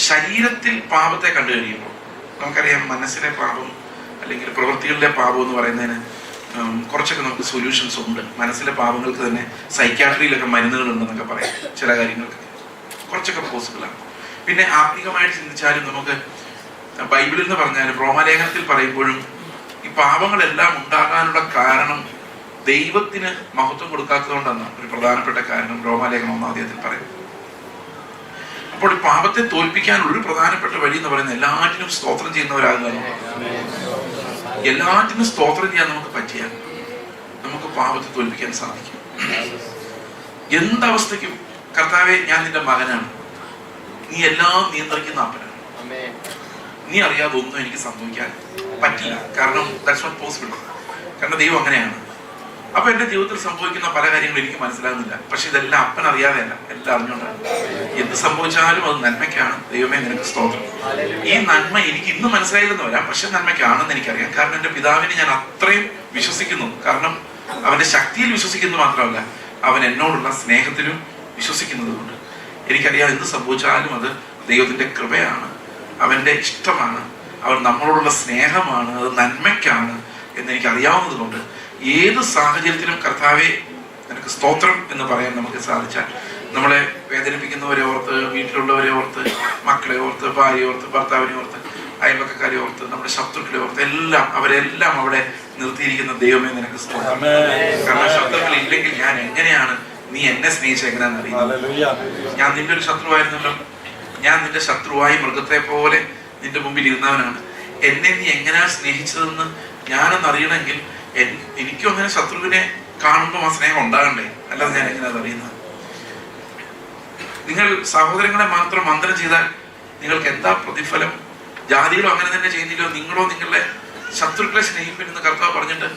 ശരീരത്തിൽ പാപത്തെ കണ്ടു കഴിയുമ്പോൾ നമുക്കറിയാം മനസ്സിലെ പാപം അല്ലെങ്കിൽ പ്രവൃത്തികളിലെ പാപം എന്ന് പറയുന്നതിന് കുറച്ചൊക്കെ നമുക്ക് സൊല്യൂഷൻസ് ഉണ്ട്. മനസ്സിലെ പാപങ്ങൾക്ക് തന്നെ സൈക്യാട്രിയിലൊക്കെ മരുന്നുകളുണ്ടെന്നൊക്കെ പറയാം. ചില കാര്യങ്ങൾക്ക് കുറച്ചൊക്കെ പോസിബിളാണ്. പിന്നെ ആത്മീകമായിട്ട് ചിന്തിച്ചാലും നമുക്ക് ബൈബിളിൽ നിന്ന് പറഞ്ഞാലും റോമാലേഖനത്തിൽ പറയുമ്പോഴും ഈ പാപങ്ങളെല്ലാം ഉണ്ടാകാനുള്ള കാരണം ദൈവത്തിന് മഹത്വം കൊടുക്കാത്തതുകൊണ്ടെന്നാണ് ഒരു പ്രധാനപ്പെട്ട കാരണം റോമാലേഖനം 1-ാം അധ്യായത്തിൽ പറയും. അപ്പോൾ ഈ പാപത്തെ തോൽപ്പിക്കാനുള്ള ഒരു പ്രധാനപ്പെട്ട വഴി എന്ന് പറയുന്നത് എല്ലാറ്റിനും സ്തോത്രം ചെയ്യുന്നവരാകുക. എല്ലാറ്റിനും സ്തോത്രം ചെയ്യാൻ നമുക്ക് പറ്റിയാൽ നമുക്ക് പാപത്തെ തോൽപ്പിക്കാൻ സാധിക്കും. എന്തവസ്ഥയ്ക്കും കർത്താവേ, ഞാൻ നിന്റെ മകനാണ്, നീ എല്ലാം നിയന്ത്രിക്കുന്ന അപ്പനാണ്, നീ അറിയാതെ ഒന്നും എനിക്ക് സംഭവിക്കാൻ പറ്റില്ല. കാരണം ദാറ്റ്സ് നോട്ട് പോസിബിൾ. കാരണം ദൈവം അങ്ങനെയാണ്. അപ്പൊ എന്റെ ജീവിതത്തിൽ സംഭവിക്കുന്ന പല കാര്യങ്ങളും എനിക്ക് മനസ്സിലാകുന്നില്ല. പക്ഷെ ഇതെല്ലാം അപ്പൻ അറിയാതെയല്ല, എല്ലാം അറിഞ്ഞുകൊണ്ടാണ്. എന്ത് സംഭവിച്ചാലും അത് നന്മയ്ക്കാണ്. ദൈവമേ നിനക്ക് സ്തോത്രം. ഈ നന്മ എനിക്ക് ഇന്ന് മനസ്സിലായില്ലെന്ന് വരാം, പക്ഷെ നന്മയ്ക്കാണെന്ന് എനിക്കറിയാം. കാരണം എന്റെ പിതാവിനെ ഞാൻ അത്രയും വിശ്വസിക്കുന്നു. കാരണം അവന്റെ ശക്തിയിൽ വിശ്വസിക്കുന്നത് മാത്രമല്ല, അവൻ എന്നോടുള്ള സ്നേഹത്തിലും വിശ്വസിക്കുന്നത് കൊണ്ട് എനിക്കറിയാം എന്ത് സംഭവിച്ചാലും അത് ദൈവത്തിന്റെ കൃപയാണ്, അവന്റെ ഇഷ്ടമാണ്, അവൻ നമ്മളോടുള്ള സ്നേഹമാണ്, അത് നന്മയ്ക്കാണ് എന്ന് എനിക്ക് അറിയാവുന്നത് കൊണ്ട് ഏത് സാഹചര്യത്തിലും കർത്താവെ നിനക്ക് സ്തോത്രം എന്ന് പറയാൻ നമുക്ക് സാധിച്ചാൽ, നമ്മളെ വേദനിപ്പിക്കുന്നവരെ ഓർത്ത്, വീട്ടിലുള്ളവരെ ഓർത്ത്, മക്കളെ ഓർത്ത്, ഭാര്യയെ ഓർത്ത്, ഭർത്താവിനെ ഓർത്ത്, അയൽവക്കക്കാരെ ഓർത്ത്, നമ്മുടെ ശത്രുക്കളെ ഓർത്ത്, എല്ലാം അവരെല്ലാം അവിടെ നിർത്തിയിരിക്കുന്ന ദൈവമേ നിനക്ക് സ്തോത്രം. കാരണം ശത്രുക്കൾ ഇല്ലെങ്കിൽ ഞാൻ എങ്ങനെയാണ് നീ എന്നെ സ്നേഹിച്ച എങ്ങനെയാണെന്ന് അറിയുന്നത്. ഞാൻ നിന്റെ ഒരു ശത്രുവായിരുന്നല്ലോ. ഞാൻ നിന്റെ ശത്രുവായി മൃഗത്തെ പോലെ നിന്റെ മുമ്പിൽ ഇരുന്നവനാണ്. എന്നെ നീ എങ്ങനെയാ സ്നേഹിച്ചതെന്ന് ഞാനൊന്ന് അറിയണമെങ്കിൽ എനിക്കും അങ്ങനെ ശത്രുവിനെ കാണുമ്പോൾ ആ സ്നേഹം ഉണ്ടാകണ്ടേ? അല്ലാതെ ഞാൻ എങ്ങനെ അത് അറിയുന്നത്? നിങ്ങൾ സഹോദരങ്ങളെ മാത്രം മന്ത്രം ചെയ്താൽ നിങ്ങൾക്ക് എന്താ പ്രതിഫലം? ജാതികളോ അങ്ങനെ തന്നെ ചെയ്യുന്നില്ലോ. നിങ്ങളോ നിങ്ങളുടെ ശത്രുക്കളെ സ്നേഹിപ്പിനെന്ന് കർത്താവ് പറഞ്ഞിട്ട്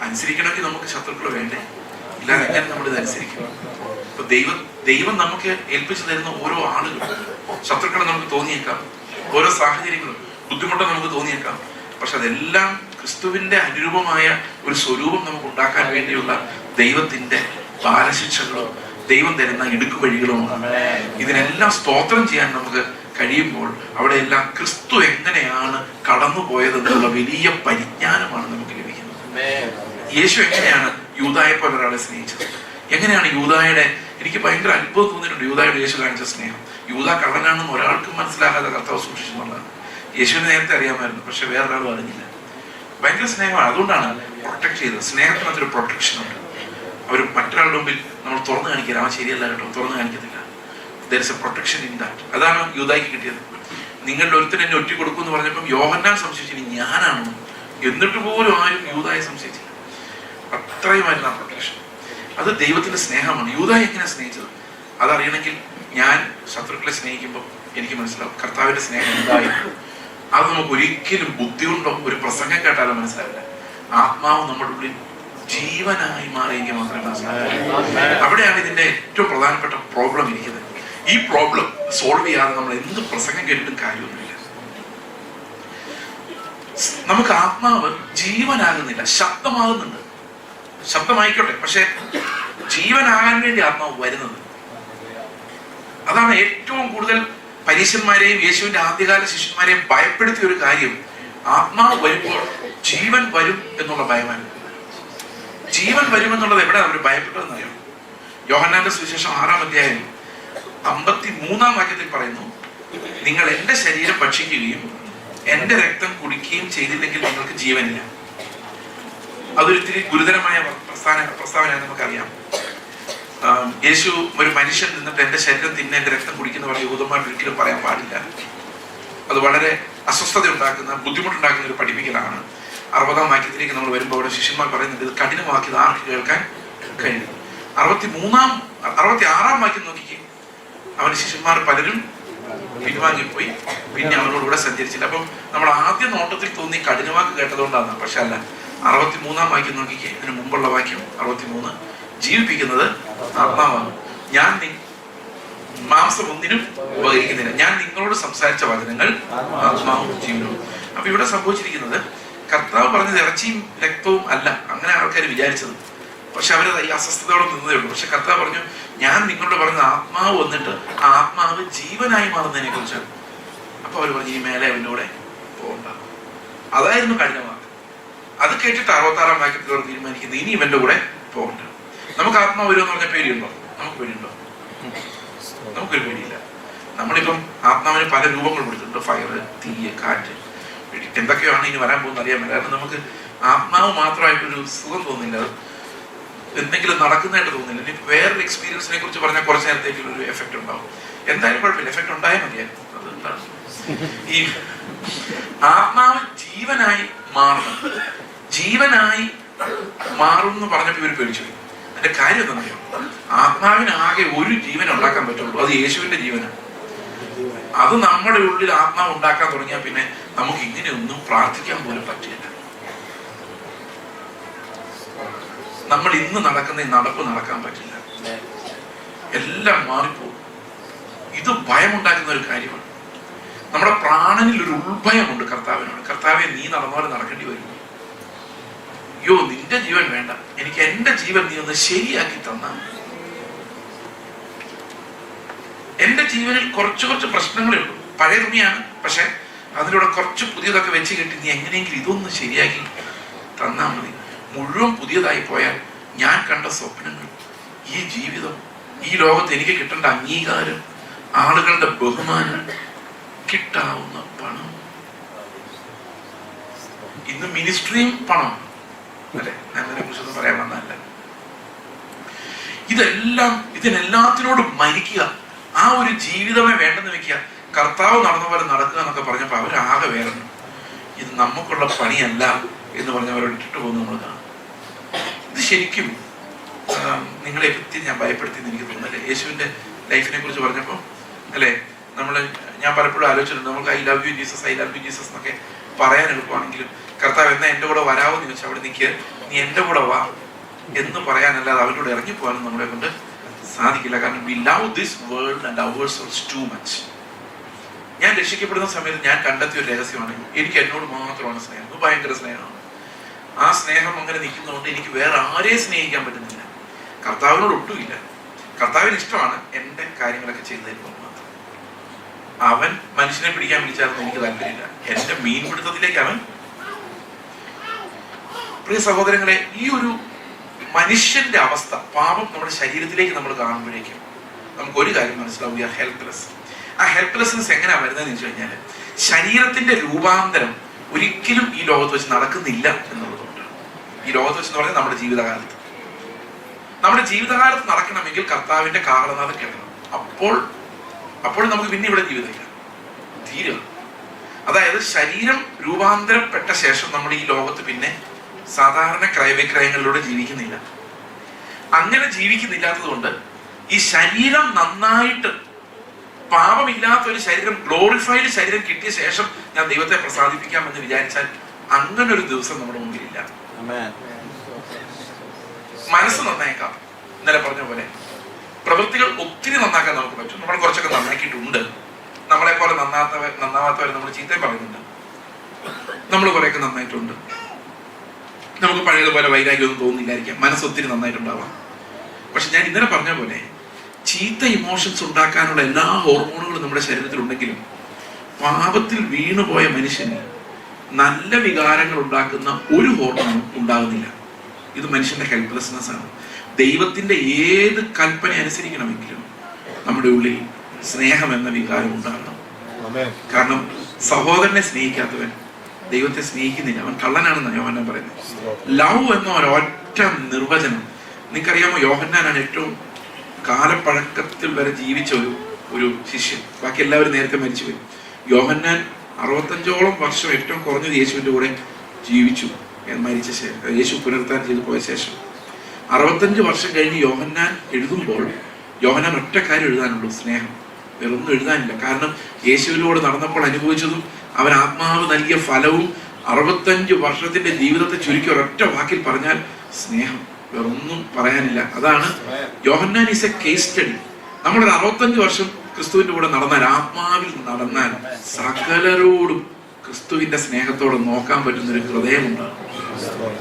അനുസരിക്കണമെങ്കിൽ നമുക്ക് ശത്രുക്കൾ വേണ്ടേ? ഇല്ലാതെ എങ്ങനെ നമ്മളിത് അനുസരിക്കും? ഇപ്പൊ ദൈവം നമുക്ക് ഏൽപ്പിച്ചു തരുന്ന ഓരോ ആളുകളും ശത്രുക്കളെ നമുക്ക് തോന്നിയേക്കാം, ഓരോ സാഹചര്യങ്ങളും ബുദ്ധിമുട്ട് നമുക്ക് തോന്നിയേക്കാം. പക്ഷെ അതെല്ലാം ക്രിസ്തുവിന്റെ അനുരൂപമായ ഒരു സ്വരൂപം നമുക്ക് ഉണ്ടാക്കാൻ വേണ്ടിയുള്ള ദൈവത്തിന്റെ ബാലശിക്ഷകളും ദൈവം തരുന്ന ഇടുക്കുവഴികളുമാണ്. ഇതിനെല്ലാം സ്തോത്രം ചെയ്യാൻ നമുക്ക് കഴിയുമ്പോൾ അവിടെയെല്ലാം ക്രിസ്തു എങ്ങനെയാണ് കടന്നുപോയതെന്നുള്ള വലിയ പരിജ്ഞാനമാണ് നമുക്ക് ലഭിക്കുന്നത്. യേശു എങ്ങനെയാണ് യൂദായെ പോലെ ഒരാളെ സ്നേഹിച്ചത്? എങ്ങനെയാണ് യൂദായുടെ, എനിക്ക് ഭയങ്കര അത്ഭുതം തോന്നിയിട്ടുണ്ട് യൂദായുടെ യേശു കാണിച്ച സ്നേഹം. യൂദാ കള്ളനാണെന്ന് ഒരാൾക്കും മനസ്സിലാകാതെ കർത്താവ് സൂക്ഷിച്ചെന്നുള്ളതാണ്. യേശുവിനെ നേരത്തെ അറിയാമായിരുന്നു, പക്ഷെ വേറൊരാളും അറിഞ്ഞില്ല. ഭയങ്കര സ്നേഹമാണ്. അതുകൊണ്ടാണ് പ്രൊട്ടക്ട് ചെയ്തത്. സ്നേഹത്തിനകത്തൊരു പ്രൊട്ടക്ഷൻ ഉണ്ട്. അവർ മറ്റൊരാളുടെ മുമ്പിൽ നമ്മൾ തുറന്നു കാണിക്കില്ല, അവൻ ശരിയല്ല കേട്ടോ, തുറന്നു കാണിക്കത്തില്ല. there is a protection in that. അതാണ് യൂദായ്ക്ക് കിട്ടിയത്. നിങ്ങളുടെ ഒരുത്തൻ എന്നെ ഒറ്റ കൊടുക്കും എന്ന് പറഞ്ഞപ്പം യോഹന്നാൻ സംശയിച്ചു ഞാനാണോ, എന്നിട്ട് പോലും ആരും യൂദായെ സംശയിച്ചില്ല. അത്രയുമായിരുന്നു ആ പ്രൊട്ടക്ഷൻ. അത് ദൈവത്തിന്റെ സ്നേഹമാണ്. യൂദായെ എങ്ങനെ സ്നേഹിച്ചത് അതറിയണമെങ്കിൽ ഞാൻ ശത്രുക്കളെ സ്നേഹിക്കുമ്പോൾ എനിക്ക് മനസ്സിലാവും കർത്താവിന്റെ സ്നേഹം എന്തായിരുന്നു. അത് നമുക്ക് ഒരിക്കലും ബുദ്ധി കൊണ്ടോ ഒരു പ്രസംഗം കേട്ടാലോ മനസ്സിലാവില്ല. ആത്മാവ് നമ്മുടെ ഉള്ളിൽ ജീവനായി മാറിയെങ്കിൽ മാത്രമേ മനസ്സിലാവൂ. അവിടെയാണ് ഇതിന്റെ ഏറ്റവും പ്രധാനപ്പെട്ട പ്രോബ്ലം ഇരിക്കുന്നത്. ഈ പ്രോബ്ലം സോൾവ് ചെയ്യാതെ നമ്മൾ എന്ത് പ്രസംഗം കേട്ടിട്ടും കാര്യമൊന്നുമില്ല. നമുക്ക് ആത്മാവ് ജീവനാകുന്നില്ല, ശബ്ദമാകുന്നുണ്ട്. ശബ്ദമായിക്കോട്ടെ, പക്ഷെ ജീവനാകാൻ വേണ്ടി ആത്മാവ് വരുന്നത്. അതാണ് ഏറ്റവും കൂടുതൽ പരീശന്മാരെയും യേശുവിന്റെ ആദ്യകാല ശിഷ്യന്മാരെയും ഭയപ്പെടുത്തിയ ഒരു കാര്യം. ആത്മാവ് വരുമ്പോൾ ജീവൻ വരും എന്നുള്ള ഭയമാണ്. ജീവൻ വരുമെന്നുള്ളത് എവിടെയാണ് അവർ ഭയപ്പെട്ടതെന്നറിയാം. യോഹന്നാന്റെ സുവിശേഷം 6-ാം അധ്യായം 53-ാം വാക്യത്തിൽ പറയുന്നു, നിങ്ങൾ എന്റെ ശരീരം ഭക്ഷിക്കുകയും എന്റെ രക്തം കുടിക്കുകയും ചെയ്തില്ലെങ്കിൽ നിങ്ങൾക്ക് ജീവനില്ല. അതൊരിത്തിരി ഗുരുതരമായ പ്രസ്താവന നമുക്കറിയാം. യേശു ഒരു മനുഷ്യൻ നിന്നിട്ട് എന്റെ ശരീരം തിന്നെ എന്റെ രക്തം കുടിക്കുന്ന പറഞ്ഞ യൂദന്മാർ ഒരിക്കലും പറയാൻ പാടില്ല. അത് വളരെ അസ്വസ്ഥത ഉണ്ടാക്കുന്ന, ബുദ്ധിമുട്ടുണ്ടാക്കുന്ന ഒരു പഠിപ്പിക്കലാണ്. 60-ാം വാക്യത്തിലേക്ക് നമ്മൾ വരുമ്പോൾ അവിടെ ശിഷ്യന്മാർ പറയുന്നുണ്ട് ഇത് കഠിനമാക്കിയത് ആർക്ക് കേൾക്കാൻ കഴിയും. 66-ാം വാക്യം നോക്കിക്കേ, അവന്റെ ശിഷ്യന്മാർ പലരും പിൻവാങ്ങിപ്പോയി, പിന്നെ അവനോടുകൂടെ സഞ്ചരിച്ചില്ല. അപ്പം നമ്മൾ ആദ്യ നോട്ടത്തിൽ തോന്നി കഠിനവാക്ക് കേട്ടതുകൊണ്ടാണ്, പക്ഷെ അല്ല. 63-ാം വാക്യം നോക്കിക്കേ, അതിന് മുമ്പുള്ള വാക്യം 63, ജീവിപ്പിക്കുന്നത് ആത്മാവാണ്, ഞാൻ മാംസം ഒന്നിനും ഉപകരിക്കുന്നില്ല, ഞാൻ നിങ്ങളോട് സംസാരിച്ച വചനങ്ങൾ ആത്മാവും ജീവനവും. അപ്പൊ ഇവിടെ സംഭവിച്ചിരിക്കുന്നത് കർത്താവ് പറഞ്ഞത് ഇറച്ചിയും രക്തവും അല്ല, അങ്ങനെ ആൾക്കാർ വിചാരിച്ചത്. പക്ഷെ അവര് ഈ അസ്വസ്ഥതയോടെ നിന്നതേ ഉള്ളൂ. പക്ഷെ കർത്താവ് പറഞ്ഞു ഞാൻ നിങ്ങളോട് പറഞ്ഞ ആത്മാവ് വന്നിട്ട് ആത്മാവ് ജീവനായി മാറുന്നതിനെ കുറിച്ചാണ്. കർത്താവ് പറഞ്ഞു ഈ മേലെ അവൻ്റെ കൂടെ പോകണ്ട. അതായിരുന്നു കഴിഞ്ഞ വാക്ക്. അത് കേട്ടിട്ട് 66-ാം വാക്യത്തിൽ അവർ തീരുമാനിക്കുന്നത് ഇനി ഇവന്റെ കൂടെ പോകണ്ട. നമുക്ക് ആത്മാവ് വരുമെന്ന് പറഞ്ഞ പേടിയുണ്ടോ? നമുക്ക് പേടിയുണ്ടോ? നമുക്കൊരു പേടിയില്ല. നമ്മളിപ്പം ആത്മാവിന് പല രൂപങ്ങൾ കൊടുത്തിട്ടുണ്ട്. ഫയർ, തീയ്, കാറ്റ്, എന്തൊക്കെയാണ് ഇനി വരാൻ പോകുന്നത് അറിയാൻ പറ്റില്ല. കാരണം നമുക്ക് ആത്മാവ് മാത്രമായിട്ടൊരു സുഖം തോന്നില്ല, എന്തെങ്കിലും നടക്കുന്നതായിട്ട് തോന്നില്ല. ഇനി വേറൊരു എക്സ്പീരിയൻസിനെ കുറിച്ച് പറഞ്ഞാൽ കുറച്ച് നേരത്തേക്കുള്ള ഒരു എഫക്റ്റ് ഉണ്ടാവും. എന്തായാലും കുഴപ്പമില്ല, എഫക്റ്റ് ഉണ്ടായാൽ മതിയായിരുന്നു. അതുകൊണ്ടാണ് ഈ ആത്മാവ് ജീവനായി മാറണം. ജീവനായി മാറും എന്ന് പറഞ്ഞപ്പോൾ ഇവർ പേടിച്ചു. അതിന്റെ കാര്യം എന്താണെന്നറിയോ? ആത്മാവിന് ആകെ ഒരു ജീവൻ ഉണ്ടാക്കാൻ പറ്റുള്ളൂ, അത് യേശുവിന്റെ ജീവനാണ്. അത് നമ്മുടെ ഉള്ളിൽ ആത്മാവ് ഉണ്ടാക്കാൻ തുടങ്ങിയാൽ പിന്നെ നമുക്ക് ഇങ്ങനെയൊന്നും പ്രാർത്ഥിക്കാൻ പോലും പറ്റില്ല. നമ്മൾ ഇന്ന് നടക്കുന്ന ഈ നടപ്പ് നടക്കാൻ പറ്റില്ല, എല്ലാം മാറിപ്പോകും. ഇത് ഭയമുണ്ടാക്കുന്ന ഒരു കാര്യമാണ്. നമ്മുടെ പ്രാണനിൽ ഒരു ഉൾഭയമുണ്ട് കർത്താവിനോട്. കർത്താവെ, നീ നടന്ന പോലെ നടക്കേണ്ടി വരും. അയ്യോ, നിന്റെ ജീവൻ വേണ്ട, എനിക്ക് എന്റെ ജീവൻ നീ ഒന്ന് ശരിയാക്കി തന്നാ. എന്റെ ജീവനിൽ കുറച്ച് പ്രശ്നങ്ങളേ ഉള്ളൂ. പഴയ തുണിയാണ്, പക്ഷെ അതിലൂടെ കുറച്ച് പുതിയതൊക്കെ വെച്ച് കെട്ടി നീ എങ്ങനെയെങ്കിലും ഇതൊന്ന് ശരിയാക്കി തന്നാ മതി. മുഴുവൻ പുതിയതായി പോയാൽ ഞാൻ കണ്ട സ്വപ്നങ്ങൾ, ഈ ജീവിതം, ഈ ലോകത്ത് എനിക്ക് കിട്ടേണ്ട അംഗീകാരം, ആളുകളുടെ ബഹുമാനം, കിട്ടാവുന്ന പണം, ഇന്ന് മിനിസ്ട്രിയും പണം അല്ലെ, അതിനെ കുറിച്ചൊന്നും പറയാൻ വന്നല്ല. ഇതിനെല്ലാത്തിനോടും മരിക്കുക, ആ ഒരു ജീവിതമേ വേണ്ടെന്ന് വെക്കുക. കർത്താവ് നടന്ന പോലെ നടക്കുക എന്നൊക്കെ പറഞ്ഞപ്പോ അവരാകെ വേറെന്നു. ഇത് നമുക്കുള്ള പണിയല്ല എന്ന് പറഞ്ഞ് അവരോട് ഇട്ടിട്ട് പോകുന്നു നമ്മൾ കാണാം. ഇത് ശരിക്കും നിങ്ങളെ പറ്റി ഞാൻ ഭയപ്പെടുത്തിയെന്ന് എനിക്ക് തോന്നുന്നല്ലേ. യേശുവിന്റെ ലൈഫിനെ കുറിച്ച് പറഞ്ഞപ്പോ അല്ലെ, ഞാൻ പലപ്പോഴും ആലോചിച്ചിട്ടുണ്ട്, നമുക്ക് I love you Jesus, I love you Jesus എന്നൊക്കെ പറയാൻ എളുപ്പമാണെങ്കിലും കർത്താവ് എന്നാ എന്റെ കൂടെ വരാവോ എന്ന് ചോദിച്ചാൽ അവിടെ നിൽക്കുക, നീ എന്റെ കൂടെ വാ എന്ന് പറയാനല്ലാതെ അവൻ്റെ കൂടെ ഇറങ്ങിപ്പോകാനും നമ്മളെ കൊണ്ട് സാധിക്കില്ല. കാരണം we love this world and ourselves too much. ഞാൻ രക്ഷിക്കപ്പെടുന്ന സമയത്ത് ഞാൻ കണ്ടെത്തിയ ഒരു രഹസ്യമാണ്, എനിക്ക് എന്നോട് മാത്രമാണ് സ്നേഹം. അത് ഭയങ്കര സ്നേഹമാണ്. ആ സ്നേഹം അങ്ങനെ നിൽക്കുന്നതുകൊണ്ട് എനിക്ക് വേറെ ആരെയും സ്നേഹിക്കാൻ പറ്റുന്നില്ല. കർത്താവിനോട് ഒട്ടുമില്ല. കർത്താവിന് ഇഷ്ടമാണ് എൻ്റെ കാര്യങ്ങളൊക്കെ ചെയ്തു തരുമ്പോൾ മാത്രം. അവൻ മനുഷ്യനെ പിടിക്കാൻ വിളിച്ചാലൊന്നും എനിക്ക് താല്പര്യമില്ല. എൻ്റെ മീൻപിടുത്തത്തിലേക്ക് അവൻ. പ്രിയ സഹോദരങ്ങളെ, ഈ ഒരു മനുഷ്യന്റെ അവസ്ഥ, പാപം നമ്മുടെ ശരീരത്തിലേക്ക് നമ്മൾ കാണുമ്പോഴേക്കും നമുക്ക് ഒരു കാര്യം മനസ്സിലാവും, വി ആർ ഹെൽപ്ലെസ്. ആ ഹെൽപ്ലെസ്നെസ് എങ്ങനെയാ വരുന്നതെന്ന് വെച്ച് കഴിഞ്ഞാൽ ശരീരത്തിന്റെ രൂപാന്തരം ഒരിക്കലും ഈ ലോകത്ത് വെച്ച് നടക്കുന്നില്ല എന്നുള്ളതുകൊണ്ടാണ്. ഈ ലോകത്ത് വെച്ച് എന്ന് പറഞ്ഞാൽ നമ്മുടെ ജീവിതകാലത്ത് നടക്കണമെങ്കിൽ കർത്താവിന്റെ കാഹളനാദം കേൾക്കണം. അപ്പോൾ നമുക്ക് പിന്നെ ഇവിടെ ജീവിതമില്ല, തീരുക. അതായത് ശരീരം രൂപാന്തരപ്പെട്ട ശേഷം നമ്മൾ ഈ ലോകത്ത് പിന്നെ സാധാരണ ക്രയവിക്രയങ്ങളിലൂടെ ജീവിക്കുന്നില്ല. അങ്ങനെ ജീവിക്കുന്നില്ലാത്തത് കൊണ്ട് ഈ ശരീരം നന്നായിട്ട്, പാപമില്ലാത്ത ഒരു ശരീരം, ഗ്ലോറിഫൈഡ് ശരീരം കിട്ടിയ ശേഷം ഞാൻ ദൈവത്തെ പ്രസാദിപ്പിക്കാമെന്ന് വിചാരിച്ചാൽ അങ്ങനെ ഒരു ദിവസം നമ്മുടെ മുമ്പിലില്ല. മനസ്സ് നന്നായേക്കാം, ഇന്നലെ പറഞ്ഞ പോലെ. പ്രവൃത്തികൾ ഒത്തിരി നന്നാക്കാൻ നമുക്ക് പറ്റും. നമ്മൾ കുറച്ചൊക്കെ നന്നാക്കിയിട്ടുണ്ട്. നമ്മളെ പോലെ നന്നാവാത്തവരെ നമ്മൾ ചീത്തയും പറയുന്നുണ്ട്. നമ്മൾ കുറെയൊക്കെ നന്നായിട്ടുണ്ട്. നമുക്ക് പഴയതുപോലെ വൈരാഗ്യമൊന്നും തോന്നുന്നില്ലായിരിക്കാം, മനസ്സ് ഒത്തിരി നന്നായിട്ടുണ്ടാവാം. പക്ഷെ ഞാൻ ഇന്നലെ പറഞ്ഞ പോലെ ചീത്ത ഇമോഷൻസ് ഉണ്ടാക്കാനുള്ള എല്ലാ ഹോർമോണുകളും നമ്മുടെ ശരീരത്തിലുണ്ടെങ്കിലും പാപത്തിൽ വീണുപോയ മനുഷ്യന് നല്ല വികാരങ്ങൾ ഉണ്ടാക്കുന്ന ഒരു ഹോർമോണും ഉണ്ടാകുന്നില്ല. ഇത് മനുഷ്യന്റെ ഹെൽപ്ലെസ്നെസ് ആണ്. ദൈവത്തിന്റെ ഏത് കൽപ്പന അനുസരിക്കണമെങ്കിലും നമ്മുടെ ഉള്ളിൽ സ്നേഹം എന്ന വികാരം ഉണ്ടാകണം. കാരണം സഹോദരനെ സ്നേഹിക്കാത്തവൻ ദൈവത്തെ സ്നേഹിക്കുന്നില്ല, അവൻ കള്ളനാണെന്നാണ് യോഹന്നാൻ പറയുന്നത്. ലവ് എന്ന ഒരൊറ്റ നിർവചനം നിങ്ങൾക്കറിയാമോ? യോഹന്നാനാണ് ഏറ്റവും കാലപ്പഴക്കത്തിൽ വരെ ജീവിച്ച ഒരു ശിഷ്യൻ. ബാക്കി എല്ലാവരും നേരത്തെ മരിച്ചുപോയി. യോഹന്നാൻ 65ഓളം വർഷം ഏറ്റവും കുറഞ്ഞത് യേശുവിന്റെ കൂടെ ജീവിച്ചു. മരിച്ച ശേഷം, യേശു പുനരുത്ഥാനം ചെയ്തു പോയ ശേഷം 65 വർഷം കഴിഞ്ഞ് യോഹന്നാൻ എഴുതുമ്പോൾ യോഹന്നാൻ ഒറ്റ കാര്യം എഴുതാനുള്ളൂ, സ്നേഹം. വേറൊന്നും എഴുതാനില്ല. കാരണം യേശുവിനോട് നടന്നപ്പോൾ അനുഭവിച്ചതും അവൻ ആത്മാവ് നൽകിയ ഫലവും 65 വർഷത്തിന്റെ ജീവിതത്തെ ചുരുക്കി ഒരൊറ്റ വാക്കിൽ പറഞ്ഞാൽ സ്നേഹം. വേറൊന്നും പറയാനില്ല. അതാണ് യോഹന്നാൻ ഈസ് എ കേസ് സ്റ്റഡി. നമ്മളൊരു 65 വർഷം ക്രിസ്തുവിന്റെ കൂടെ നടന്നാൽ, ആത്മാവിൽ നടന്നാൽ സകലരോടും ക്രിസ്തുവിന്റെ സ്നേഹത്തോടെ നോക്കാൻ പറ്റുന്ന ഒരു ഹൃദയമുണ്ടാകും.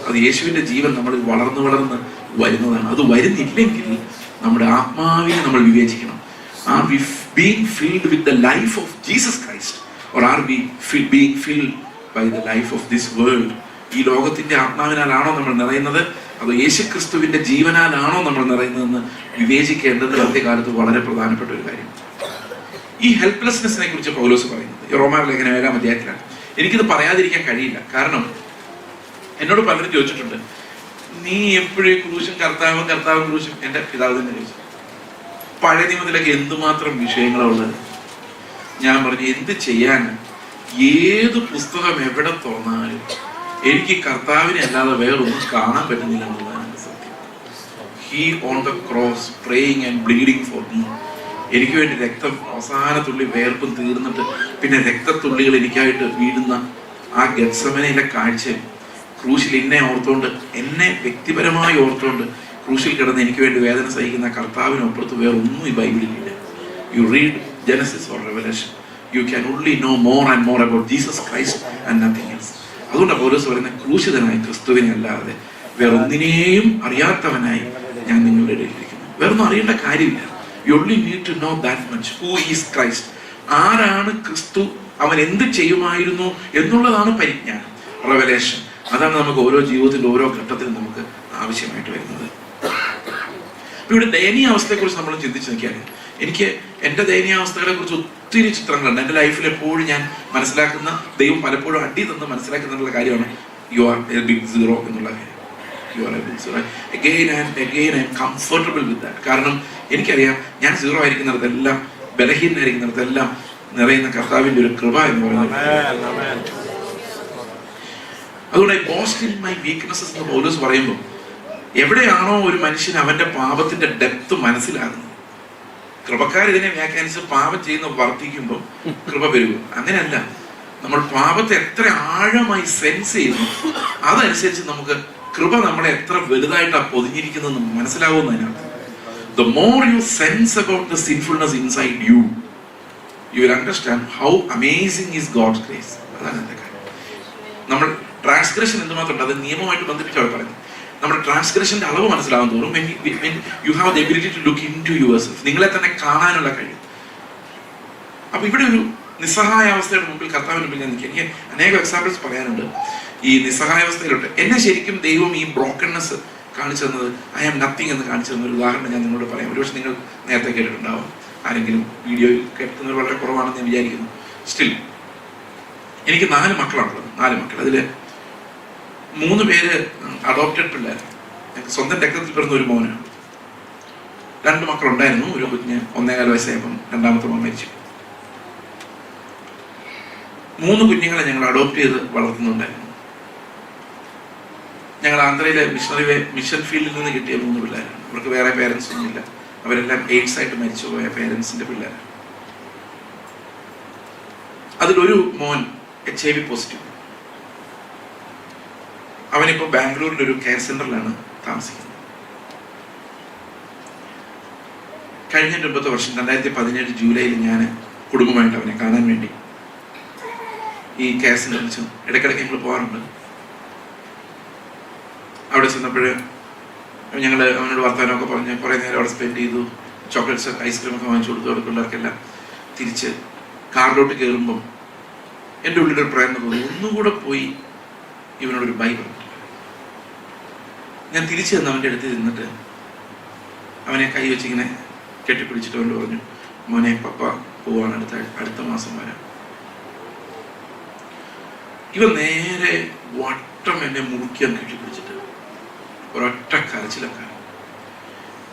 അത് യേശുവിന്റെ ജീവൻ നമ്മളിൽ വളർന്ന് വരുന്നതാണ്. അത് വരുന്നില്ലെങ്കിൽ നമ്മുടെ ആത്മാവിനെ നമ്മൾ വിവേചിക്കണം. Being filled with the life of Jesus Christ, or are we being filled by the life of this world? ഈ ലോകത്തിന്റെ ആത്മാവിനാലാണോ നമ്മൾ നിറയുന്നത്, അതോ യേശുക്രിസ്തുവിന്റെ ജീവനാലാണോ നമ്മൾ നിറയുന്നതെന്ന് വിവേചിക്കേണ്ടത് അന്ത്യകാലത്ത് വളരെ പ്രധാനപ്പെട്ട ഒരു കാര്യം. ഈ ഹെൽപ്ലെസ്നെസ്സിനെ കുറിച്ച് പൗലോസ് പറയുന്നത് റോമാ ലേഖനം 7-ാം അധ്യായത്തിലാണ്. എനിക്കിത് പറയാതിരിക്കാൻ കഴിയില്ല. കാരണം എന്നോട് പലരും ചോദിച്ചിട്ടുണ്ട്, നീ എപ്പോഴും ക്രൂശും കർത്താവും ക്രൂശും. എന്റെ പിതാവ് തന്നെ ചോദിച്ചു, പഴയ നിയമത്തിലൊക്കെ എന്തുമാത്രം വിഷയങ്ങളാണ് ഉള്ളത്. ഞാൻ പറഞ്ഞു, എന്ത് ചെയ്യാൻ, ഏത് പുസ്തകം എവിടെ തുറന്നാലും എനിക്ക് കർത്താവിനെ അല്ലാതെ വേറൊന്നും കാണാൻ പറ്റുന്നില്ല എന്നുള്ളതാണ് സത്യം. He on the cross praying and bleeding for me. എനിക്ക് വേണ്ടി രക്തം, അവസാന തുള്ളി വേർപ്പും തീർന്നിട്ട് പിന്നെ രക്തത്തുള്ളികൾ എനിക്കായിട്ട് വീഴുന്ന ആ ഗെത്സമനയിലെ കാഴ്ച, ക്രൂശിൽ എന്നെ ഓർത്തുകൊണ്ട്, എന്നെ വ്യക്തിപരമായി ഓർത്തുകൊണ്ട് ക്രൂശിൽ കിടന്ന് എനിക്ക് വേണ്ടി വേദന സഹിക്കുന്ന കർത്താവിനപ്പുറത്ത് വേറെ ഒന്നും ഈ ബൈബിളിലില്ല. You read Genesis or Revelation, you can only know more and more about Jesus Christ and nothing else. അതുകൊണ്ടാണ് പൗലോസ് പറയുന്നത്, ക്രൂശിതനായ ക്രിസ്തുവിനെ അല്ലാതെ വേറൊന്നിനെയും അറിയാത്തവനായി ഞാൻ നിങ്ങളുടെ ഇടയിലിരിക്കുന്നു. വേറൊന്നും അറിയേണ്ട കാര്യമില്ല. You only need to know that much. Who is Christ? ആരാണ് ക്രിസ്തു? അവൻ എന്ത് ചെയ്യുമായിരുന്നു എന്നുള്ളതാണ് പരിജ്ഞാനം, റെവലേഷൻ. അതാണ് നമുക്ക് ഓരോ ജീവിതത്തിന്റെ ഓരോ ഘട്ടത്തിലും നമുക്ക് ആവശ്യമായിട്ട് വരുന്നത്. ഇവിടെ ദയനീയ അവസ്ഥയെക്കുറിച്ച് നമ്മൾ ചിന്തിച്ച് നോക്കിയാൽ, എനിക്ക് എൻ്റെ ദയനീയാവസ്ഥകളെ കുറിച്ച് ഒത്തിരി ചിത്രങ്ങളുണ്ട്. എൻ്റെ ലൈഫിൽ എപ്പോഴും ഞാൻ മനസ്സിലാക്കുന്ന, ദൈവം പലപ്പോഴും അടി തന്ന് മനസ്സിലാക്കുന്നുള്ള കാര്യമാണ് you are a big zero എന്നുള്ള കാര്യം. You are a big zero. Again I am comfortable with that. കാരണം എനിക്കറിയാം, ഞാൻ സീറോ ആയിരിക്കുന്നിടത്തെല്ലാം, ബലഹീനായിരിക്കുന്നിടത്തെല്ലാം നിറയുന്ന കർത്താവിൻ്റെ ഒരു കൃപ എന്ന് പറയുന്നത്. അതുകൊണ്ട് I boast in my weaknesses എന്ന് പൗലോസ് പറയുമ്പോൾ, എവിടെയാണോ ഒരു മനുഷ്യൻ അവന്റെ പാപത്തിന്റെ ഡെപ്ത് മനസ്സിലാകുന്നത്, കൃപക്കാർ ഇതിനെ വ്യാഖ്യാനിച്ച് പാപം ചെയ്യുന്ന വർദ്ധിക്കുമ്പോൾ കൃപ പെരുകും. അങ്ങനെയല്ല, നമ്മൾ പാപത്തെ എത്ര ആഴമായി സെൻസ് ചെയ്യുന്നു അതനുസരിച്ച് നമുക്ക് കൃപ നമ്മളെ എത്ര വലുതായിട്ടാണ് പൊതിഞ്ഞിരിക്കുന്നതെന്ന് മനസ്സിലാവുന്നതിനകത്ത്. The more you sense about the sinfulness inside you, you will understand how amazing is God's grace. അതാണ് എൻ്റെ കാര്യം. നമ്മൾ ട്രാൻസ്ഗ്രഷൻ എന്തുമാത്രം, അത് നിയമമായിട്ട് ബന്ധിപ്പിച്ച് അവർ പറയുന്നത്, നമ്മുടെ ട്രാൻസ്ഗ്രഷന്റെ അളവ് മനസ്സിലാവാൻ തോറും you have the ability to look in to yourself, നിങ്ങളെ തന്നെ കാണാനുള്ള കഴിവ്. അപ്പൊ ഇവിടെ ഒരു നിസ്സഹായാവസ്ഥയുടെ മുമ്പിൽ, കർത്താവിന് മുമ്പിൽ ഞാൻ നിൽക്കുക. എനിക്ക് അനേകം എക്സാമ്പിൾസ് പറയാനുണ്ട് ഈ നിസ്സഹായാവസ്ഥയിലോട്ട്. എന്നെ ശരിക്കും ദൈവം ഈ ബ്രോക്കൺനെസ് കാണിച്ചു തന്നത്, ഐ ആം നത്തിങ് എന്ന് കാണിച്ചു തന്ന ഒരു ഉദാഹരണം ഞാൻ നിങ്ങളോട് പറയാം. ഒരുപക്ഷെ നിങ്ങൾ നേരത്തെ കേട്ടിട്ടുണ്ടാവും, ആരെങ്കിലും വീഡിയോയിൽ കേൾക്കുന്നത് വളരെ കുറവാണെന്ന് ഞാൻ വിചാരിക്കുന്നു. സ്റ്റിൽ എനിക്ക് 4 മക്കളാണുള്ളത്. 4 മക്കൾ. അതിൽ 3 പേര് അഡോപ്റ്റഡ് പിള്ളേർ. എനിക്ക് സ്വന്തം രക്തത്തിൽ പിറന്ന ഒരു മോനാണ്. 2 മക്കളുണ്ടായിരുന്നു. ഒരു കുഞ്ഞ് 1.25 വയസ്സായപ്പം രണ്ടാമത്തെ മോൻ മരിച്ചു. 3 കുഞ്ഞുങ്ങളെ ഞങ്ങൾ അഡോപ്റ്റ് ചെയ്ത് വളർത്തുന്നുണ്ടായിരുന്നു. ഞങ്ങൾ ആന്ധ്രയിലെ മിഷൻ ഫീൽഡിൽ നിന്ന് കിട്ടിയ 3 പിള്ളേരാണ്. അവർക്ക് വേറെ പേരൻസ് ഒന്നുമില്ല. അവരെല്ലാം എയ്ഡ്സ് ആയിട്ട് മരിച്ചുപോയ പേരൻസിന്റെ പിള്ളേരാണ്. അതിലൊരു മോൻ HIV പോസിറ്റീവ്. അവനിപ്പോ ബാംഗ്ലൂരിൽ ഒരു കെയർ സെന്ററിലാണ് താമസിക്കുന്നത്. കഴിഞ്ഞ 9 വർഷം 2017 ജൂലൈയിൽ ഞാൻ കുടുംബമായിട്ട് അവനെ കാണാൻ വേണ്ടി ഈ കെയർ സെന്ററിൽ ചെന്നു. ഇടയ്ക്കിടയ്ക്ക് ഞങ്ങൾ പോകാറുണ്ട്. അവിടെ ചെന്നപ്പോൾ ഞങ്ങൾ അവനോട് വർത്തമാനമൊക്കെ പറഞ്ഞ് കുറേ നേരം അവിടെ സ്പെൻഡ് ചെയ്തു. ചോക്ലേറ്റ്സ്, ഐസ്ക്രീമൊക്കെ വാങ്ങിച്ചു കൊടുത്തു. അവിടെ പിള്ളേർക്കെല്ലാം തിരിച്ച് കാറിലോട്ട് കയറുമ്പം എൻ്റെ ഉള്ളിലൊരു പ്രേരണ തോന്നി, ഒന്നുകൂടെ പോയി ഇവനോടൊരു ബൈ പറഞ്ഞു. ഞാൻ തിരിച്ചു ചെന്ന് അവൻ്റെ അടുത്ത് നിന്നിട്ട് അവനെ കൈ വെച്ചിങ്ങനെ കെട്ടിപ്പിടിച്ചിട്ട് അവനോട് പറഞ്ഞു, മോനെ പപ്പ പോവാണ്, അടുത്ത മാസം വരാം. ഇവൻ നേരെ വട്ടം എന്നെ മുറുക്കിയാൻ കെട്ടിപ്പിടിച്ചിട്ട് ഒരൊറ്റ കരച്ചിലൊക്കെ.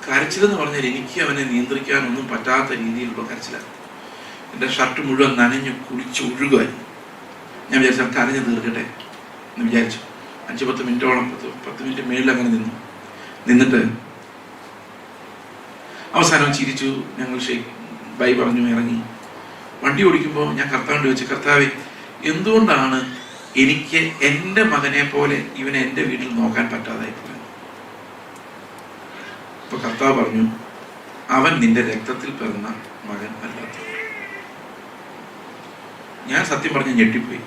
കരച്ചിലെന്ന് പറഞ്ഞാൽ എനിക്ക് അവനെ നിയന്ത്രിക്കാനൊന്നും പറ്റാത്ത രീതിയിലുള്ള കരച്ചിലാണ്. എൻ്റെ ഷർട്ട് മുഴുവൻ നനഞ്ഞ് കുളിച്ചൊഴുകുമായിരുന്നു. ഞാൻ വിചാരിച്ചു കരഞ്ഞ് തീർക്കട്ടെ എന്ന് വിചാരിച്ചു. 5-10 മിനിറ്റോളം 10 മിനിറ്റ് മേളിൽ അങ്ങനെ നിന്നിട്ട് അവസാനം ചിരിച്ചു. ഞങ്ങൾ ബൈ പറഞ്ഞു ഇറങ്ങി. വണ്ടി ഓടിക്കുമ്പോൾ ഞാൻ കർത്താവിനോട് ചോദിച്ചു, കർത്താവേ, എന്തുകൊണ്ടാണ് എനിക്ക് എൻ്റെ മകനെ പോലെ ഇവനെ എൻ്റെ വീട്ടിൽ നോക്കാൻ പറ്റാതായി പോയത്? അപ്പൊ കർത്താവ് പറഞ്ഞു, അവൻ നിന്റെ രക്തത്തിൽ പിറന്ന മകൻ അല്ലാത്ത. ഞാൻ സത്യം പറഞ്ഞ് ഞെട്ടിപ്പോയി.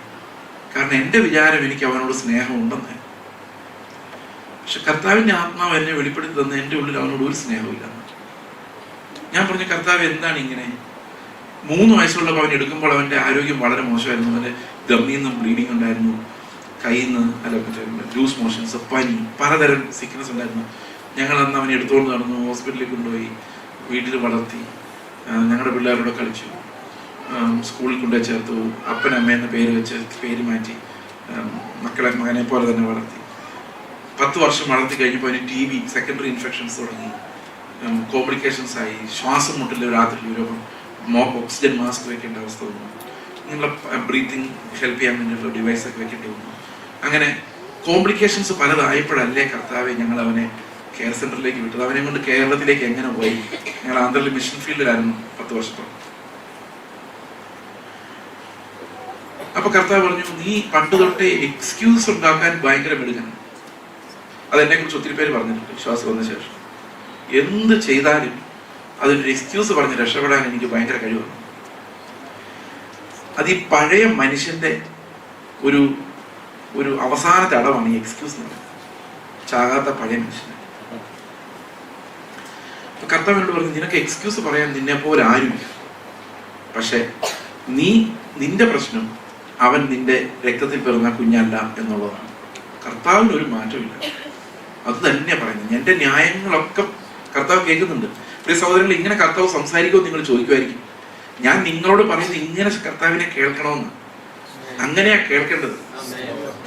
കാരണം എൻ്റെ വിചാരം എനിക്ക് അവനോട് സ്നേഹമുണ്ടെന്ന്. പക്ഷെ കർത്താവിൻ്റെ ആത്മാവ് എന്നെ വെളിപ്പെടുത്തി തന്ന എൻ്റെ ഉള്ളിൽ അവനോട് ഒരു സ്നേഹമില്ല. ഞാൻ പറഞ്ഞു, കർത്താവ് എന്താണ് ഇങ്ങനെ? 3 വയസ്സുള്ളപ്പോൾ അവൻ എടുക്കുമ്പോൾ അവൻ്റെ ആരോഗ്യം വളരെ മോശമായിരുന്നു. അവൻ്റെ ഗമ്മിൽ നിന്നും ബ്ലീഡിങ് ഉണ്ടായിരുന്നു, കയ്യിൽ നിന്ന് ലൂസ് മോഷൻസ്, പനി, പലതരം സിക്നസ് ഉണ്ടായിരുന്നു. ഞങ്ങൾ അന്ന് അവനെ എടുത്തുകൊണ്ട് നടന്നു, ഹോസ്പിറ്റലിൽ കൊണ്ടുപോയി, വീട്ടിൽ വളർത്തി, ഞങ്ങളുടെ പിള്ളേരോട് കളിച്ചു, സ്കൂളിൽ കൊണ്ടുപോയി ചേർത്തു, അപ്പനമ്മയെന്ന പേര് വെച്ച് പേര് മാറ്റി മകനെ പോലെ തന്നെ വളർത്തി. 10 വർഷം വളർത്തി കഴിഞ്ഞപ്പോൾ അതിന് TB, സെക്കൻഡറി ഇൻഫെക്ഷൻസ് തുടങ്ങി, കോംപ്ലിക്കേഷൻസ് ആയി, ശ്വാസം മുട്ടില്ല, രാത്രി രോഗം, ഓക്സിജൻ മാസ്ക് വെക്കേണ്ട അവസ്ഥ വന്നു, നിങ്ങളുടെ ബ്രീത്തിങ് ഹെൽപ്പ് ചെയ്യാൻ വേണ്ടിയിട്ടുള്ള ഡിവൈസൊക്കെ വെക്കേണ്ടി വന്നു. അങ്ങനെ കോംപ്ലിക്കേഷൻസ് പലതായപ്പോഴല്ലേ കർത്താവെ ഞങ്ങൾ അവനെ കെയർ സെന്ററിലേക്ക് വിട്ടത്. അവനെ കൊണ്ട് കേരളത്തിലേക്ക് എങ്ങനെ പോയി? ഞങ്ങൾ ആന്ധ്രയിൽ മിഷൻ ഫീൽഡിലായിരുന്നു 10 വർഷത്തോളം. അപ്പൊ കർത്താവ് പറഞ്ഞു, നീ പണ്ട് തൊട്ടേ എക്സ്ക്യൂസ് ഉണ്ടാക്കാൻ ഭയങ്കര മിടുകയാണ്. അതെന്നെ കുറിച്ച് ഒത്തിരി പേര് പറഞ്ഞിട്ടുണ്ട് വിശ്വാസം വന്ന ശേഷം. എന്ത് ചെയ്താലും അതിനൊരു എക്സ്ക്യൂസ് പറഞ്ഞ് രക്ഷപ്പെടാൻ എനിക്ക് ഭയങ്കര കഴിവാണ്. അത് ഈ പഴയ മനുഷ്യന്റെ ഒരു ഒരു അവസാനത്തെ അടവാണ് ഈ എക്സ്ക്യൂസ് എന്ന് പറയുന്നത്. ചാകാത്ത പഴയ മനുഷ്യൻ. കർത്താവിനോട് പറഞ്ഞു, നിനക്ക് എക്സ്ക്യൂസ് പറയാൻ നിന്നെ പോലെ ആരുമില്ല. പക്ഷെ നിന്റെ പ്രശ്നം അവൻ നിന്റെ രക്തത്തിൽ പിറന്ന കുഞ്ഞല്ല എന്നുള്ളതാണ്. കർത്താവിന് ഒരു മാറ്റമില്ല. അത് തന്നെയാ പറയുന്നത്. എന്റെ ന്യായങ്ങളൊക്കെ കർത്താവ് കേൾക്കുന്നുണ്ട്. പ്രിയ സഹോദരങ്ങൾ, ഇങ്ങനെ കർത്താവ് സംസാരിക്കുമെന്ന് നിങ്ങൾ ചോദിക്കുമായിരിക്കും. ഞാൻ നിങ്ങളോട് പറയുന്നത് ഇങ്ങനെ കർത്താവിനെ കേൾക്കണമെന്ന്. അങ്ങനെയാ കേൾക്കേണ്ടത്.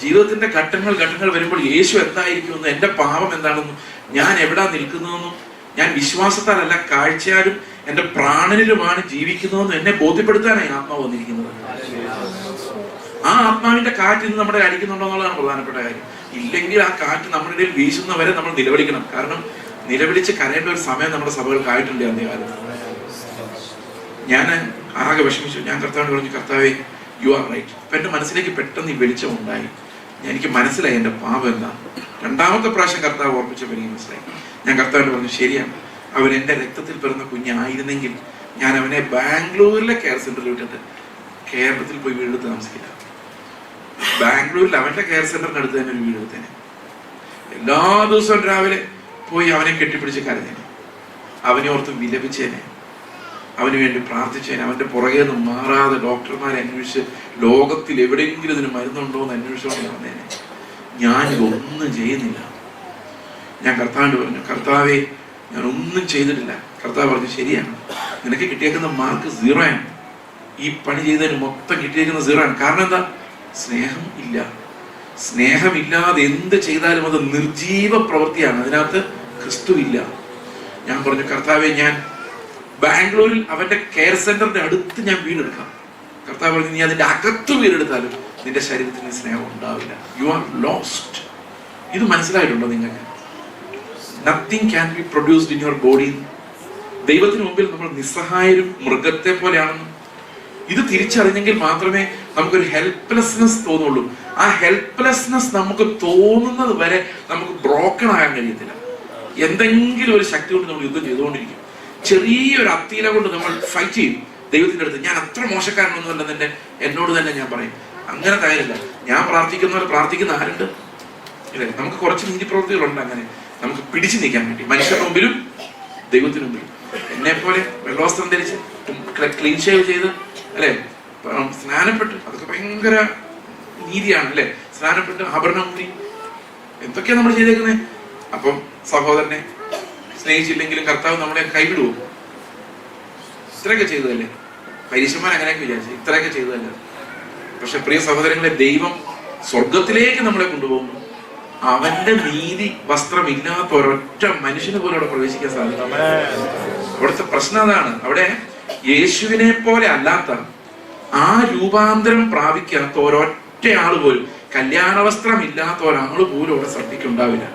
ജീവിതത്തിന്റെ ഘട്ടങ്ങൾ വരുമ്പോൾ യേശു എന്തായിരിക്കുമെന്നും എന്റെ പാപം എന്താണെന്നും ഞാൻ എവിടാ നിൽക്കുന്നതെന്നും ഞാൻ വിശ്വാസത്താലല്ല കാഴ്ചയാലും എന്റെ പ്രാണനിലുമാണ് ജീവിക്കുന്നതെന്നും എന്നെ ബോധ്യപ്പെടുത്താനായി ആത്മാവ് വന്നിരിക്കുന്നത്. ആ ആത്മാവിന്റെ കാറ്റ് ഇന്ന് നമ്മുടെ അടിക്കുന്നുണ്ടോ എന്നുള്ളതാണ് പ്രധാനപ്പെട്ട കാര്യം. ഇല്ലെങ്കിൽ ആ കാറ്റ് നമ്മുടെ ഇടയിൽ വീശുന്നവരെ നമ്മൾ നിലവിളിക്കണം. കാരണം നിലവിളിച്ച് കരയേണ്ട ഒരു സമയം നമ്മുടെ സഭകൾക്കായിട്ടുണ്ട് അന്ത്യകാലത്ത്. ഞാൻ ആകെ വിഷമിച്ചു. ഞാൻ കർത്താവിനോട് പറഞ്ഞു, കർത്താവേ, യു ആർ റൈറ്റ്. അപ്പൊ എന്റെ മനസ്സിലേക്ക് പെട്ടെന്ന് ഈ വെളിച്ചം ഉണ്ടായി. എനിക്ക് മനസ്സിലായി എന്റെ പാപം എന്താ. 2ാമത്തെ പ്രാവശ്യം കർത്താവ് ഓർപ്പിച്ചപ്പോൾ എനിക്ക് മനസ്സിലായി. ഞാൻ കർത്താവിനോട് പറഞ്ഞു, ശരിയാണ്, അവൻ എന്റെ രക്തത്തിൽ പിറന്ന കുഞ്ഞായിരുന്നെങ്കിൽ ഞാൻ അവനെ ബാംഗ്ലൂരിലെ കെയർ സെന്ററിൽ വിട്ടിട്ട് കേരളത്തിൽ പോയി വീടെടുത്ത് താമസിക്കില്ല. ബാംഗ്ലൂരിൽ അവന്റെ കെയർ സെന്ററിന് അടുത്ത് തന്നെ ഒരു വീടെടുത്തേനെ. എല്ലാ ദിവസവും രാവിലെ പോയി അവനെ കെട്ടിപ്പിടിച്ച് കരഞ്ഞേനെ, അവനെ ഓർത്ത് വിലപിച്ചേനെ, അവന് വേണ്ടി പ്രാർത്ഥിച്ചേനെ. അവന്റെ പുറകെ നിന്ന് മാറാതെ ഡോക്ടർമാരെ അന്വേഷിച്ച് ലോകത്തിൽ എവിടെയെങ്കിലും ഇതിന് മരുന്നുണ്ടോ എന്ന് അന്വേഷിച്ചോണ്ട് വന്നേനെ. ഞാനിതൊന്നും ചെയ്യുന്നില്ല. ഞാൻ കർത്താവിനോട് പറഞ്ഞു, കർത്താവേ, ഞാൻ ഒന്നും ചെയ്തിട്ടില്ല. കർത്താവ് പറഞ്ഞു, ശരിയാണ്, നിനക്ക് കിട്ടിയേക്കുന്ന മാർക്ക് 0 ആണ്. ഈ പണി ചെയ്തതിന് മൊത്തം കിട്ടിയേക്കുന്ന 0 ആണ്. കാരണം എന്താ? സ്നേഹം ഇല്ല. സ്നേഹമില്ലാതെ എന്ത് ചെയ്താലും അത് നിർജീവ പ്രവൃത്തിയാണ്. അതിനകത്ത് ക്രിസ്തു ഇല്ല. ഞാൻ പറഞ്ഞു, കർത്താവെ, ഞാൻ ബാംഗ്ലൂരിൽ അവന്റെ കെയർ സെന്ററിന്റെ അടുത്ത് ഞാൻ വീടെടുക്കാം. കർത്താവ് പറഞ്ഞു, നീ അതിന്റെ അകത്ത് വീടെടുത്താലും നിന്റെ ശരീരത്തിന് സ്നേഹം ഉണ്ടാവില്ല. You are lost. ഇത് മനസ്സിലായിട്ടുണ്ടോ നിങ്ങൾക്ക്? Nothing can be produced in your body. ദൈവത്തിന് മുമ്പിൽ നമ്മൾ നിസ്സഹായരും മൃഗത്തെ പോലെയാണെന്ന് ഇത് തിരിച്ചറിഞ്ഞെങ്കിൽ മാത്രമേ നമുക്കൊരു ഹെൽപ്ലെസ്നെസ് തോന്നുള്ളൂ. ആ ഹെൽപ്ലെസ്നെസ് നമുക്ക് തോന്നുന്നത് വരെ നമുക്ക് ബ്രോക്കൺ ആകാൻ കഴിയത്തില്ല. എന്തെങ്കിലും ഒരു ശക്തി കൊണ്ട് നമ്മൾ യുദ്ധം ചെയ്തുകൊണ്ടിരിക്കും. ചെറിയൊരു അത്തീല കൊണ്ട് നമ്മൾ ഫൈറ്റ് ചെയ്യും ദൈവത്തിന്റെ അടുത്ത്. ഞാൻ അത്ര മോശക്കാരനൊന്നുമല്ലെന്നെ എന്നോട് തന്നെ ഞാൻ പറയും. അങ്ങനെ കാര്യമില്ല. ഞാൻ പ്രാർത്ഥിക്കുന്നവർ പ്രാർത്ഥിക്കുന്ന ആരുണ്ട്? ഇല്ലേ? നമുക്ക് കുറച്ച് നീതി പ്രവൃത്തികളുണ്ട്. അങ്ങനെ നമുക്ക് പിടിച്ചു നീക്കാൻ വേണ്ടി മനുഷ്യരുടെ മുമ്പിലും ദൈവത്തിന് മുമ്പിലും. എന്നെ പോലെ വെള്ളവസ്ത്രം ധരിച്ച് ക്ലീൻ ഷേവ് ചെയ്ത്, അല്ലെ, സ്നാനപ്പെട്ട്, അതൊക്കെ ഭയങ്കര നീതിയാണ്, അല്ലെ? സ്നാനപ്പെട്ട് ആഭരണം കൂടി എന്തൊക്കെയാ നമ്മൾ ചെയ്തേക്കുന്നത്. അപ്പം സഹോദരനെ സ്നേഹിച്ചില്ലെങ്കിലും കർത്താവ് നമ്മളെ കൈവിടുവോ? ഇത്രയൊക്കെ ചെയ്തതല്ലേ? പരീക്ഷന്മാർ അങ്ങനെയൊക്കെ വിചാരിച്ചു, ഇത്രയൊക്കെ ചെയ്തതല്ലേ? പക്ഷെ പ്രിയ സഹോദരങ്ങളെ, ദൈവം സ്വർഗത്തിലേക്ക് നമ്മളെ കൊണ്ടുപോകുന്നു. അവന്റെ നീതി വസ്ത്രമില്ലാത്ത ഒരൊറ്റ മനുഷ്യന് പോലും അവിടെ പ്രവേശിക്കാൻ സാധിക്കും. അവിടുത്തെ പ്രശ്നം അതാണ്. അവിടെ യേശുവിനെ പോലെ അല്ലാത്ത, ആ രൂപാന്തരം പ്രാപിക്കാത്ത ഒരൊറ്റ ആള് പോലും, കല്യാണ വസ്ത്രം ഇല്ലാത്ത ഒരാള് പോലും അവിടെ ശ്രദ്ധിക്കുണ്ടാവില്ല.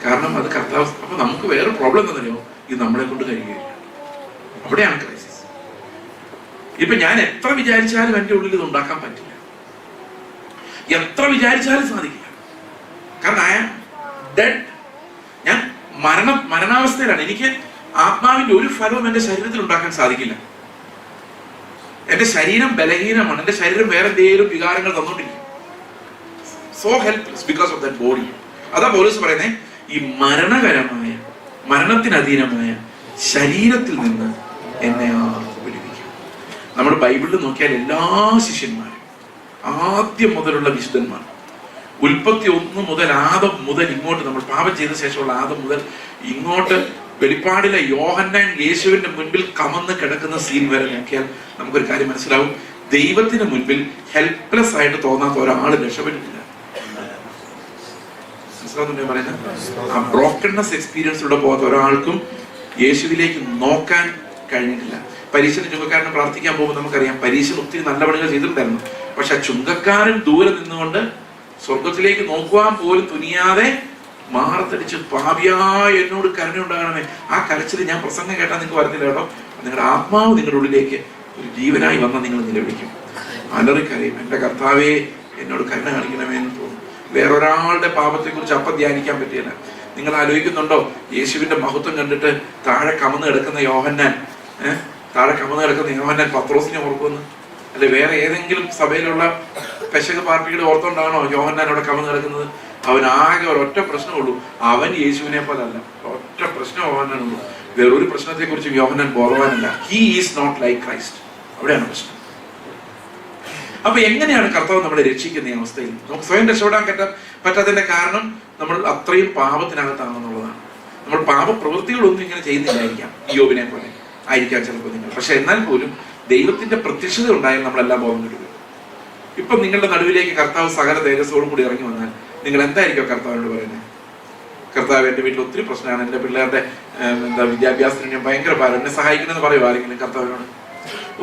കാരണം അത് കർത്താവ്. അപ്പൊ നമുക്ക് വേറെ പ്രോബ്ലം എന്താണെന്നറിയോ? ഇത് നമ്മളെ കൊണ്ട് കഴിയുകയില്ല. അവിടെയാണ് ക്രൈസിസ്. ഇപ്പൊ ഞാൻ എത്ര വിചാരിച്ചാലും എന്റെ ഉള്ളിൽ ഇത് ഉണ്ടാക്കാൻ പറ്റില്ല. എത്ര വിചാരിച്ചാലും സാധിക്കില്ല. കാരണം ഐ ആം ഡെഡ്. ഞാൻ മരണാവസ്ഥയിലാണ്. എനിക്ക് ആത്മാവിന്റെ ഒരു ഫലവും എന്റെ ശരീരത്തിൽ ഉണ്ടാക്കാൻ സാധിക്കില്ല. എന്റെ ശരീരം ബലഹീനമാണ്. എന്റെ ശരീരം വേറെ എന്തെങ്കിലും വികാരങ്ങൾ തന്നോണ്ടിരിക്കും. So helpless because of that body. അതാ പൗലോസ് പറയുന്നേ, ഈ മരണകരമായ, മരണത്തിന് അധീനമായ ശരീരത്തിൽ നിന്ന് എന്നെ ആർക്ക് വിടുവിക്കും? നമ്മൾ ബൈബിളിൽ നോക്കിയാൽ എല്ലാ ശിഷ്യന്മാരും ആദ്യം മുതലുള്ള വിശുദ്ധന്മാർ, ഉൽപ്പത്തി 1 മുതൽ ആദം മുതൽ ഇങ്ങോട്ട്, നമ്മൾ പാപം ചെയ്ത ശേഷമുള്ള ആദം മുതൽ ഇങ്ങോട്ട് വെളിപ്പാടിലെ യോഹന്നാൻ യേശുവിന്റെ മുൻപിൽ കമന്ന് കിടക്കുന്ന സീൻ വരെ നോക്കിയാൽ നമുക്കൊരു കാര്യം മനസ്സിലാവും. ദൈവത്തിന് മുൻപിൽ ഹെൽപ്ലെസ് ആയിട്ട് തോന്നാത്ത ഒരാൾ രക്ഷപ്പെട്ടിട്ടില്ല. മനസ്സിലാവുന്നുണ്ടോ പറയുന്നത്? ആ ബ്രോക്കൺനെസ് എക്സ്പീരിയൻസിലൂടെ പോകാത്ത ഒരാൾക്കും യേശുവിലേക്ക് നോക്കാൻ കഴിഞ്ഞിട്ടില്ല. പരീക്ഷന് ചുങ്കക്കാരനെ പ്രാർത്ഥിക്കാൻ പോകുമ്പോൾ നമുക്കറിയാം, പരീക്ഷന് ഒത്തിരി നല്ല പണികൾ ചെയ്തിട്ടുണ്ടായിരുന്നു. പക്ഷെ ആ ചുങ്കക്കാരൻ ദൂരെ നിന്നുകൊണ്ട് സ്വർഗത്തിലേക്ക് നോക്കുവാൻ പോലും തുനിയാതെ മാറത്തടിച്ച്, പാപിയായ എന്നോട് കരുണയുണ്ടാകണമേ. ആ കരച്ചിൽ ഞാൻ പ്രസംഗം കേട്ടാൽ നിങ്ങൾക്ക് വരത്തില്ല കേട്ടോ. നിങ്ങളുടെ ആത്മാവ് നിങ്ങളുടെ ഉള്ളിലേക്ക് ഒരു ജീവനായി വന്നാൽ നിങ്ങൾ നിലവിളിക്കും, അലറിക്കരയും, എന്റെ കർത്താവേ എന്നോട് കരുണ കാണിക്കണമേ എന്ന് തോന്നും. വേറൊരാളുടെ പാപത്തെ കുറിച്ച് അപ്പം ധ്യാനിക്കാൻ പറ്റില്ല. നിങ്ങൾ ആലോചിക്കുന്നുണ്ടോ, യേശുവിന്റെ മഹത്വം കണ്ടിട്ട് താഴെ കമന്ന് കിടക്കുന്ന യോഹന്നാൻ പത്രോസിനെ ഓർക്കുമെന്ന്? അല്ലെ വേറെ ഏതെങ്കിലും സഭയിലുള്ള പെശക പാർട്ടിയുടെ ഓർത്തോണ്ടാണോ യോഹന്നാൻ അവിടെ കമന്ന് കിടക്കുന്നത്? അവനാകെ ഒരൊറ്റ പ്രശ്നമുള്ളൂ, അവൻ യേശുവിനെ പോലല്ല. ഒറ്റ പ്രശ്നം യോഹന്നാനുള്ളൂ, വേറൊരു പ്രശ്നത്തെ കുറിച്ചും യോഹന്നാൻ ബോധവാനല്ല. He is not like Christ. അവിടെയാണ് പ്രശ്നം. അപ്പൊ എങ്ങനെയാണ് കർത്താവ് നമ്മളെ രക്ഷിക്കുന്ന ഈ അവസ്ഥയിൽ? നമുക്ക് സ്വയം രക്ഷപ്പെടാൻ പറ്റാത്തതിന്റെ കാരണം നമ്മൾ അത്രയും പാപത്തിനകത്താണെന്നുള്ളതാണ്. നമ്മൾ പാപപ്രവൃത്തികളൊന്നും ഇങ്ങനെ ചെയ്യുന്നില്ലായിരിക്കാം, യോബിനെ പോലെ ആയിരിക്കാം ചിലപ്പോൾ നിങ്ങൾ. പക്ഷെ എന്നാൽ പോലും ദൈവത്തിന്റെ പ്രത്യക്ഷത ഉണ്ടായാൽ നമ്മളെല്ലാം ബോധം കിട്ടും. ഇപ്പൊ നിങ്ങളുടെ നടുവിലേക്ക് കർത്താവ് സകല തേജസ്സോടും കൂടി ഇറങ്ങി വന്നാൽ നിങ്ങൾ എന്തായിരിക്കും കർത്താവിനോട് പറയുന്നത്? കർത്താവ് എന്റെ വീട്ടിൽ ഒത്തിരി പ്രശ്നമാണ്, എന്റെ പിള്ളേരുടെ വിദ്യാഭ്യാസത്തിന് ഞാൻ ഭയങ്കര ഭാരം, എന്നെ സഹായിക്കണമെന്ന് പറയുമോ ആരെങ്കിലും കർത്താവിനോട്?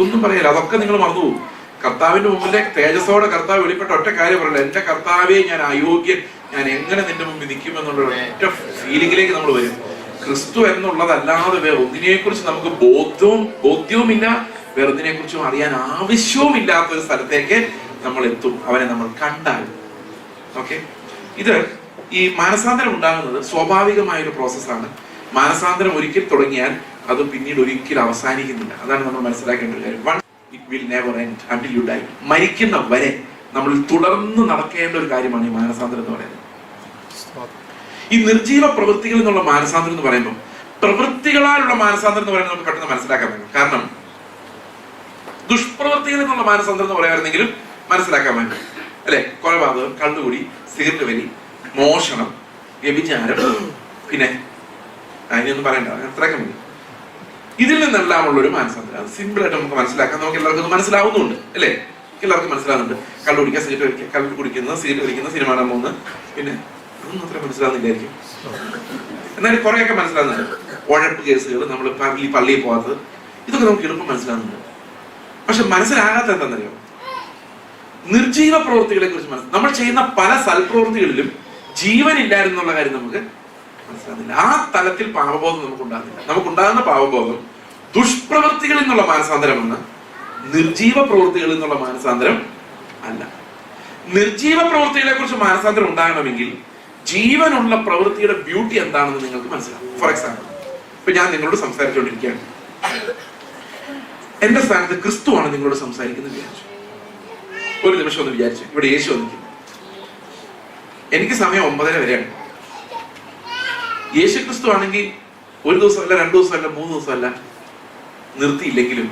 ഒന്നും പറയില്ല. അതൊക്കെ നിങ്ങൾ മറന്നുപോകും. കർത്താവിന്റെ മുമ്പിലെ തേജസ്സോടെ കർത്താവ് വെളിപ്പെട്ട ഒറ്റ കാര്യം പറയില്ല, എന്റെ കർത്താവെ ഞാൻ അയോഗ്യൻ, ഞാൻ എങ്ങനെ നിന്റെ മുമ്പിൽ നിൽക്കും എന്നുള്ള ഒറ്റ ഫീലിംഗിലേക്ക് നമ്മൾ വരും. ക്രിസ്തു എന്നുള്ളതല്ലാതെ വേറെ ഒന്നിനെ കുറിച്ച് നമുക്ക് ബോധ്യവുമില്ല, വേറെ ഒന്നിനെ കുറിച്ചും അറിയാൻ ആവശ്യവും ഇല്ലാത്ത ഒരു സ്ഥലത്തേക്ക് നമ്മൾ എത്തും, അവനെ നമ്മൾ കണ്ടാൽ. ഓക്കെ, ഇത് ഈ മാനസാന്തരം ഉണ്ടാകുന്നത് സ്വാഭാവികമായ ഒരു പ്രോസസ്സാണ്. മാനസാന്തരം ഒരിക്കൽ തുടങ്ങിയാൽ അത് പിന്നീട് ഒരിക്കലും അവസാനിക്കുന്നില്ല. അതാണ് നമ്മൾ മനസ്സിലാക്കേണ്ട ഒരു കാര്യം. It will never end until you die. മരിക്കുന്ന വരെ നമ്മൾ തുടർന്ന് നടക്കേണ്ട ഒരു കാര്യമാണ് ഈ മാനസാന്തരം എന്ന് പറയുന്നത്. ഈ നിർജീവ പ്രവൃത്തികൾ എന്നുള്ള മാനസാന്തരം എന്ന് പറയുമ്പോൾ, പ്രവൃത്തികളാലുള്ള മാനസാന്തരം എന്ന് പറയുന്നത് നമുക്ക് പെട്ടെന്ന് മനസ്സിലാക്കാൻ പറ്റും. കാരണം ദുഷ്പ്രവൃത്തികൾ എന്നുള്ള മാനസാന്തരം എന്ന് പറയാമായിരുന്നെങ്കിലും മനസ്സിലാക്കാൻ പറ്റും, അല്ലെ? കൊലപാതകം, കള്ളുകുടി, സിഗരറ്റ് വലി, മോഷണം, വ്യഭിചാരം, പിന്നെ അതിനൊന്നും പറയണ്ട, അത്രയൊക്കെ മതി. ഇതിൽ നിന്നെല്ലാം ഉള്ളൊരു മാനസാന്തരം. അത് സിമ്പിൾ ആയിട്ട് നമുക്ക് മനസ്സിലാക്കാം. നമുക്ക് എല്ലാവർക്കും മനസ്സിലാവുന്നുണ്ട്, അല്ലേ? എല്ലാവർക്കും മനസ്സിലാവുന്നുണ്ട്. കള്ളു കുടിക്കുക, സിഗരറ്റ് വലിക്കുക, കള്ളു കുടിക്കുന്നത്, സിഗരറ്റ് വലിക്കുന്ന, സിനിമ കാണാൻ പോകുന്നത്, പിന്നെ അതൊന്നും അത്ര മനസ്സിലാവുന്നില്ലായിരിക്കും. എന്നാലും കുറെയൊക്കെ മനസ്സിലാവുന്നുണ്ട്. ഉഴപ്പ് കേസുകൾ, നമ്മൾ പള്ളിയിൽ പോകാത്തത്, ഇതൊക്കെ നമുക്ക് എളുപ്പം മനസ്സിലാവുന്നുണ്ട്. പക്ഷെ മനസ്സിലാകാത്ത എന്താണെന്നറിയോ? നിർജീവ പ്രവൃത്തികളെ കുറിച്ച് നമ്മൾ ചെയ്യുന്ന പല സൽപ്രവൃത്തികളിലും ജീവനില്ലായിരുന്നുള്ള കാര്യം നമുക്ക് മനസ്സിലാകുന്നില്ല. ആ തലത്തിൽ പാപബോധം നമുക്കുണ്ടാകുന്നില്ല. നമുക്കുണ്ടാകുന്ന പാപബോധം ദുഷ്പ്രവൃത്തികളിൽ നിന്നുള്ള മാനസാന്തരമെന്ന്, നിർജീവ പ്രവൃത്തികളിൽ നിന്നുള്ള മാനസാന്തരം അല്ല. നിർജീവ പ്രവൃത്തികളെ കുറിച്ച് മാനസാന്തരം ഉണ്ടാകണമെങ്കിൽ ജീവനുള്ള പ്രവൃത്തിയുടെ ബ്യൂട്ടി എന്താണെന്ന് നിങ്ങൾക്ക് മനസ്സിലാവും. ഫോർ എക്സാമ്പിൾ, ഇപ്പൊ ഞാൻ നിങ്ങളോട് സംസാരിച്ചുകൊണ്ടിരിക്കുകയാണ്, എന്റെ സ്ഥാനത്ത് ക്രിസ്തുവാണ് നിങ്ങളോട് സംസാരിക്കുന്നത് വിചാരിച്ചു. ഒരു നിമിഷം ഒന്ന് വിചാരിച്ചു, ഇവിടെ യേശു വന്നിരിക്കുന്നു. എനിക്ക് സമയം 9:30 വരെയാണ്. യേശു ക്രിസ്തു ആണെങ്കിൽ ഒരു ദിവസമല്ല, 2 ദിവസമല്ല, 3 ദിവസമല്ല നിർത്തിയില്ലെങ്കിലും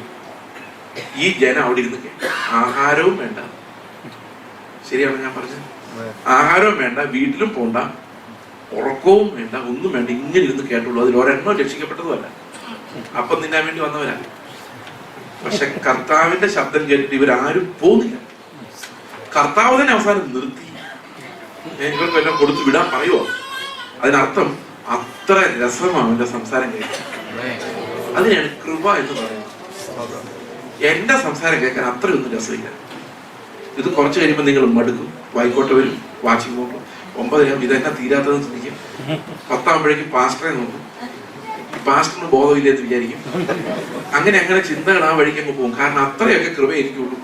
ഈ ജനം അവിടെ ഇരുന്ന് കേട്ടു. ആഹാരവും വേണ്ട, ശരിയാണ് ഞാൻ പറഞ്ഞത്, ആഹാരവും വേണ്ട, വീട്ടിലും പോണ്ട, ഉറക്കവും വേണ്ട, ഒന്നും വേണ്ട, ഇങ്ങനെ ഇരുന്ന് കേട്ടുള്ളൂ. അതിൽ ഒരെണ്ണം രക്ഷിക്കപ്പെട്ടതുമല്ല, അപ്പം തിന്നാൻ വേണ്ടി വന്നവരാണ്. പക്ഷെ കർത്താവിന്റെ ശബ്ദം കേട്ടിട്ട് ഇവരാരും പോകുന്നില്ല. കർത്താവ് തന്നെ അവസാനം നിർത്തി. ഇവർക്ക് എല്ലാം കൊടുത്തു വിടാൻ പറയുമോ? അതിനർത്ഥം അത്ര രസമാണ് എന്റെ സംസാരം കേൾക്കാൻ. അതിനാണ് കൃപ എന്ന് പറയുന്നത്. എന്റെ സംസാരം കേൾക്കാൻ അത്രയൊന്നും രസമില്ല. ഇത് കുറച്ച് കഴിയുമ്പോൾ നിങ്ങൾ മടുക്കും, വായിക്കോട്ടെ വരും, വാച്ചിങ് നോക്കും. 9 ഇതെന്നെ തീരാത്തതെന്ന് ചിന്തിക്കും. 10 പാസ്റ്ററെ നോക്കും, പാസ്റ്ററിന് ബോധമില്ലെന്ന് വിചാരിക്കും. അങ്ങനെ ചിന്തകൾ ആ വഴിക്ക് അങ്ങ് പോകും. കാരണം അത്രയൊക്കെ കൃപ എനിക്കുള്ളൂ.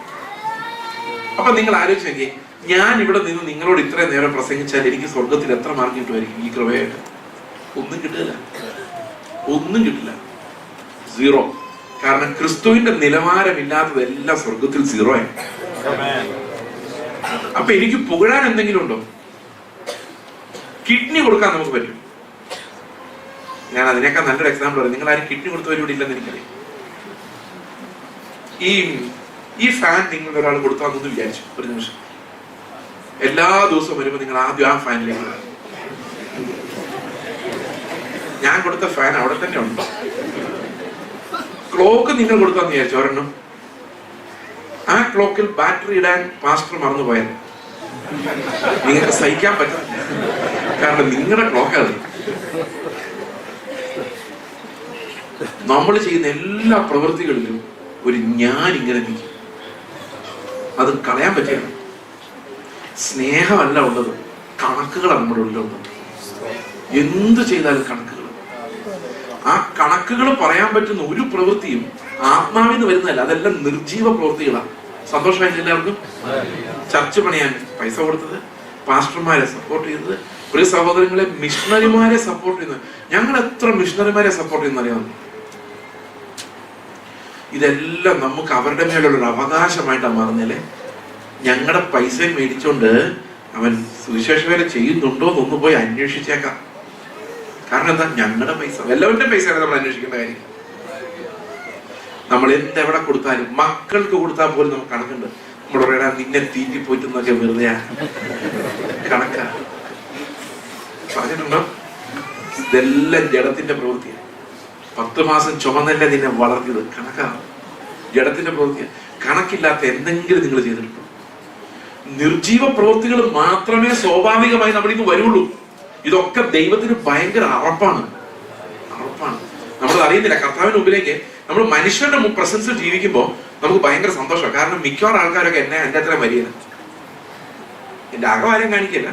അപ്പൊ നിങ്ങൾ ആലോചിച്ച് നോക്കിയേ, ഞാൻ ഇവിടെ നിന്ന് നിങ്ങളോട് ഇത്രയും നേരം പ്രസംഗിച്ചാൽ എനിക്ക് സ്വർഗത്തിൽ എത്ര മാർക്ക് കിട്ടുമായിരിക്കും ഈ കൃപയായിട്ട്? ഒന്നും കിട്ടില്ല, ഒന്നും കിട്ടില്ല, 0. കാരണം ക്രിസ്തുവിന്റെ നിലവാരമില്ലാത്തതെല്ലാം സ്വർഗത്തിൽ 0 ആണ്. അപ്പൊ എനിക്ക് പുകഴാൻ എന്തെങ്കിലും ഉണ്ടോ? കിഡ്നി കൊടുക്കാൻ നമുക്ക് പറ്റും. ഞാൻ അതിനേക്കാൾ നല്ലൊരു എക്സാമ്പിൾ പറയും. നിങ്ങൾ ആരും കിഡ്നി കൊടുത്തവരും ഇവിടെ ഇല്ലെന്ന് എനിക്കറിയാം. ഈ ഫാൻ നിങ്ങൾ ഒരാൾ കൊടുത്താന്നൊന്ന് വിചാരിച്ചു ഒരു നിമിഷം. എല്ലാ ദിവസവും വരുമ്പോൾ നിങ്ങൾ ആദ്യം ആ ഫാനിലേക്ക്, ഞാൻ കൊടുത്ത ഫാൻ അവിടെ തന്നെ ഉണ്ട്. ക്ലോക്ക് നിങ്ങൾ കൊടുത്താന്ന് വിചാരിച്ചു ഒരെണ്ണം. ആ ക്ലോക്കിൽ ബാറ്ററി ഇടാൻ പാസ്റ്റർ മറന്നുപോയത് നിങ്ങൾക്ക് സഹിക്കാൻ പറ്റില്ല. കാരണം നിങ്ങളുടെ ക്ലോക്കാണ്. നമ്മൾ ചെയ്യുന്ന എല്ലാ പ്രവൃത്തികളിലും ഒരു ഞാൻ ഇങ്ങനെ നിൽക്കും. അത് കളയാൻ പറ്റിയാണ്. സ്നേഹമല്ല ഉള്ളത്, കണക്കുകളാണ് നമ്മുടെ ഉള്ളത്. എന്ത് ചെയ്താലും കണക്കുകൾ. ആ കണക്കുകൾ പറയാൻ പറ്റുന്ന ഒരു പ്രവൃത്തിയും ആത്മാവിൽ നിന്ന് വരുന്നതല്ല, അതെല്ലാം നിർജീവ പ്രവൃത്തികളാണ്. സന്തോഷമായിട്ട് എല്ലാവർക്കും. ചർച്ച് പണിയാൻ പൈസ കൊടുത്തത്, പാസ്റ്റർമാരെ സപ്പോർട്ട് ചെയ്തത്, ഒരു സഹോദരങ്ങളെ മിഷണറിമാരെ സപ്പോർട്ട് ചെയ്യുന്നത്. ഞങ്ങൾ എത്ര മിഷണറിമാരെ സപ്പോർട്ട് ചെയ്യുന്ന അറിയാവുന്നു. ഇതെല്ലാം നമുക്ക് അവരുടെ മേലുള്ള അവകാശമായിട്ടാണ് മാറുന്നല്ലേ. ഞങ്ങളുടെ പൈസ മേടിച്ചോണ്ട് അവൻ സുവിശേഷ വേല ചെയ്യുന്നുണ്ടോ എന്നൊന്ന് പോയി അന്വേഷിച്ചേക്കാം. കാരണം എന്താ, ഞങ്ങളുടെ പൈസ, എല്ലാവരുടെ പൈസയാണ് നമ്മൾ അന്വേഷിക്കേണ്ട കാര്യം. നമ്മൾ എന്തെവിടെ കൊടുത്താലും, മക്കൾക്ക് കൊടുത്താൽ പോലും നമുക്ക് കണക്കുണ്ട്. നമ്മൾ പറയണ നിന്നെ തീറ്റി പോയിട്ടെന്നൊക്കെ വെറുതെ കണക്കാ പറഞ്ഞിട്ടുണ്ടോ? ഇതെല്ലാം ജഡത്തിന്റെ പ്രവൃത്തിയാണ്. 10 മാസം ചുമന്നല്ലേ നിന്നെ വളർത്തിയത്, കണക്കാണ്. ജഡത്തിന്റെ പ്രവൃത്തിയാണ്. കണക്കില്ലാത്ത എന്തെങ്കിലും നിങ്ങൾ ചെയ്തിട്ടുണ്ടോ? നിർജീവ പ്രവൃത്തികൾ മാത്രമേ സ്വാഭാവികമായി നമ്മളിന്ന് വരുള്ളൂ. ഇതൊക്കെ ദൈവത്തിന് ഭയങ്കര അറപ്പാണ്. നമ്മൾ അറിയുന്നില്ല. കർത്താവിന് മുമ്പിലേക്ക് നമ്മൾ മനുഷ്യരുടെ പ്രസൻസിൽ ജീവിക്കുമ്പോൾ നമുക്ക് ഭയങ്കര സന്തോഷമാണ്. കാരണം മിക്കവാറും ആൾക്കാരൊക്കെ എന്നെ എൻ്റെ അത്ര വരികയാണ്. എന്റെ അകവാരം കാണിക്കില്ല.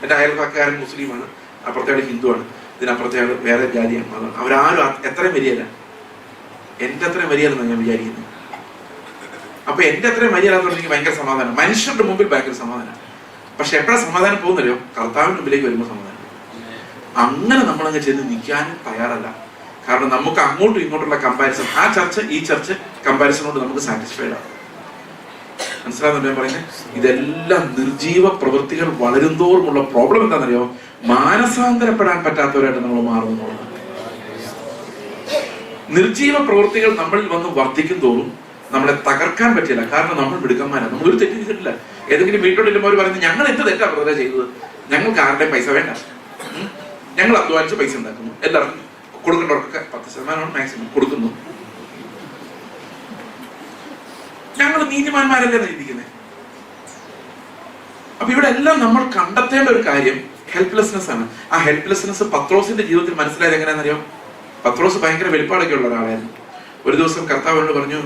എന്റെ അയൽക്കാരൻ മുസ്ലിമാണ്, അപ്പുറത്തെ ആൾ ഹിന്ദുവാണ്, ഇതിനപ്പുറത്തെ ആൾ വേറെ ജാതിയാണ്, മതമാണ്. അവരാരും എത്രയും വരികയല്ല. എന്റെ അത്രയും വരികയെന്നാണ് ഞാൻ വിചാരിക്കുന്നത്. അപ്പൊ എന്റെ അത്രയും വരികയാണെന്ന് എനിക്ക് ഭയങ്കര സമാധാനം. മനുഷ്യരുടെ മുമ്പിൽ ഭയങ്കര സമാധാനം. പക്ഷെ എപ്പോഴാണ് സമാധാനം പോകുന്നല്ലോ? കർത്താവിന്റെ മുമ്പിലേക്ക് വരുമ്പോൾ സമാധാനം. അങ്ങനെ നമ്മളങ്ങ് ചെന്ന് നിൽക്കാനും തയ്യാറല്ല. കാരണം നമുക്ക് അങ്ങോട്ടും ഇങ്ങോട്ടുള്ള കമ്പാരിസൺ, ആ ചർച്ച് ഈ ചർച്ച് കമ്പാരിസൺ കൊണ്ട് നമുക്ക് സാറ്റിസ്ഫൈഡ് ആണ്. മനസ്സിലാവുന്നുണ്ടോ ഞാൻ പറയുന്നത്? ഇതെല്ലാം നിർജീവ പ്രവൃത്തികൾ വളരുന്തോറുമുള്ള പ്രോബ്ലം എന്താണെന്നറിയോ? മാനസാന്തരപ്പെടാൻ പറ്റാത്തവരായിട്ട് നമ്മൾ മാറുന്നു. നിർജീവ പ്രവൃത്തികൾ നമ്മളിൽ വന്ന് വർദ്ധിക്കും തോറും നമ്മളെ തകർക്കാൻ പറ്റില്ല. കാരണം നമ്മൾ മിടുക്കന്മാരാണ്. നമ്മളൊരു തെറ്റ് ചെയ്തിട്ടില്ല. ഏതെങ്കിലും വീട്ടിലുള്ള അവർ പറയുന്നത് ഞങ്ങൾ എന്ത് തെറ്റാ ബ്രദറെ ചെയ്തത്, ഞങ്ങൾക്ക് ആരുടെയും പൈസ വേണ്ട, ഞങ്ങൾ അധ്വാനിച്ച് പൈസ ഉണ്ടാക്കുന്നു, എല്ലാവർക്കും കൊടുക്കേണ്ടവർക്കൊക്കെ 10% മാക്സിമം കൊടുക്കുന്നു, ഞങ്ങൾ നീതിമാന്മാരല്ലേ ഇരിക്കുന്നത്. അപ്പൊ ഇവിടെ എല്ലാം നമ്മൾ കണ്ടെത്തേണ്ട ഒരു കാര്യം ഹെൽപ്ലെസ്നെസ് ആണ്. ആ ഹെൽപ്ലെസ്നെസ് പത്രോസിന്റെ ജീവിതത്തിൽ മനസ്സിലായത് എങ്ങനെയാണെന്നറിയോ? പത്രോസ് ഭയങ്കര വെളിപ്പാടൊക്കെ ഉള്ള ഒരാളായിരുന്നു. ഒരു ദിവസം കർത്താവിനോട് പറഞ്ഞു,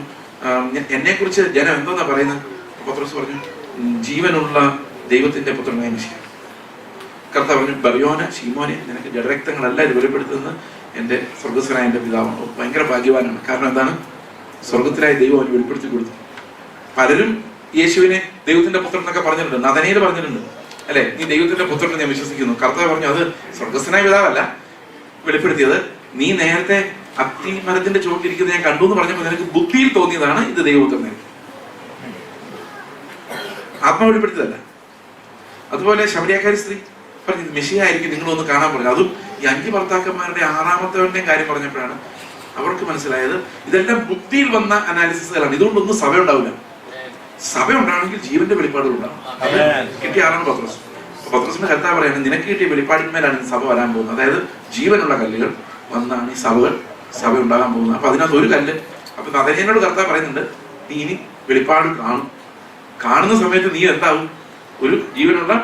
എന്നെ കുറിച്ച് ജനം എന്തോന്നാ പറയുന്നത്? പത്രോസ് പറഞ്ഞു, ജീവനുള്ള ദൈവത്തിന്റെ പുത്രനായ മെശിഹ. കർത്താവ് പറഞ്ഞു, ബറിയോന ശീമോനെ, നിനക്ക് ജഡരക്തങ്ങളല്ല ഇത് വെളിപ്പെടുത്തുന്നത് എന്റെ സ്വർഗസ്വനായ എന്റെ പിതാവാണ്. ഭയങ്കര ഭാഗ്യവാനാണ്. കാരണം എന്താണ്? സ്വർഗത്തിലായ ദൈവം അവന് വെളിപ്പെടുത്തി കൊടുത്തു. പലരും യേശുവിനെ ദൈവത്തിന്റെ പുത്രൻ എന്നൊക്കെ പറഞ്ഞിട്ടുണ്ട്. നദനയിൽ പറഞ്ഞിട്ടുണ്ട് അല്ലെ, നീ ദൈവത്തിന്റെ പുത്രൻ ഞാൻ വിശ്വസിക്കുന്നു. കർത്താവ് പറഞ്ഞു, അത് സ്വർഗസ്വനായ പിതാവല്ല വെളിപ്പെടുത്തിയത്, നീ നേരത്തെ അത്തിമരത്തിന്റെ ചുവട്ടിരിക്കുന്നത് ഞാൻ കണ്ടു എന്ന് പറഞ്ഞപ്പോൾ നിനക്ക് ബുദ്ധിയിൽ തോന്നിയതാണ് ഇത് ദൈവപുത്രനെ. ആത്മാവ് വെളിപ്പെടുത്തിയതല്ല. അതുപോലെ ശമരിയാക്കാരി സ്ത്രീ പറഞ്ഞു, മെശിഹ ആയിരിക്കും നിങ്ങളൊന്ന് കാണാൻ പറഞ്ഞു. അതും ഈ 5 ഭർത്താക്കന്മാരുടെ 6ാമത്തവന്റെയും കാര്യം പറഞ്ഞപ്പോഴാണ് അവർക്ക് മനസ്സിലായത് ഇതെല്ലാം ബുദ്ധിയിൽ വന്ന അനാലിസിസുകളാണ്. ഇതുകൊണ്ടൊന്നും സഭ ഉണ്ടാവില്ല. സഭ ഉണ്ടാവണമെങ്കിൽ ജീവന്റെ വെളിപ്പാടുകൾ ഉണ്ടാവും. അത് കിട്ടിയ ആളാണ് പത്രോസ്. പത്രോസിന്റെ കർത്താവ് പറയാണ്, നിനക്ക് കിട്ടിയ വെളിപ്പാടിന്മേലാണ് സഭ വരാൻ പോകുന്നത്. അതായത് ജീവനുള്ള കല്ലുകൾ വന്നാണ് ഈ സഭ ഉണ്ടാകാൻ പോകുന്നത്. അപ്പൊ അതിനകത്ത് ഒരു കല്ല്. അപ്പൊ നദനേനോട് കർത്താവ് പറയുന്നുണ്ട്, നീ ഇനി വെളിപ്പാട് കാണുന്ന സമയത്ത് നീ എന്താവും? ഒരു ജീവനുള്ള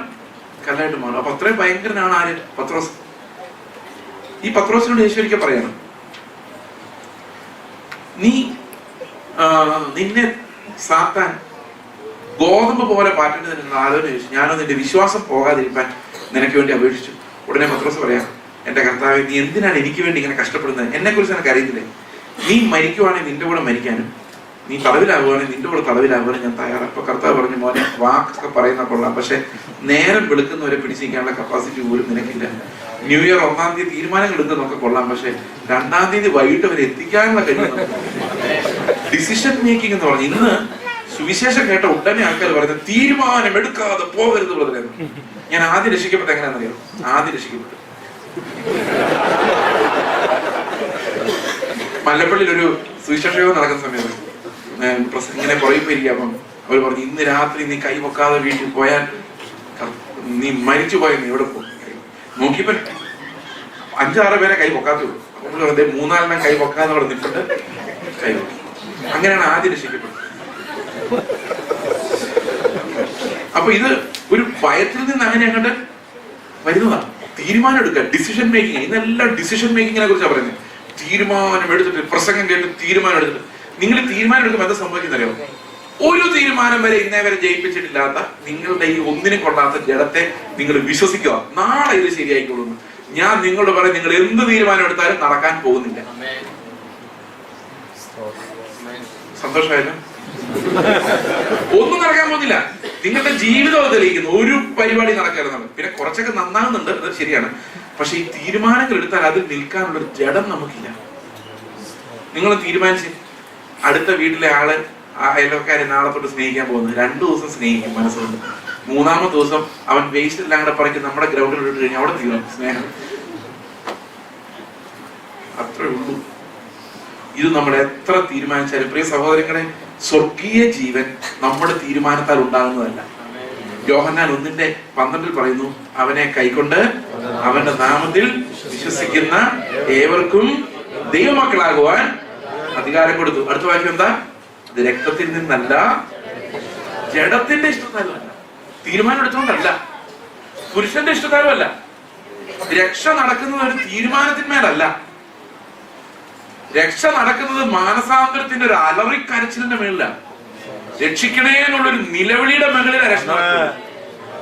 കല്ലായിട്ട് മാറും. അപ്പൊ അത്രയും ഭയങ്കരനാണ് ആര്? പത്രോസ്. ഈ പത്രോസിനോട് യേശുവൊരിക്കൽ പറയാണ്, നിന്നെ സാത്താൻ ഗോതമ്പ് പോലെ പാറ്റേണ്ടത് നിങ്ങൾ ആലോചന ചോദിച്ചു. ഞാനോ നിന്റെ വിശ്വാസം പോകാതിരിക്കാൻ നിനക്ക് വേണ്ടി അപേക്ഷിച്ചു. ഉടനെ പത്രോസ് പറയാം, എന്റെ കർത്താവേ, നീ എന്തിനാണ് എനിക്ക് വേണ്ടി ഇങ്ങനെ കഷ്ടപ്പെടുന്നത്? എന്നെ കുറിച്ച് എനിക്ക് അറിയത്തില്ലേ? നീ മരിക്കുവാണെങ്കിൽ നിന്റെ കൂടെ മരിക്കാനും നീ തടവിലാകുവാണെങ്കിൽ നിന്റെ കൂടെ തടവിലാകുവാനും ഞാൻ തയ്യാറാണ്. അപ്പൊ കർത്താവ് പറഞ്ഞു, മോനെ വാക്കൊക്കെ പറയുന്ന കൊള്ളാം, പക്ഷെ നേരം വെളുക്കുന്നവരെ പിടിച്ചിരിക്കാനുള്ള കപ്പാസിറ്റി പോലും നിനക്കില്ല. ന്യൂ ഇയർ 1-ാം തീയതി തീരുമാനങ്ങൾ എടുക്കുന്നതൊക്കെ കൊള്ളാം, പക്ഷെ 2-ാം തീയതി വൈകിട്ട് വരെ എത്തിക്കാനുള്ള കഴിയുന്ന ഡിസിഷൻ മേക്കിംഗ് എന്ന് പറഞ്ഞു. ഇന്ന് സുവിശേഷം കേട്ട ഉടനെ ആൾക്കാർ പറയുന്നത് തീരുമാനം എടുക്കാതെ പോകരുത് ബ്രദറെ. ഞാൻ ആദ്യം രക്ഷിക്കപ്പെട്ട എങ്ങനെയാണെന്നറിയോ? ആദ്യം രക്ഷിക്കപ്പെട്ടു മല്ലപ്പള്ളിയിൽ ഒരു സുവിശേഷയോഗം നടക്കുന്ന സമയത്ത് ഇങ്ങനെ പുറകെ പോയിരിക്കുക. അപ്പം അവർ പറഞ്ഞു, ഇന്ന് രാത്രി നീ കൈ പൊക്കാതെ വീട്ടിൽ പോയാൽ നീ മരിച്ചു പോയെന്ന് എവിടെ പോകും. നോക്കിയപ്പോ 5-6 പേരെ കൈ പൊക്കാത്തുള്ളൂ. അപ്പോൾ 3-4 കൈ പൊക്കാന്ന് പറഞ്ഞിട്ടുണ്ട് കൈ പൊക്കി. അങ്ങനെയാണ് ആദ്യം രക്ഷിക്കപ്പെട്ടത്. അപ്പൊ ഇത് ഒരു ഭയത്തിൽ നിന്ന് അങ്ങനെ അങ്ങോട്ട് വരുന്നതാണ്. തീരുമാനം എടുക്കുക, ഡിസിഷൻ മേക്കിംഗ്. ഇതെല്ലാം ഡിസിഷൻ മേക്കിങ്ങിനെ കുറിച്ചാണ് പറയുന്നത്. തീരുമാനം എടുത്തിട്ട്, പ്രസംഗം കേട്ട് തീരുമാനം എടുത്തിട്ട്, നിങ്ങൾ തീരുമാനം എടുക്കുമ്പോൾ എന്താ സംഭവിക്കുന്നറിയാമോ? ഒരു തീരുമാനം വരെ ഇന്നേ വരെ ജയിപ്പിച്ചിട്ടില്ലാത്ത നിങ്ങളുടെ ഈ ഒന്നിനും കൊള്ളാത്ത ജഡത്തെ നിങ്ങൾ വിശ്വസിക്കുക, നാളെ ഇത് ശരിയായിക്കോളുന്നു. ഞാൻ നിങ്ങളോട് പറയും, നിങ്ങൾ എന്ത് തീരുമാനം എടുത്താലും നടക്കാൻ പോകുന്നില്ല. സന്തോഷമായല്ലോ? ഒന്നും നടക്കാൻ പോകുന്നില്ല. നിങ്ങളുടെ ജീവിതം തെളിയിക്കുന്നു. ഒരു പരിപാടി നടക്കരുതാണ്. പിന്നെ കുറച്ചൊക്കെ നന്നാകുന്നുണ്ട്, അത് ശരിയാണ്. പക്ഷെ ഈ തീരുമാനങ്ങൾ എടുത്താൽ അതിൽ നിൽക്കാനുള്ള ഒരു ജഡം നമുക്കില്ല. നിങ്ങൾ തീരുമാനിച്ച് അടുത്ത വീട്ടിലെ ആള് അയൽവക്കാരെ നാളെ തൊട്ട് സ്നേഹിക്കാൻ പോകുന്നത് 2 ദിവസം സ്നേഹിക്കും മനസ്സുകൊണ്ട്. 3-ാമത്തെ ദിവസം അവൻ വേസ്റ്റ് എല്ലാം കൂടെ പറയ്ക്കും നമ്മുടെ ഗ്രൗണ്ടിൽ ഇട്ട് കഴിഞ്ഞാൽ അവിടെ തീരും സ്നേഹം. അത്രേ ഉള്ളൂ. ഇത് നമ്മൾ എത്ര തീരുമാനിച്ചാലും പ്രിയ സഹോദരങ്ങളെ, സ്വർഗീയ ജീവൻ നമ്മുടെ തീരുമാനത്താൽ ഉണ്ടാകുന്നതല്ല. യോഹന്നാൻ 1:12 പറയുന്നു, അവനെ കൈക്കൊണ്ട് അവന്റെ നാമത്തിൽ വിശ്വസിക്കുന്ന ഏവർക്കും ദൈവമക്കളാകുവാൻ അധികാരം കൊടുത്തു. അടുത്ത വാക്യം എന്താ? ഇത് രക്തത്തിൽ നിന്നല്ല, ജഡത്തിന്റെ ഇഷ്ടത്താലും അല്ല, തീരുമാനം എടുത്തുകൊണ്ടല്ല, പുരുഷന്റെ ഇഷ്ടത്താലും അല്ല. രക്ഷ നടക്കുന്നത് ഒരു തീരുമാനത്തിന്മേലല്ല. രക്ഷ നടക്കുന്നത് മാനസാന്തരത്തിന്റെ ഒരു അലറിക്കരച്ചിലിന്റെ മേളിലാണ്. രക്ഷിക്കണേ എന്നുള്ളൊരു നിലവിളിയുടെ മേളിലാണ് രക്ഷ നടക്കുന്നത്.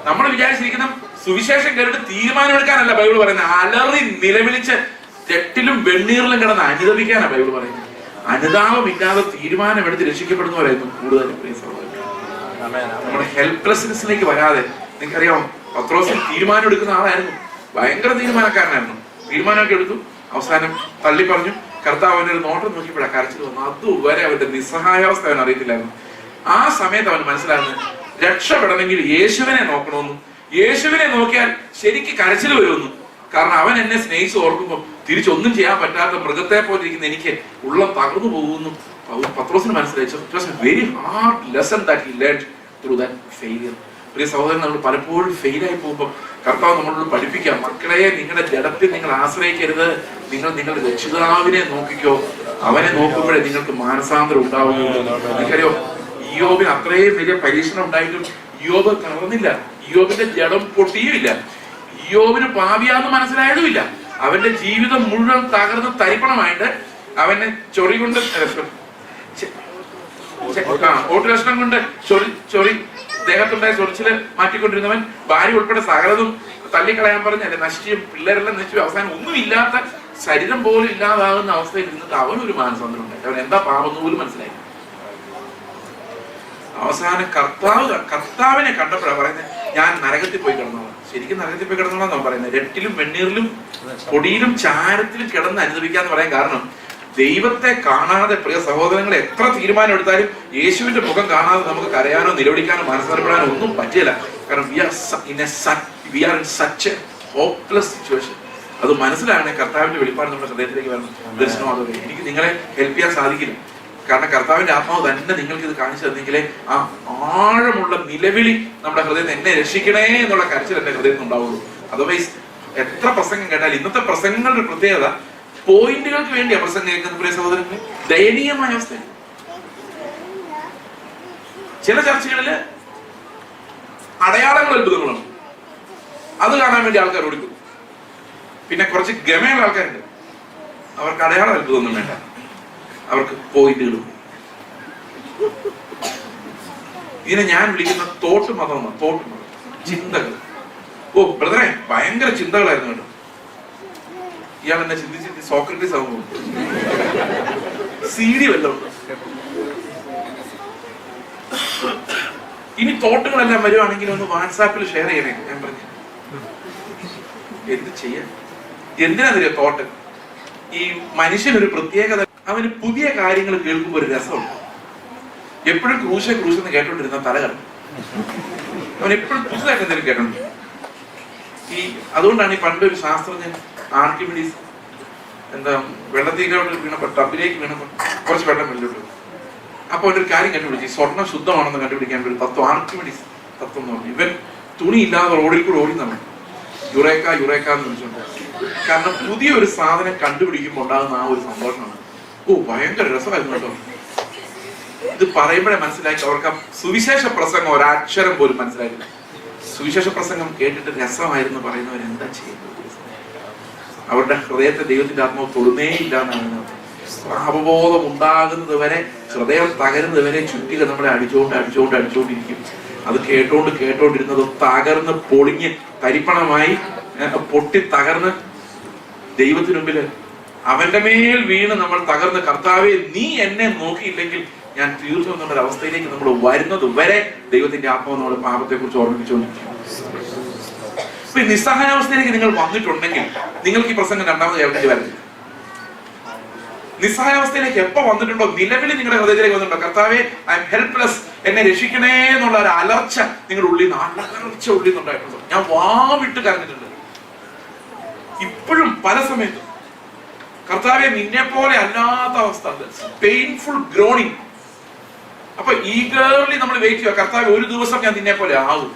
നമ്മൾ വിചാരിച്ചിരിക്കുന്ന സുവിശേഷം കേട്ടിട്ട് തീരുമാനമെടുക്കാനല്ല ബൈബിൾ പറയുന്നത്. അലറി നിലവിളിച്ച് തെറ്റിലും വെണ്ണീറിലും കിടന്ന് അനുദപിക്കാനാണ് ബൈബിൾ പറയുന്നത്. അനുതാപമില്ലാതെ തീരുമാനമെടുത്ത് രക്ഷിക്കപ്പെടുന്നവരായിരുന്നു കൂടുതലും പ്രിയ സഹോദരൻ. നമ്മുടെ ഹെൽപ്ലെസ്നെസ്സിലേക്ക് വരാതെ, നിങ്ങൾക്കറിയാമോ, പത്രോസ് തീരുമാനം എടുക്കുന്ന ആളായിരുന്നു. ഭയങ്കര തീരുമാനക്കാരനായിരുന്നു. തീരുമാനമൊക്കെ എടുത്തു, അവസാനം തള്ളി പറഞ്ഞു. കർത്താവ് അവൻ്റെ ഒരു നോട്ടം നോക്കിയപ്പോഴാണ് കരച്ചിൽ വന്നു. അതുവരെ അവന്റെ നിസ്സഹായാവസ്ഥ അവൻ അറിയത്തില്ലായിരുന്നു. ആ സമയത്ത് അവൻ മനസ്സിലാകുന്നത്, രക്ഷപ്പെടണമെങ്കിൽ യേശുവിനെ നോക്കണമെന്നും, യേശുവിനെ നോക്കിയാൽ ശരിക്ക് കരച്ചിൽ വരുമെന്നും. കാരണം അവൻ എന്നെ സ്നേഹിച്ച് ഓർക്കുമ്പോൾ തിരിച്ചൊന്നും ചെയ്യാൻ പറ്റാത്ത മൃഗത്തെ പോലെ ഇരിക്കുന്ന എനിക്ക് ഉള്ളം തകർന്നു പോകുന്നു പത്രോസിന് മനസ്സിലായി. It was a very hard lesson that he learned through that failure. പ്രിയ സഹോദരൻ, നമ്മൾ പലപ്പോഴും ഫെയിലായി പോകുമ്പോൾ കർത്താവ് നമ്മളോട് പഠിപ്പിക്കാം, മക്കളെ, നിങ്ങളുടെ ജഡത്തിൽ നിങ്ങൾ ആശ്രയിക്കരുത്, നിങ്ങൾ നിങ്ങളുടെ രക്ഷിതാവിനെ നോക്കിക്കോ. അവനെ നോക്കുമ്പോഴേ നിങ്ങൾക്ക് മാനസാന്തരം ഉണ്ടാവുകയുള്ളൂ. നിങ്ങൾക്കറിയോ, ഇയ്യോബിന് അത്രയും വലിയ പരീക്ഷണം ഉണ്ടായിട്ടും ഇയ്യോബ് തളർന്നില്ല. ഇയ്യോബിന്റെ ജഡം പൊട്ടിയുമില്ല. ഇയ്യോബിന് പാപിയാന്ന് മനസ്സിലായതുമില്ല. അവന്റെ ജീവിതം മുഴുവൻ തകർന്ന് തരിപ്പണമായിട്ട് അവനെ ചൊറി കൊണ്ട് ഓട്ടുകഷ്ണം കൊണ്ട് ചൊറി ദേഹത്തുണ്ടായ ചൊറിച്ചില് മാറ്റിക്കൊണ്ടിരുന്നവൻ ഭാര്യ ഉൾപ്പെടെ സകലതും തള്ളിക്കളയാൻ പറഞ്ഞ് അല്ലെ നശിച്ചും പിള്ളേരെല്ലാം നശിച്ചു അവസാനം ഒന്നുമില്ലാത്ത ശരീരം പോലും ഇല്ലാതാകുന്ന അവസ്ഥയിൽ ഇരുന്നിട്ട് അവനൊരു മാനസാന്തരം ഉണ്ടായി. അവൻ എന്താ പാപമെന്ന് പോലും മനസ്സിലായി. അവസാനം കർത്താവിനെ കണ്ടപ്പോഴാണ് പറയുന്നത്, ഞാൻ നരകത്തിൽ പോയി കിടന്നോളാം. ശരിക്കും നരകത്തിൽ പോയി കിടന്നോളാം പറയുന്നത്. രട്ടിലും വെണ്ണീറിലും പൊടിയിലും ചാരത്തിലും കിടന്ന് അനുഭവിക്കാന്ന് പറയാൻ കാരണം, ദൈവത്തെ കാണാതെ പ്രിയ സഹോദരങ്ങളെ എത്ര തീരുമാനം എടുത്താലും യേശുവിന്റെ മുഖം കാണാതെ നമുക്ക് കരയാനോ നിലവിളിക്കാനോ മനസ്സറിപ്പെടാനോ ഒന്നും പറ്റില്ല. കാരണം we are in such a hopeless situation. അത് മനസ്സിലാകണേ, കർത്താവിന്റെ വെളിപ്പാട് നമ്മുടെ ഹൃദയത്തിലേക്ക് വരണം. ദർശനമാകെ എനിക്ക് നിങ്ങളെ ഹെൽപ്പ് ചെയ്യാൻ സാധിക്കില്ല. കാരണം കർത്താവിന്റെ ആത്മാവ് തന്നെ നിങ്ങൾക്ക് ഇത് കാണിച്ചു തന്നെങ്കിലേ ആ ആഴമുള്ള നിലവിളി നമ്മുടെ ഹൃദയത്തിൽ, എന്നെ രക്ഷിക്കണേ എന്നുള്ള കരച്ചിൽ എന്റെ ഹൃദയത്തിൽ ഉണ്ടാവുള്ളൂ. അതർവൈസ് എത്ര പ്രസംഗം കേട്ടാൽ, ഇന്നത്തെ പ്രസംഗങ്ങളുടെ പ്രത്യേകത പോയിന്റുകൾക്ക് വേണ്ടിയാ പ്രസംഗം കേൾക്കുന്ന പ്രിയ സഹോദരങ്ങളെ. ദയനീയമായ അവസ്ഥ. ചില ചർച്ചകളില് അടയാളങ്ങൾ അത്ഭുതങ്ങളാണ്, അത് കാണാൻ വേണ്ടി ആൾക്കാർ ഓടിക്കും. പിന്നെ കുറച്ച് ഗമയുള്ള ആൾക്കാരുണ്ട്, അവർക്ക് അടയാളം അത്ഭുതമൊന്നും വേണ്ട, അവർക്ക് പോയിന്റുകളും. ഇതിനെ ഞാൻ വിളിക്കുന്ന തോട്ട് മതമാണ്. തോട്ട് മതം, ചിന്തകൾ. ഓ ബ്രദറെ, ഭയങ്കര ചിന്തകളായിരുന്നു കേട്ടോ. ഇയാൾ എന്നെ ചിന്തിച്ചിട്ട് സോക്രട്ടീസ് ആകുമ്പോൾ CD വല്ലതും. ഇനി തോട്ടുകളെല്ലാം വരുവാണെങ്കിൽ ഒന്ന് വാട്സാപ്പിൽ ഷെയർ ചെയ്യണേ. ഞാൻ പറഞ്ഞു, എന്ത് ചെയ്യാൻ, എന്തിനാ തരിക തോട്ട്? ഈ മനുഷ്യനൊരു പ്രത്യേകത, അവന് പുതിയ കാര്യങ്ങൾ കേൾക്കുമ്പോൾ ഒരു രസമുണ്ട്. എപ്പോഴും ക്രൂശെന്ന് കേട്ടോണ്ടിരുന്ന തലകറങ്ങും. അവൻ എപ്പോഴും പുതുതായിട്ട് എന്തെങ്കിലും കേട്ടോണ്ടിരുന്നു. അതുകൊണ്ടാണ് ഈ പണ്ടൊരു ശാസ്ത്രജ്ഞൻ ആർക്കിമിഡീസ് എന്താ വെള്ളത്തിലോട്ട് വീണപ്പോ, ടബിലേക്ക് വീണപ്പോ കുറച്ച് വെള്ളം വെള്ളിട്ടു. അപ്പൊ ഒരു കാര്യം കണ്ടുപിടിച്ചു, സ്വർണ്ണം ശുദ്ധമാണെന്ന് കണ്ടുപിടിക്കാൻ ഒരു തത്വം, ആർക്കിമിഡീസ് തത്വം എന്ന് പറഞ്ഞു. ഇവൻ തുണി ഇല്ലാതെ റോഡിൽ കൂടെ ഓടി നമ്മൾ യുറേക്ക യുറേക്ക എന്ന് വിളിച്ചോണ്ട്. കാരണം പുതിയൊരു സാധനം കണ്ടുപിടിക്കുമ്പോൾ ഉണ്ടാകുന്ന ആ ഒരു സന്തോഷമാണ്. ഓ ഭയങ്കര രസമായിരുന്നു കേട്ടോ. ഇത് പറയുമ്പോഴേ മനസ്സിലാക്കി അവർക്ക് ആ സുവിശേഷ പ്രസംഗം ഒരക്ഷരം പോലും മനസ്സിലായില്ല. സുവിശേഷ പ്രസംഗം കേട്ടിട്ട് രസമായിരുന്നു പറയുന്നവർ എന്താ ചെയ്യുന്നത്? അവരുടെ ഹൃദയത്തെ ദൈവത്തിന്റെ ആത്മാവ് തൊടുന്നേ ഇല്ല എന്നാണ്. പാപബോധം ഉണ്ടാകുന്നത് വരെ, ഹൃദയം തകരുന്നത് വരെ ചുറ്റിക നമ്മളെ അടിച്ചുകൊണ്ടിരിക്കും. അത് കേട്ടോണ്ടിരുന്നത് തകർന്ന് പൊളിഞ്ഞ് തരിപ്പണമായി പൊട്ടി തകർന്ന് ദൈവത്തിന് മുമ്പില് അവന്റെ മേൽ വീണ് നമ്മൾ തകർന്ന്, കർത്താവെ നീ എന്നെ നോക്കിയില്ലെങ്കിൽ ഞാൻ തീർന്നു എന്നുള്ള അവസ്ഥയിലേക്ക് നമ്മൾ വരുന്നത് വരെ ദൈവത്തിന്റെ ആത്മാവ് നമ്മൾ പാപത്തെ കുറിച്ച് ഓർമ്മിപ്പിച്ചുകൊണ്ടിരിക്കും. ഇപ്പൊ നിസ്സഹായാവസ്ഥയിലേക്ക് നിങ്ങൾ വന്നിട്ടുണ്ടെങ്കിൽ നിങ്ങൾക്ക് ഈ പ്രസംഗം രണ്ടാമത് കേൾക്കേണ്ടി വരുന്നില്ല. നിസ്സഹായാവസ്ഥയിലേക്ക് എപ്പോ വന്നിട്ടുണ്ടോ, നിലവിൽ നിങ്ങളുടെ ഹൃദയത്തിലേക്ക് വന്നിട്ടുണ്ടോ, കർത്താവെ ഐ എം ഹെൽപ്ലെസ്, എന്നെ രക്ഷിക്കണേ എന്നുള്ള ഒരു അലർച്ച നിങ്ങളുടെ ഉള്ളിൽ നിന്ന്, അലർച്ച ഉള്ളിൽ നിന്നുണ്ടായിട്ടുണ്ടോ? ഞാൻ വാവിട്ട് കരഞ്ഞിട്ടുണ്ട് ഇപ്പോഴും പല സമയത്തും. കർത്താവെ നിന്നെ പോലെ അല്ലാത്ത അവസ്ഥ, പെയിൻഫുൾ ഗ്രോണിങ്. അപ്പൊ ഈഗർലി നമ്മൾ വെയിറ്റ് ചെയ്യുക, കർത്താവ് ഒരു ദിവസം ഞാൻ നിന്നെ പോലെ ആകും.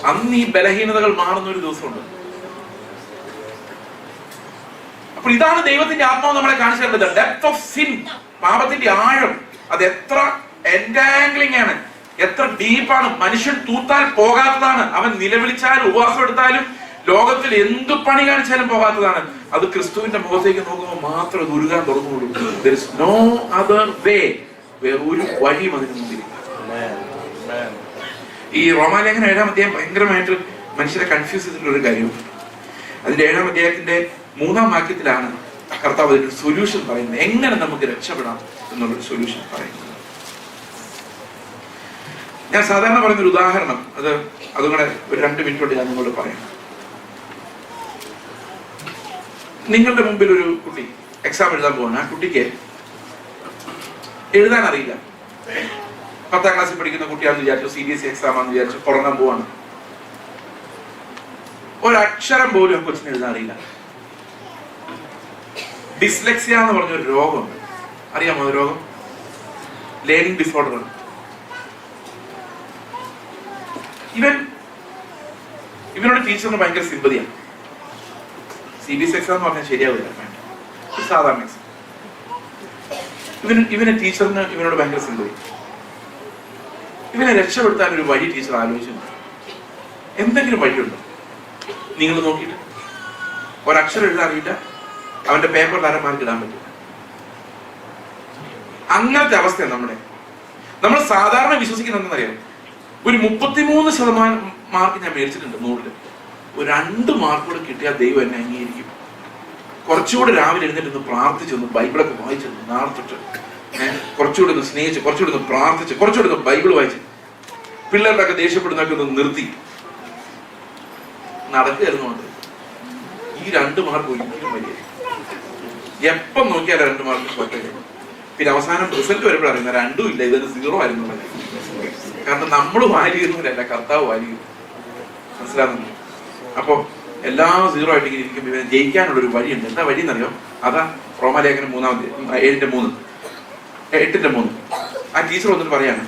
അന്ന് ഈ ബലഹീനതകൾ മാറുന്ന ഒരു ദിവസമുണ്ട്. അപ്പോൾ ഇതാണ് ദൈവത്തിന്റെ ആത്മാവ് നമ്മളെ കാണിച്ചു തരുന്നത്. ഡെപ്ത് ഓഫ് സിൻ, പാപത്തിന്റെ ആഴം, അത് എത്ര എൻറ്റാംഗ്ലിംഗ് ആണ്, എത്ര ഡീപ്പാണ്. മനുഷ്യൻ തൂത്താൽ പോകാത്തതാണ്. അവൻ നിലവിളിച്ചാലും ഉപവാസം എടുത്താലും ലോകത്തിൽ എന്തു പണി കാണിച്ചാലും പോകാത്തതാണ്. അത് ക്രിസ്തുവിന്റെ മുഖത്തേക്ക് നോക്കുമ്പോൾ മാത്രം അത് ഉരുകാൻ തുടങ്ങുള്ളൂ. There is no other way. വേറൊരു വഴിയും അതിന് മുമ്പിൽ. ഈ റോമാലേഖനം 7-ാം അധ്യായം ഭയങ്കരമായിട്ട് മനുഷ്യരെ കൺഫ്യൂസ് ചെയ്തിട്ടുള്ള ഒരു കാര്യമാണ്. അതിന്റെ 7-ാം അധ്യായത്തിന്റെ 3-ാം വാക്യത്തിലാണ് കർത്താവ് അതിന്റെ സൊല്യൂഷൻ പറയുന്നത്. എങ്ങനെ നമുക്ക് രക്ഷപ്പെടാം എന്നുള്ളൊരു സൊല്യൂഷൻ പറയുന്നത്. ഞാൻ സാധാരണ പറയുന്നൊരു ഉദാഹരണം, അതുകൂടെ ഒരു 2 മിനിറ്റ് കൊണ്ട് ഞാൻ നിങ്ങളോട് പറയാം. നിങ്ങളുടെ മുമ്പിൽ ഒരു കുട്ടി എക്സാം എഴുതാൻ പോവാണ്. ആ കുട്ടിക്ക് എഴുതാൻ അറിയില്ല. 10ാം ക്ലാസ്സിൽ പഠിക്കുന്ന കുട്ടിയാണെന്ന് വിചാരിച്ചു, CBSE എക്സാം ആണെന്ന് വിചാരിച്ചു തുടങ്ങാൻ പോവാണ്. ഒരക്ഷരം പോലും കൊച്ചിന് എഴുതാൻ അറിയില്ല. ഡിസ്ലെക്സിയ എന്ന് പറഞ്ഞൊരു രോഗമുണ്ട്. അറിയാമോ ഒരു രോഗം? ലേണിംഗ് ഡിസോർഡർ ആണ്. ഇവനോട് ടീച്ചറിന് ഭയങ്കര സിമ്പതിയാണ്. CBSE എക്സാം എന്ന് പറഞ്ഞാൽ ശരിയാവില്ല, സാധാരണ എക്സാം. ഇവനെ ടീച്ചറിന് ഇവനോട് ഭയങ്കര സിമ്പതി. ഇവനെ രക്ഷപ്പെടുത്താൻ ഒരു വഴി ടീച്ചർ ആലോചിച്ചിട്ടുണ്ട്. എന്തെങ്കിലും വഴിയുണ്ടോ? നിങ്ങൾ നോക്കിയിട്ട് ഒരക്ഷരം എഴുതാൻ അറിയില്ല, അവന്റെ പേപ്പറിൽ 1/2 മാർക്ക് ഇടാൻ പറ്റില്ല. അങ്ങനത്തെ അവസ്ഥയാണ് നമ്മൾ സാധാരണ വിശ്വസിക്കുന്നതെന്നറിയാം. ഒരു 33% മാർക്ക് ഞാൻ മേടിച്ചിട്ടുണ്ട് 100-ല്. ഒരു 2 മാർക്ക് കൂടെ കിട്ടിയാൽ ദൈവം എന്നെ അംഗീകരിക്കും. കുറച്ചുകൂടെ രാവിലെ എഴുന്നേറ്റ് പ്രാർത്ഥിച്ചൊന്ന് ബൈബിളൊക്കെ വായിച്ചൊന്ന് നാർത്തിട്ട് കുറച്ചുകൂടെ ഒന്ന് സ്നേഹിച്ച്, കുറച്ചുകൂടെ ഒന്ന് പ്രാർത്ഥിച്ച്, കുറച്ചുകൂടെ ഒന്ന് ബൈബിൾ വായിച്ച്, പിള്ളേരുടെയൊക്കെ ദേഷ്യപ്പെടുന്നൊക്കെ ഒന്ന് നിർത്തി നടക്കുകയായിരുന്നു. ഈ 2 മാർക്ക് ഒരിക്കലും വലിയ, എപ്പം നോക്കിയാൽ 2 മാർക്ക് പറ്റില്ല. പിന്നെ അവസാനം റിസൾട്ട് വരുമ്പോൾ അറിയുന്ന 2ഉം ഇല്ല, ഇതൊരു 0 ആയിരുന്നു. കാരണം നമ്മൾ വാല്യൂ ചെയ്യുന്നവരല്ല, കർത്താവ് വാല്യൂ ചെയ്യും. മനസ്സിലാകുന്നു? അപ്പൊ എല്ലാം 0 ആയിട്ട് ഇങ്ങനെ ഇരിക്കുമ്പോൾ ഇവനെ ജയിക്കാനുള്ള ഒരു വഴിയുണ്ട്. എന്താ വഴി എന്നറിയോ? അതാ റോമാലേഖനം 7:3. ആ ടീച്ചർ ഒന്നും പറയാണ്,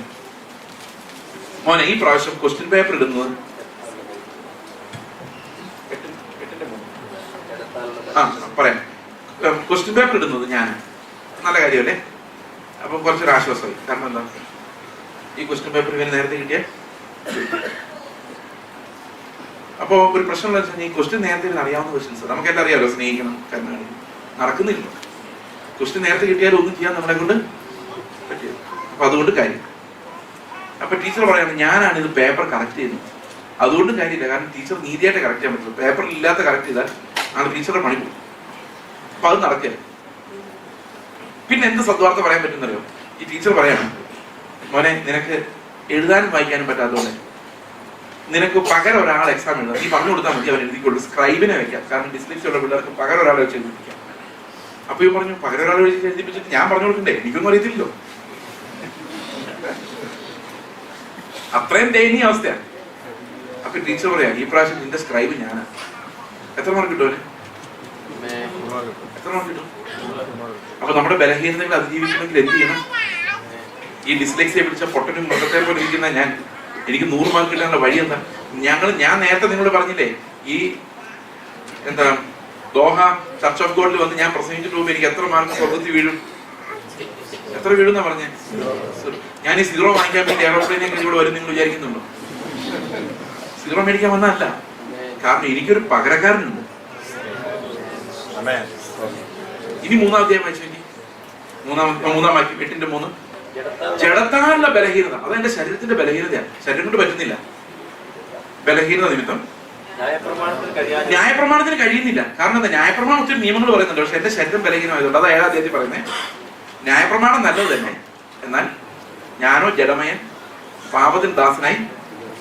മോനെ ഈ പ്രാവശ്യം ക്വസ്റ്റ്യൻ പേപ്പർ ഇടുന്നത് 8:3 പറയാം. ക്വസ്റ്റ്യൻ പേപ്പർ ഇടുന്നത് ഞാൻ, നല്ല കാര്യമല്ലേ? അപ്പൊ കുറച്ചൊരു ആശ്വാസമായി. കാരണം എന്താ, ഈ ക്വസ്റ്റ്യൻ പേപ്പർ ഇവന് നേരത്തെ കിട്ടിയ. അപ്പോ ഒരു പ്രശ്നം എന്താ വെച്ചാൽ, ഈ ക്വസ്റ്റ്യൻ നേരത്തെ അറിയാവുന്ന ക്വസ്റ്റ്യൻസ് നമുക്കെല്ലാം അറിയാമല്ലോ. സ്നേഹിക്കണം, കരുണ നടക്കുന്നില്ല. ക്വസ്റ്റ്യൻ നേരത്തെ കിട്ടിയാലും ഒന്നും ചെയ്യാൻ നമ്മളെ കൊണ്ട് പറ്റിയത്. അപ്പൊ അതുകൊണ്ട് കാര്യം. അപ്പൊ ടീച്ചർ പറയാണ്, ഞാനാണ് ഇത് പേപ്പർ കറക്റ്റ് ചെയ്യുന്നത്. അതുകൊണ്ട് കാര്യമില്ല, കാരണം ടീച്ചർ നീതിയായിട്ട് കറക്റ്റ് ചെയ്യാൻ പറ്റുള്ളൂ. പേപ്പറിൽ ഇല്ലാത്ത കറക്റ്റ് ചെയ്താൽ ആണ് ടീച്ചറുടെ പണി പോകും. അപ്പൊ അത് നടക്കുക. പിന്നെ എന്ത് സദ്വാർത്ത പറയാൻ പറ്റുന്നറിയോ? ഈ ടീച്ചർ പറയാണ്, മോനെ നിനക്ക് എഴുതാനും വായിക്കാനും പറ്റാത്തതുകൊണ്ട് നിനക്ക് പകരം ഒരാൾ എക്സാം എഴുതാം, നീ പറഞ്ഞു കൊടുത്താൽ മതി, അവൻ എഴുതിക്കൊള്ളു. സ്ക്രൈബിനെ വെക്കാം, കാരണം ഡിസ്ലെക്സിയ ഉള്ള പിള്ളേർക്ക് പകരം ഒരാളെ വെച്ച് എഴുതിപ്പിക്കാം. അപ്പൊ ഈ പറഞ്ഞു, പകരം ഒരാളെ വെച്ച് എഴുതിപ്പിച്ചിട്ട് ഞാൻ പറഞ്ഞു കൊടുക്കണ്ടേ? എനിക്കൊന്നും അറിയത്തില്ലല്ലോ. അത്രയും ദയനീയ അവസ്ഥയാണ്. അപ്പൊ ടീച്ചർ പറയാ, ഈ പ്രാവശ്യം നിന്റെ സ്ക്രൈബ് ഞാനാ. എത്ര മാർക്ക് കിട്ടും? എത്ര മാർക്ക് കിട്ടും? അപ്പൊ നമ്മുടെ ബലഹീനതകൾ അതിജീവിക്കണമെങ്കിൽ എന്ത് ചെയ്യണം? ഈ ഡിസ്ലെക്സിയെ പിടിച്ച പൊട്ടനും മൃഗത്തെ പോലെ ഇരിക്കുന്ന എനിക്ക് 100 മാർക്ക് കിട്ടാനുള്ള വഴി എന്താ? ഞാൻ നേരത്തെ നിങ്ങളോട് പറഞ്ഞില്ലേ, ഈ എന്താ ദോഹ ചർച്ച് ഓഫ് ഗോഡിൽ വന്ന് ഞാൻ പ്രസംഗിച്ചിട്ട് പോകുമ്പോൾ എനിക്ക് എത്ര മാർക്ക് സ്വർഗത്തിൽ വീഴും? എത്ര വീഴുന്നാ പറഞ്ഞേ? ഞാൻ ഈ 0 വാങ്ങിക്കാൻ വേണ്ടി എയറോപ്ലെയിനെ ഇവിടെ വരും നിങ്ങൾ വിചാരിക്കുന്നുണ്ടോ? 0 മേടിക്കാൻ വന്നതല്ല, കാരണം എനിക്കൊരു പകരക്കാരനുണ്ട്. ഇനി 3-ാം അധ്യായം വായിച്ചു. മൂന്നാം വാക്യം 8:3. ജഡത്താനുള്ള ബലഹീനത, അതെന്റെ ശരീരത്തിന്റെ ബലഹീനതയാണ്. ശരീരം കൊണ്ട് പറ്റുന്നില്ല. ബലഹീനത നിമിത്തം ന്യായപ്രമാണത്തിന് കഴിയുന്നില്ല. കാരണം എന്താ? ന്യായപ്രമാണം ഒത്തിരി നിയമങ്ങൾ പറയുന്നുണ്ട്, പക്ഷെ എന്റെ ശരീരം ബലഹീനമായതുകൊണ്ട്. അത് 7-ാം അധ്യായത്തിൽ പറയുന്നത്. ന്യായപ്രമാണം നല്ലത് തന്നെ, എന്നാൽ ഞാനോ ജഡമയൻ, പാപത്തിന് ദാസനായി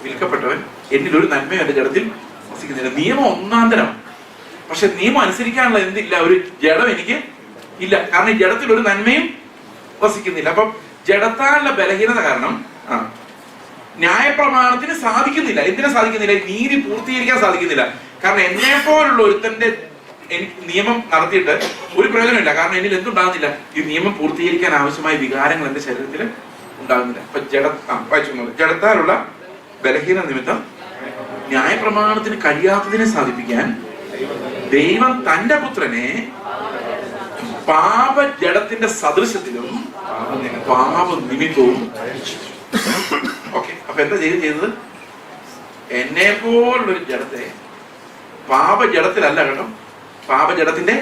വിൽക്കപ്പെട്ടവൻ, എന്നിലൊരു നന്മയോ എന്റെ ജഡത്തിൽ വസിക്കുന്നില്ല. നിയമം ഒന്നാന്തരം, പക്ഷെ നിയമം അനുസരിക്കാനുള്ള എന്തില്ല? ഒരു ജഡം എനിക്ക് ഇല്ല. കാരണം ഈ ജഡത്തിൽ ഒരു നന്മയും വസിക്കുന്നില്ല. അപ്പം ജഡത്താനുള്ള ബലഹീനത കാരണം ന്യായപ്രമാണത്തിന് സാധിക്കുന്നില്ല. എന്തിനാ സാധിക്കുന്നില്ല? നീതി പൂർത്തീകരിക്കാൻ സാധിക്കുന്നില്ല. കാരണം എന്നെ പോലുള്ള ഒരുത്തന്റെ നിയമം നടത്തിയിട്ട് ഒരു പ്രയോജനമില്ല. കാരണം എന്നിൽ എന്തുണ്ടാകുന്നില്ല? ഈ നിയമം പൂർത്തീകരിക്കാൻ ആവശ്യമായ വികാരങ്ങൾ എന്റെ ശരീരത്തിൽ ഉണ്ടാകുന്നില്ല. അപ്പൊ ജഡത്താലുള്ള ബലഹീന നിമിത്തം ന്യായപ്രമാണത്തിന് കഴിയാത്തതിനെ സാധിപ്പിക്കാൻ ദൈവം തന്റെ പുത്രനെ പാപജഡത്തിന്റെ സദൃശത്തിലും പാപ നിമിത്തവും. ഓക്കെ, അപ്പൊ എന്താ ചെയ്തത്? എന്നെ പോലുള്ളൊരു ജഡത്തെ പാപജഡത്തിലല്ല കേട്ടോ, പാപജഡത്തിന്റെ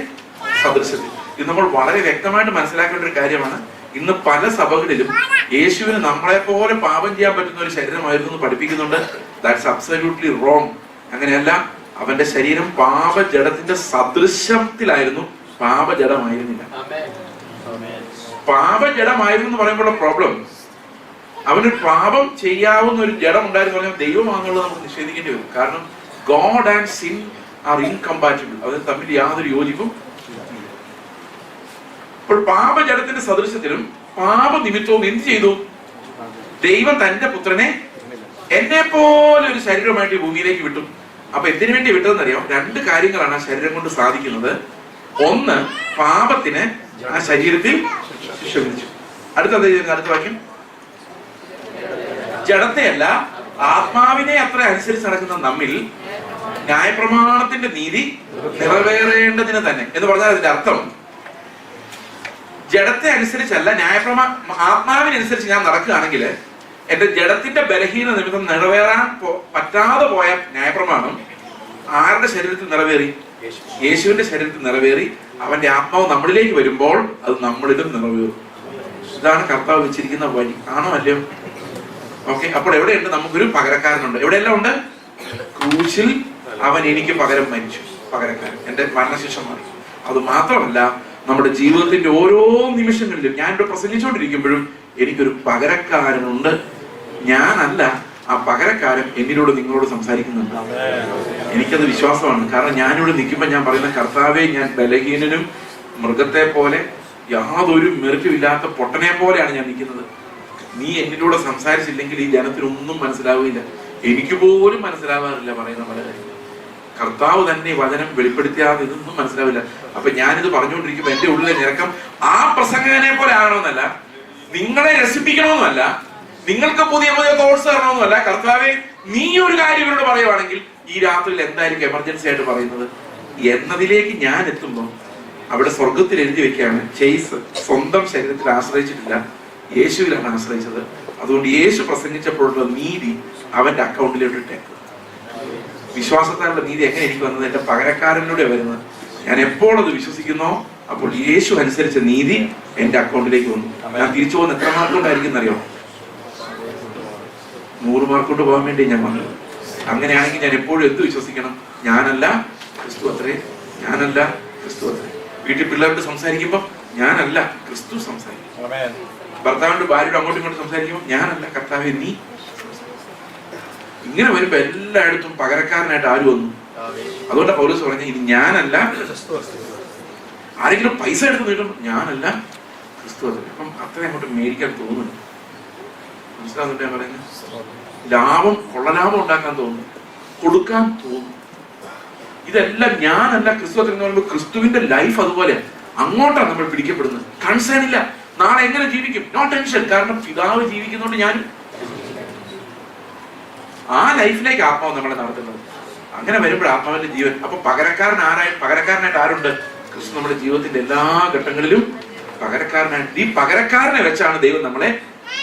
സദൃശത്തിൽ. ഇത് നമ്മൾ വളരെ വ്യക്തമായിട്ട് മനസ്സിലാക്കേണ്ട ഒരു കാര്യമാണ്. ഇന്ന് പല സഭകളിലും യേശുവിന് നമ്മളെ പോലെ പാപം ചെയ്യാൻ പറ്റുന്ന ഒരു ശരീരമായിരുന്നു എന്ന് പഠിപ്പിക്കുന്നുണ്ട്. That's absolutely wrong. അങ്ങനെയല്ല. അവന്റെ ശരീരം പാപജഡത്തിന്റെ സദൃശത്തിലായിരുന്നു, പാപജഡമായിരുന്നില്ല. പാപജഡമായിരുന്നു എന്ന് പറയുമ്പോൾ പ്രോബ്ലം, അവന് പാപം ചെയ്യാവുന്ന ഒരു ജഡം ഉണ്ടായിരുന്നു പറഞ്ഞാൽ ദൈവമാണെന്നുള്ളത് നമുക്ക് നിഷേധിക്കേണ്ടി വരും. കാരണം ഗോഡ് ആൻഡ് സിൻ ആർ ഇൻകമ്പാറ്റിബിൾ, അതിന് തമ്മിൽ യാതൊരു യോജിപ്പും. അപ്പോൾ പാപജഡത്തിന്റെ സദൃശത്തിലും പാപനിമിത്തവും എന്ത് ചെയ്തു? ദൈവം തന്റെ പുത്രനെ എന്നെ പോലെ ഒരു ശരീരമായിട്ട് ഭൂമിയിലേക്ക് വിട്ടു. അപ്പൊ എന്തിനു വേണ്ടി വിട്ടതെന്നറിയാം? 2 കാര്യങ്ങളാണ് ആ ശരീരം കൊണ്ട് സാധിക്കുന്നത്. ഒന്ന്, പാപത്തിന് ആ ശരീരത്തിൽ ശിക്ഷ വിധിച്ചു. അടുത്ത വാക്യം, ജഡത്തെയല്ല ആത്മാവിനെ അത്ര അനുസരിച്ച് നടക്കുന്ന നമ്മിൽ ന്യായപ്രമാണത്തിന്റെ നീതി നിറവേറേണ്ടതിന് തന്നെ എന്ന് പറഞ്ഞാൽ അതിന്റെ അർത്ഥം ജഡത്തെ അനുസരിച്ചല്ല, ആത്മാവിനനുസരിച്ച് ഞാൻ നടക്കുകയാണെങ്കിൽ എന്റെ ജഡത്തിന്റെ ബലഹീന നിമിത്തം നിറവേറാൻ പറ്റാതെ പോയ ന്യായപ്രമാണം ആരുടെ ശരീരത്തിൽ നിറവേറി? യേശുവിന്റെ ശരീരത്തിൽ നിറവേറി. അവന്റെ ആത്മാവ് നമ്മളിലേക്ക് വരുമ്പോൾ അത് നമ്മളിലും നിറവേറും. ഇതാണ് കർത്താവ് വെച്ചിരിക്കുന്ന വഴി. ആണോ അല്ലയോ? ഓക്കെ, അപ്പോൾ എവിടെയുണ്ട്? നമുക്കൊരു പകരക്കാരനുണ്ട്. എവിടെയെല്ലാം ഉണ്ട്? ക്രൂശിൽ അവൻ എനിക്ക് പകരം മരിച്ചു. പകരക്കാരൻ, എന്റെ മരണശിക്ഷ മാറി. അത് മാത്രമല്ല, നമ്മുടെ ജീവിതത്തിന്റെ ഓരോ നിമിഷങ്ങളിലും ഞാൻ ഇവിടെ പ്രസംഗിച്ചുകൊണ്ടിരിക്കുമ്പോഴും എനിക്കൊരു പകരക്കാരനുണ്ട്. ഞാനല്ല, ആ പകരക്കാരൻ എന്നിലൂടെ നിങ്ങളോട് സംസാരിക്കുന്നുണ്ട്. എനിക്കത് വിശ്വാസമാണ്. കാരണം ഞാനിവിടെ നിൽക്കുമ്പോൾ ഞാൻ പറയുന്ന, കർത്താവെ, ഞാൻ ബലഹീനനും മൃഗത്തെ പോലെ യാതൊരു മെറിറ്റും ഇല്ലാത്ത പൊട്ടനെ പോലെയാണ് ഞാൻ നിൽക്കുന്നത്. നീ എന്നിലൂടെ സംസാരിച്ചില്ലെങ്കിൽ ഈ ജനത്തിനൊന്നും മനസ്സിലാവില്ല. എനിക്ക് പോലും മനസ്സിലാവാറില്ല പറയുന്ന പല കാര്യങ്ങൾ. കർത്താവ് തന്നെ വചനം വെളിപ്പെടുത്തിയാതെ ഇതൊന്നും മനസ്സിലാവില്ല. അപ്പൊ ഞാനിത് പറഞ്ഞുകൊണ്ടിരിക്കുമ്പോ എന്റെ ഉള്ളിലെ ഞരക്കം ആ പ്രസംഗകനെ പോലെ ആകണമെന്നല്ല, നിങ്ങളെ രസിപ്പിക്കണമെന്നല്ല, നിങ്ങൾക്ക് പുതിയ പുതിയ തോട്ട്സ് തരണമെന്നല്ല. കർത്താവെ, നീ ഒരു കാര്യം ഇവരോട് പറയുവാണെങ്കിൽ ഈ രാത്രിയിൽ എന്തായിരിക്കും എമർജൻസി ആയിട്ട് പറയുന്നത് എന്നതിലേക്ക് ഞാൻ എത്തുമ്പോൾ അവിടെ സ്വർഗത്തിൽ എഴുതി വെക്കുകയാണ്, ചെയ്സ് സ്വന്തം ശരീരത്തിൽ ആശ്രയിച്ചിട്ടില്ല, യേശുവിലാണ് ആശ്രയിച്ചത്. അതുകൊണ്ട് യേശു പ്രസംഗിച്ചപ്പോഴുള്ള നീതി അവന്റെ അക്കൗണ്ടിലോട്ട് ഇട്ടേക്കും. വിശ്വാസത്താലുള്ള നീതി എങ്ങനെ എനിക്ക് വന്നത്? എന്റെ പകരക്കാരനിലൂടെ വരുന്നത്. ഞാൻ എപ്പോൾ അത് വിശ്വസിക്കുന്നോ അപ്പോൾ യേശു അനുസരിച്ച നീതി എന്റെ അക്കൗണ്ടിലേക്ക് വന്നു. ഞാൻ തിരിച്ചു പോകുന്ന എത്ര മാർക്ക് കൊണ്ടായിരിക്കും എന്നറിയോ? 100 മാർക്ക് കൊണ്ട് പോകാൻ വേണ്ടി ഞാൻ വന്നത്. അങ്ങനെയാണെങ്കിൽ ഞാൻ എപ്പോഴും എന്ത് വിശ്വസിക്കണം? ഞാനല്ല ക്രിസ്തു അത്രേ, ഞാനല്ല ക്രിസ്തു അത്രേ. വീട്ടിൽ പിള്ളേരോട് സംസാരിക്കുമ്പോൾ ഞാനല്ല ക്രിസ്തു സംസാരിക്കും. ഭർത്താവിന്റെ ഭാര്യയോട് അങ്ങോട്ടും ഇങ്ങോട്ടും സംസാരിക്കുമ്പോൾ ഞാനല്ല കർത്താവേ നീ. ഇങ്ങനെ വരുമ്പോ എല്ലായിടത്തും പകരക്കാരനായിട്ട് ആര് വന്നു? അതുകൊണ്ടാണ് പൗലോസ് പറഞ്ഞ, ഇനി ഞാനല്ല, ആരെങ്കിലും പൈസ എടുത്ത് നീട്ടും ഞാനല്ല ക്രിസ്തു അത്രേ. അപ്പം അത്ര അങ്ങോട്ട് മേടിക്കാൻ തോന്നുന്നു. മനസ്സിലാവുന്നുണ്ട് ഞാൻ പറയുന്നത്? കൊള്ളലാഭം ഉണ്ടാക്കാൻ തോന്നുന്നു, കൊടുക്കാൻ തോന്നുന്നു. ഇതെല്ലാം ഞാനല്ല, ക്രിസ്തു എന്ന് പറയുമ്പോൾ ക്രിസ്തുവിന്റെ ലൈഫ് അതുപോലെ അങ്ങോട്ടാണ് നമ്മൾ പിടിക്കപ്പെടുന്നത്. കൺസേൺ ഇല്ല, നാളെ എങ്ങനെ ജീവിക്കും, നോ ടെൻഷൻ. കാരണം പിതാവ് ജീവിക്കുന്നതുകൊണ്ട് ഞാനും ആ ലൈഫിലേക്ക് ആത്മാവ് നമ്മളെ നടത്തുന്നത്. അങ്ങനെ വരുമ്പോൾ ആത്മാവിന്റെ ജീവൻ. അപ്പൊ പകരക്കാരനായിട്ട് ആരുണ്ട്? ക്രിസ്തു നമ്മുടെ ജീവിതത്തിന്റെ എല്ലാ ഘട്ടങ്ങളിലും പകരക്കാരനായിട്ട്. ഈ പകരക്കാരനെ വെച്ചാണ് ദൈവം നമ്മളെ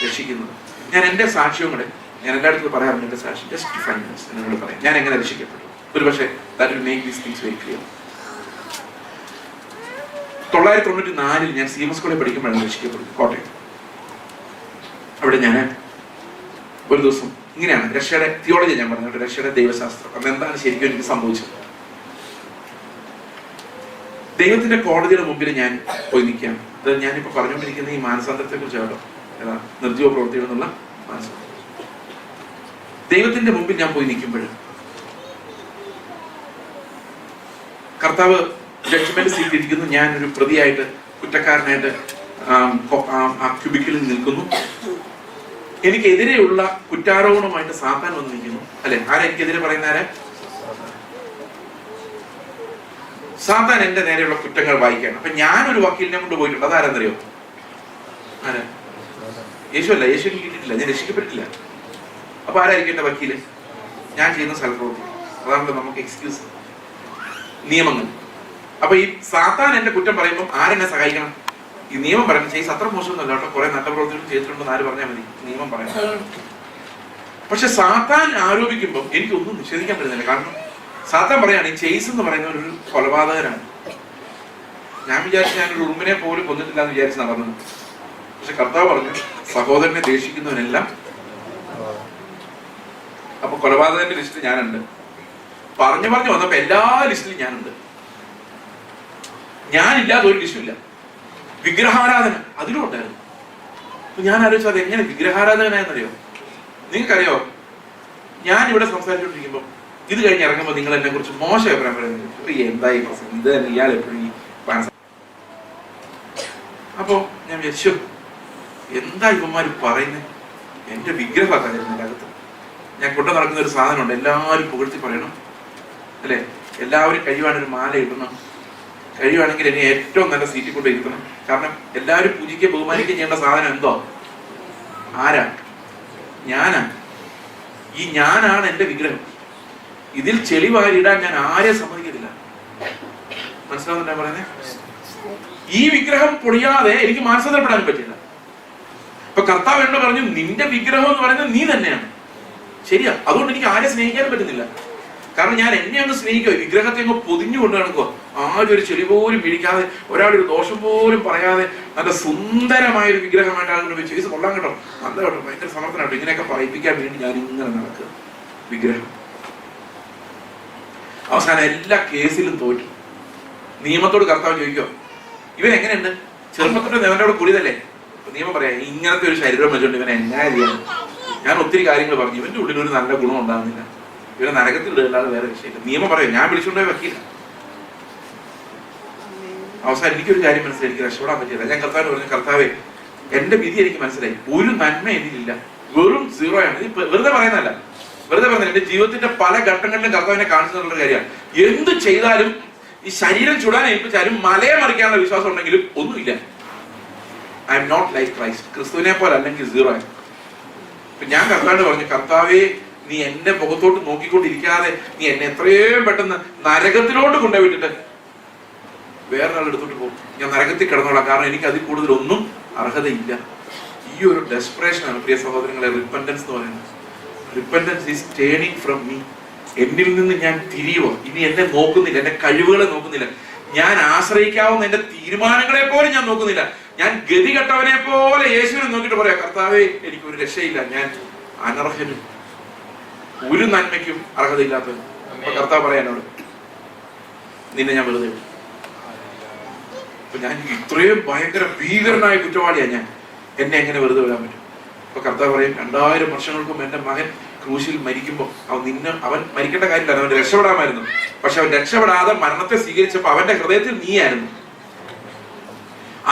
രക്ഷിക്കുന്നത്. ഞാൻ എന്റെ സാക്ഷ്യവും കൂടെ ഞാൻ എല്ലായിടത്തും പറയാറുണ്ട്. എന്റെ സാക്ഷ്യം ജസ്റ്റ് 5 minutes എന്നോട് പറയാം ഞാൻ എങ്ങനെ രക്ഷിക്കപ്പെട്ടു. ഒരു പക്ഷേ that will make these things very clear. 1994 ഞാൻ CMS കോളേജിൽ പഠിക്കുമ്പോഴാണ് രക്ഷിക്കപ്പെട്ടു, കോട്ടയം. അവിടെ ഞാൻ ഒരു ദിവസം ഇങ്ങനെയാണ് രക്ഷയുടെ തിയോളജി ഞാൻ പറഞ്ഞത്, രക്ഷയുടെ ദൈവശാസ്ത്രം. അന്ന് എന്താണ് ശരിക്കും എനിക്ക് സംഭവിച്ചത്? ദൈവത്തിന്റെ കോടതിയുടെ മുമ്പിൽ ഞാൻ പോയി നിൽക്കുകയാണ്. അത് ഞാനിപ്പോ പറഞ്ഞുകൊണ്ടിരിക്കുന്ന ഈ മാനസാന്തരത്തെ കുറിച്ചാണല്ലോ, നിർജ്ജീവ പ്രവൃത്തിയിൽ നിന്നുള്ള മാനസാന്തരം. ദൈവത്തിന്റെ മുമ്പിൽ ഞാൻ പോയി നിൽക്കുമ്പോൾ കർത്താവ് ജഡ്ജ്മെന്റ് സീറ്റ് ഇരിക്കുന്നു. ഞാനൊരു പ്രതിയായിട്ട്, കുറ്റക്കാരനായിട്ട് ആ ക്യൂബിക്കിൽ നിൽക്കുന്നു. എനിക്കെതിരെയുള്ള കുറ്റാരോപണമായിട്ട് സാത്താൻ വന്ന് നിൽക്കുന്നു. അല്ലെ, ആരാ എനിക്കെതിരെ പറയുന്ന? ആരാ? സാത്താൻ എന്റെ നേരെയുള്ള കുറ്റങ്ങൾ വായിക്കുകയാണ്. അപ്പൊ ഞാനൊരു വക്കീലിനെ കൊണ്ട് പോയിട്ടുണ്ട്. അതാരെന്നറിയോ? ആരാ? യേശു അല്ല. യേശു എനിക്ക് കിട്ടിയിട്ടില്ല, ഞാൻ രക്ഷിക്കപ്പെട്ടിട്ടില്ല. അപ്പൊ ആരായിരിക്കും എന്റെ വക്കീല്? ഞാൻ ചെയ്യുന്ന സ്ഥലപ്രവൃത്തി. അതാണല്ലോ നമുക്ക് എക്സ്ക്യൂസ്, നിയമങ്ങൾ. അപ്പൊ ഈ സാത്താൻ എന്റെ കുറ്റം പറയുമ്പോൾ ആരെന്നെ സഹായിക്കണം? ഈ നിയമം പറയുന്നത് ചെയ്സ് അത്ര മോശമൊന്നുമല്ല കേട്ടോ, കുറെ നല്ല പ്രവൃത്തികൾ ചെയ്തിട്ടുണ്ടെന്ന് ആര് പറഞ്ഞാൽ മതി, നിയമം പറയാം. പക്ഷെ സാത്താൻ ആരോപിക്കുമ്പോൾ എനിക്കൊന്നും നിഷേധിക്കാൻ പറ്റുന്നില്ല. കാരണം സാത്താൻ പറയാണ് ഈ ചെയ്സ് എന്ന് പറയുന്ന ഒരു കൊലപാതകനാണ്. ഞാൻ വിചാരിച്ചു ഞാനൊരു ഉറുമ്പിനെ പോലും കൊന്നിട്ടില്ല എന്ന് വിചാരിച്ച് നടന്നത്. പക്ഷെ കർത്താവ് പറഞ്ഞു സഹോദരനെ ദേഷിക്കുന്നവനെല്ലാം. അപ്പൊ കൊലപാതകന്റെ ലിസ്റ്റിൽ ഞാനുണ്ട്. പറഞ്ഞു വന്നപ്പോ എല്ലാ ലിസ്റ്റിലും ഞാനുണ്ട്. ഞാനില്ലാതെ ഒരു ലിസ്റ്റുമില്ല. വിഗ്രഹാരാധന അതിലും ഉണ്ടായിരുന്നു. അപ്പൊ ഞാൻ ആലോചിച്ചു അത് എങ്ങനെ വിഗ്രഹാരാധകനായെന്നറിയോ? നിങ്ങൾക്കറിയോ, ഞാൻ ഇവിടെ സംസാരിച്ചുകൊണ്ടിരിക്കുമ്പോ ഇത് കഴിഞ്ഞ് ഇറങ്ങുമ്പോൾ നിങ്ങൾ എന്നെ കുറിച്ച് മോശം അഭിപ്രായം പറയുന്നത് എന്തായി പ്രസംഗം, ഇത് തന്നെ ഇയാൾ എപ്പോഴും ഈ അപ്പോ ഞാൻ വിചാരിച്ചു എന്താ ഇവന്മാര് പറയുന്നത്? എന്റെ വിഗ്രഹമായിരുന്നു അകത്ത്. ഞാൻ കൊണ്ടു നടക്കുന്ന ഒരു സാധനമുണ്ട്, എല്ലാവരും പുകഴ്ത്തി പറയണം, അല്ലെ, എല്ലാവരും കഴിയുവാനൊരു മാല ഇടണം, കഴിയുവാണെങ്കിൽ എന്നെ ഏറ്റവും നല്ല സീറ്റിൽ കൊണ്ട് ഇരുത്തണം. കാരണം എല്ലാവരും പൂജിക്കുകയും ബഹുമാനിക്കുകയും ചെയ്യേണ്ട സാധനം എന്തോ? ആരാ? ഞാനാ. ഈ ഞാനാണ് എന്റെ വിഗ്രഹം. ഇതിൽ ചെളി വാരിയിടാൻ ഞാൻ ആരെയും സമ്മതിക്കത്തില്ല. മനസ്സിലാവുന്ന ഞാൻ പറയുന്നത്? ഈ വിഗ്രഹം പൊടിയാതെ എനിക്ക് മാനസാന്തരപ്പെടാനും പറ്റില്ല. ഇപ്പൊ കർത്താവ് എന്നോട് പറഞ്ഞു നിന്റെ വിഗ്രഹം എന്ന് പറയുന്നത് നീ തന്നെയാണ്. ശരിയാ, അതുകൊണ്ട് എനിക്ക് ആരെ സ്നേഹിക്കാനും പറ്റുന്നില്ല. കാരണം ഞാൻ എന്നെ അങ്ങ് സ്നേഹിക്കുക, വിഗ്രഹത്തെ അങ്ങ് പൊതിഞ്ഞു കൊണ്ട് നടക്കുക. ആരും ഒരു ചെളി പോലും പിടിക്കാതെ, ഒരാളൊരു ദോഷം പോലും പറയാതെ നല്ല സുന്ദരമായ ഒരു വിഗ്രഹമായിട്ട് ആളുകൾ വെച്ച് ഇത് കൊള്ളാൻ കേട്ടോ, നല്ല കേട്ടോ, ഭയങ്കര സമർത്ഥനാട്ടോ, ഇങ്ങനെയൊക്കെ പറയിപ്പിക്കാൻ വേണ്ടി ഞാൻ ഇങ്ങനെ നടക്കുക. വിഗ്രഹം അവസാനം എല്ലാ കേസിലും തോറ്റു. നിയമത്തോട് കർത്താവ് ചോദിക്കോ ഇവൻ എങ്ങനെയുണ്ട്? ചെറുപ്പത്തോടെ ദേവനോട് കൂടിയതല്ലേ? നിയമം പറയാം ഇങ്ങനത്തെ ഒരു ശരീരം വെച്ചുകൊണ്ട് ഇവൻ എന്നാ ചെയ്യാൻ? ഞാൻ ഒത്തിരി കാര്യങ്ങൾ പറഞ്ഞു, ഇവന്റെ ഉള്ളിൽ ഒരു നല്ല ഗുണം ഉണ്ടാകുന്നില്ല, ഇവരെ നരകത്തിൽ ഇടല്ലാതെ വേറെ വിഷയമില്ല. നിയമം പറയും ഞാൻ വിളിച്ചുകൊണ്ടേ വക്കീല. അവസാനം എനിക്കൊരു കാര്യം മനസ്സിലായി, എനിക്ക് രക്ഷപ്പെടാൻ പറ്റില്ല. ഞാൻ കർത്താവിന് പറഞ്ഞു കർത്താവേ എന്റെ വിധി എനിക്ക് മനസ്സിലായി, ഒരു നന്മ എന്നിലില്ല, വെറും 0 ആണ്. ഇത് വെറുതെ പറയുന്നതല്ല, വെറുതെ പറഞ്ഞില്ല. എന്റെ ജീവിതത്തിന്റെ പല ഘട്ടങ്ങളിലും കർത്താവിനെ കാണിച്ചു തന്നുള്ള കാര്യമാണ്. എന്ത് ചെയ്താലും ഈ ശരീരം ചുടാൻ ഏൽപ്പിച്ചാലും മലയെ മറിക്കാനുള്ള വിശ്വാസം ഉണ്ടെങ്കിലും ഒന്നുമില്ല. I am not like Christ. ക്രിസ്തുവിനെ പോലെ അല്ലെങ്കിൽ 0 ആണ്. ഞാൻ കർത്താവിനോട് പറഞ്ഞു കർത്താവേ നീ എന്റെ മുഖത്തോട്ട് നോക്കിക്കൊണ്ടിരിക്കാതെ നീ എന്നെ എത്രയും പെട്ടെന്ന് നരകത്തിലോട്ട് കൊണ്ടുപോയിട്ടിട്ട് വേറൊരാളെടുത്തോട്ട് പോകും, ഞാൻ നരകത്തിൽ കിടന്നോളാം, കാരണം എനിക്ക് അതിൽ കൂടുതൽ ഒന്നും അർഹതയില്ല. ഈ ഒരു ഡെസ്പറേഷനാണ് പ്രിയ സഹോദരങ്ങളെ റിപ്പന്റൻസ് എന്ന് പറയുന്നത്. Repentance is turning from me. എന്നിൽ നിന്ന് ഞാൻ തിരിയുക. ഇനി എന്നെ നോക്കുന്നില്ല, എന്റെ കഴിവുകളെ നോക്കുന്നില്ല, ഞാൻ ആശ്രയിക്കാവുന്ന എന്റെ തീരുമാനങ്ങളെ പോലും ഞാൻ നോക്കുന്നില്ല. ഞാൻ ഗതികെട്ടവനെ പോലെ യേശുവിനെ നോക്കിയിട്ട് പറയാം കർത്താവേ എനിക്കൊരു രക്ഷയില്ല, ഞാൻ അനർഹനും ഒരു നന്മയ്ക്കും അർഹതയില്ലാത്തവൻ. അപ്പൊ കർത്താവ് പറയാനോട് നിന്നെ ഞാൻ വെറുതെ വിടും. അപ്പൊ ഞാൻ ഇത്രയും ഭയങ്കര ഭീകരനായ കുറ്റവാളിയാ ഞാൻ, എന്നെ എങ്ങനെ വെറുതെ വിടാൻ പറ്റും? അപ്പൊ കർത്താവ് പറയും 2000 വർഷങ്ങൾക്കും എന്റെ മകൻ ക്രൂശിൽ മരിക്കുമ്പോൾ അവൻ മരിക്കേണ്ട കാര്യമില്ല, അവൻ രക്ഷപ്പെടാമായിരുന്നു. പക്ഷെ അവൻ രക്ഷപ്പെടാതെ മരണത്തെ സ്വീകരിച്ചപ്പോ അവന്റെ ഹൃദയത്തിൽ നീയായിരുന്നു.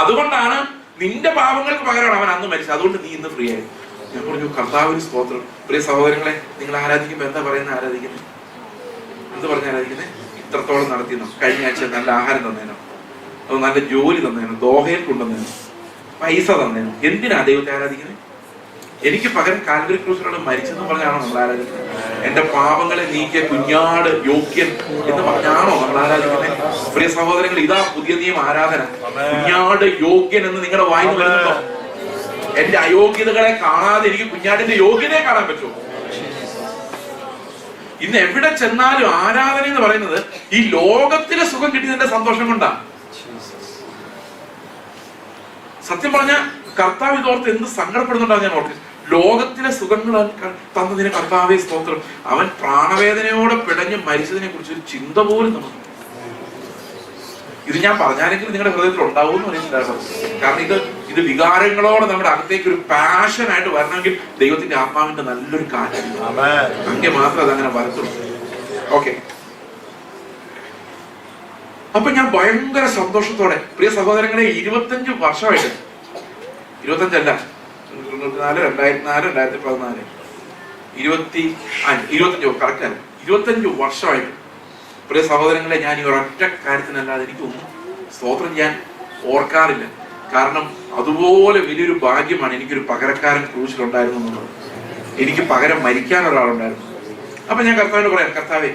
അതുകൊണ്ടാണ് നിന്റെ പാപങ്ങൾക്ക് പകരമാണ് അവൻ അന്ന് മരിച്ചത്, അതുകൊണ്ട് നീ ഇന്ന് ഫ്രീ ആയി. ഞാൻ പറഞ്ഞു കർത്താവിന് സ്തോത്രം. പ്രിയ സഹോദരങ്ങളെ, നിങ്ങൾ ആരാധിക്കുമ്പോ എന്താ പറയുന്നത്? ആരാധിക്കുന്നത് എന്ത് പറഞ്ഞ ആരാധിക്കുന്നത്? ഇത്രത്തോളം നടത്തിയെന്നോ, കഴിഞ്ഞ ആഴ്ച നല്ല ആഹാരം തന്നേനോ, അത് നല്ല ജോലി തന്നേനോ, ദോഹയിൽ കൊണ്ടുവന്നേനോ, പൈസ തന്നേനോ, എന്തിനാ ദൈവത്തെ ആരാധിക്കുന്നത്? എനിക്ക് പകരം കാൽവരി ക്രൂസിനോട് മരിച്ചെന്ന് പറഞ്ഞാണോ നമ്മൾ ആരാധിക്കുന്നത്? എന്റെ പാപങ്ങളെ നീക്കിയ കുഞ്ഞാട് യോഗ്യൻ എന്ന് പറഞ്ഞാണോ നമ്മൾ ആരാധിക്കുന്നത്? പ്രിയ സഹോദരങ്ങൾ, ഇതാ പുതിയ നിയമ ആരാധന. കുഞ്ഞാട് യോഗ്യൻ എന്ന് നിങ്ങളുടെ വായിന്ന് വരുന്നുണ്ടോ? എന്റെ അയോഗ്യതകളെ കാണാതെ എനിക്ക് കുഞ്ഞാടിന്റെ യോഗ്യതയെ കാണാൻ പറ്റുമോ? ഇന്ന് എവിടെ ചെന്നാലും ആരാധന എന്ന് പറയുന്നത് ഈ ലോകത്തിലെ സുഖം കിട്ടിയതിന്റെ സന്തോഷം കൊണ്ടാണ്. സത്യം പറഞ്ഞ കർത്താവ് ഇതോർത്ത് എന്ത് സങ്കടപ്പെടുന്നുണ്ടാവും ഞാൻ ഓർത്ത്. ലോകത്തിലെ സുഖങ്ങൾ തന്നതിന് കർത്താവേ സ്തോത്രം. അവൻ പ്രാണവേദനയോടെ പിടഞ്ഞ് മരിച്ചതിനെ കുറിച്ച് ഒരു ചിന്ത പോലും നമുക്ക്. ഇത് ഞാൻ പറഞ്ഞാലെങ്കിൽ നിങ്ങളുടെ ഹൃദയത്തിൽ ഉണ്ടാവും അറിയില്ല. കാരണം ഇത് വികാരങ്ങളോടെ നമ്മുടെ അകത്തേക്ക് ഒരു പാഷനായിട്ട് വരണമെങ്കിൽ ദൈവത്തിന്റെ ആത്മാവിന്റെ നല്ലൊരു കാര്യം അങ്ങനെ മാത്രമേ അതങ്ങനെ വരത്തുള്ളൂ. ഓക്കെ, അപ്പൊ ഞാൻ ഭയങ്കര സന്തോഷത്തോടെ പ്രിയ സഹോദരങ്ങളെ 25 വർഷമായിട്ട്, 25 2004 2014 25 കറക്റ്റ് അല്ല, 25 വർഷമായിട്ട് പ്രിയ സഹോദരങ്ങളെ ഞാൻ ഈ ഒരൊറ്റ കാര്യത്തിനല്ലാതെ എനിക്കൊന്നും സ്തോത്രം ചെയ്യാൻ ഓർക്കാറില്ല. കാരണം അതുപോലെ വലിയൊരു ഭാഗ്യമാണ് എനിക്കൊരു പകരക്കാരൻ ക്രൂശിലുണ്ടായിരുന്നു എന്നുള്ളത്. എനിക്ക് പകരം മരിക്കാൻ ഒരാളുണ്ടായിരുന്നു. അപ്പൊ ഞാൻ കർത്താവിനോട് പറയാം, കർത്താവേ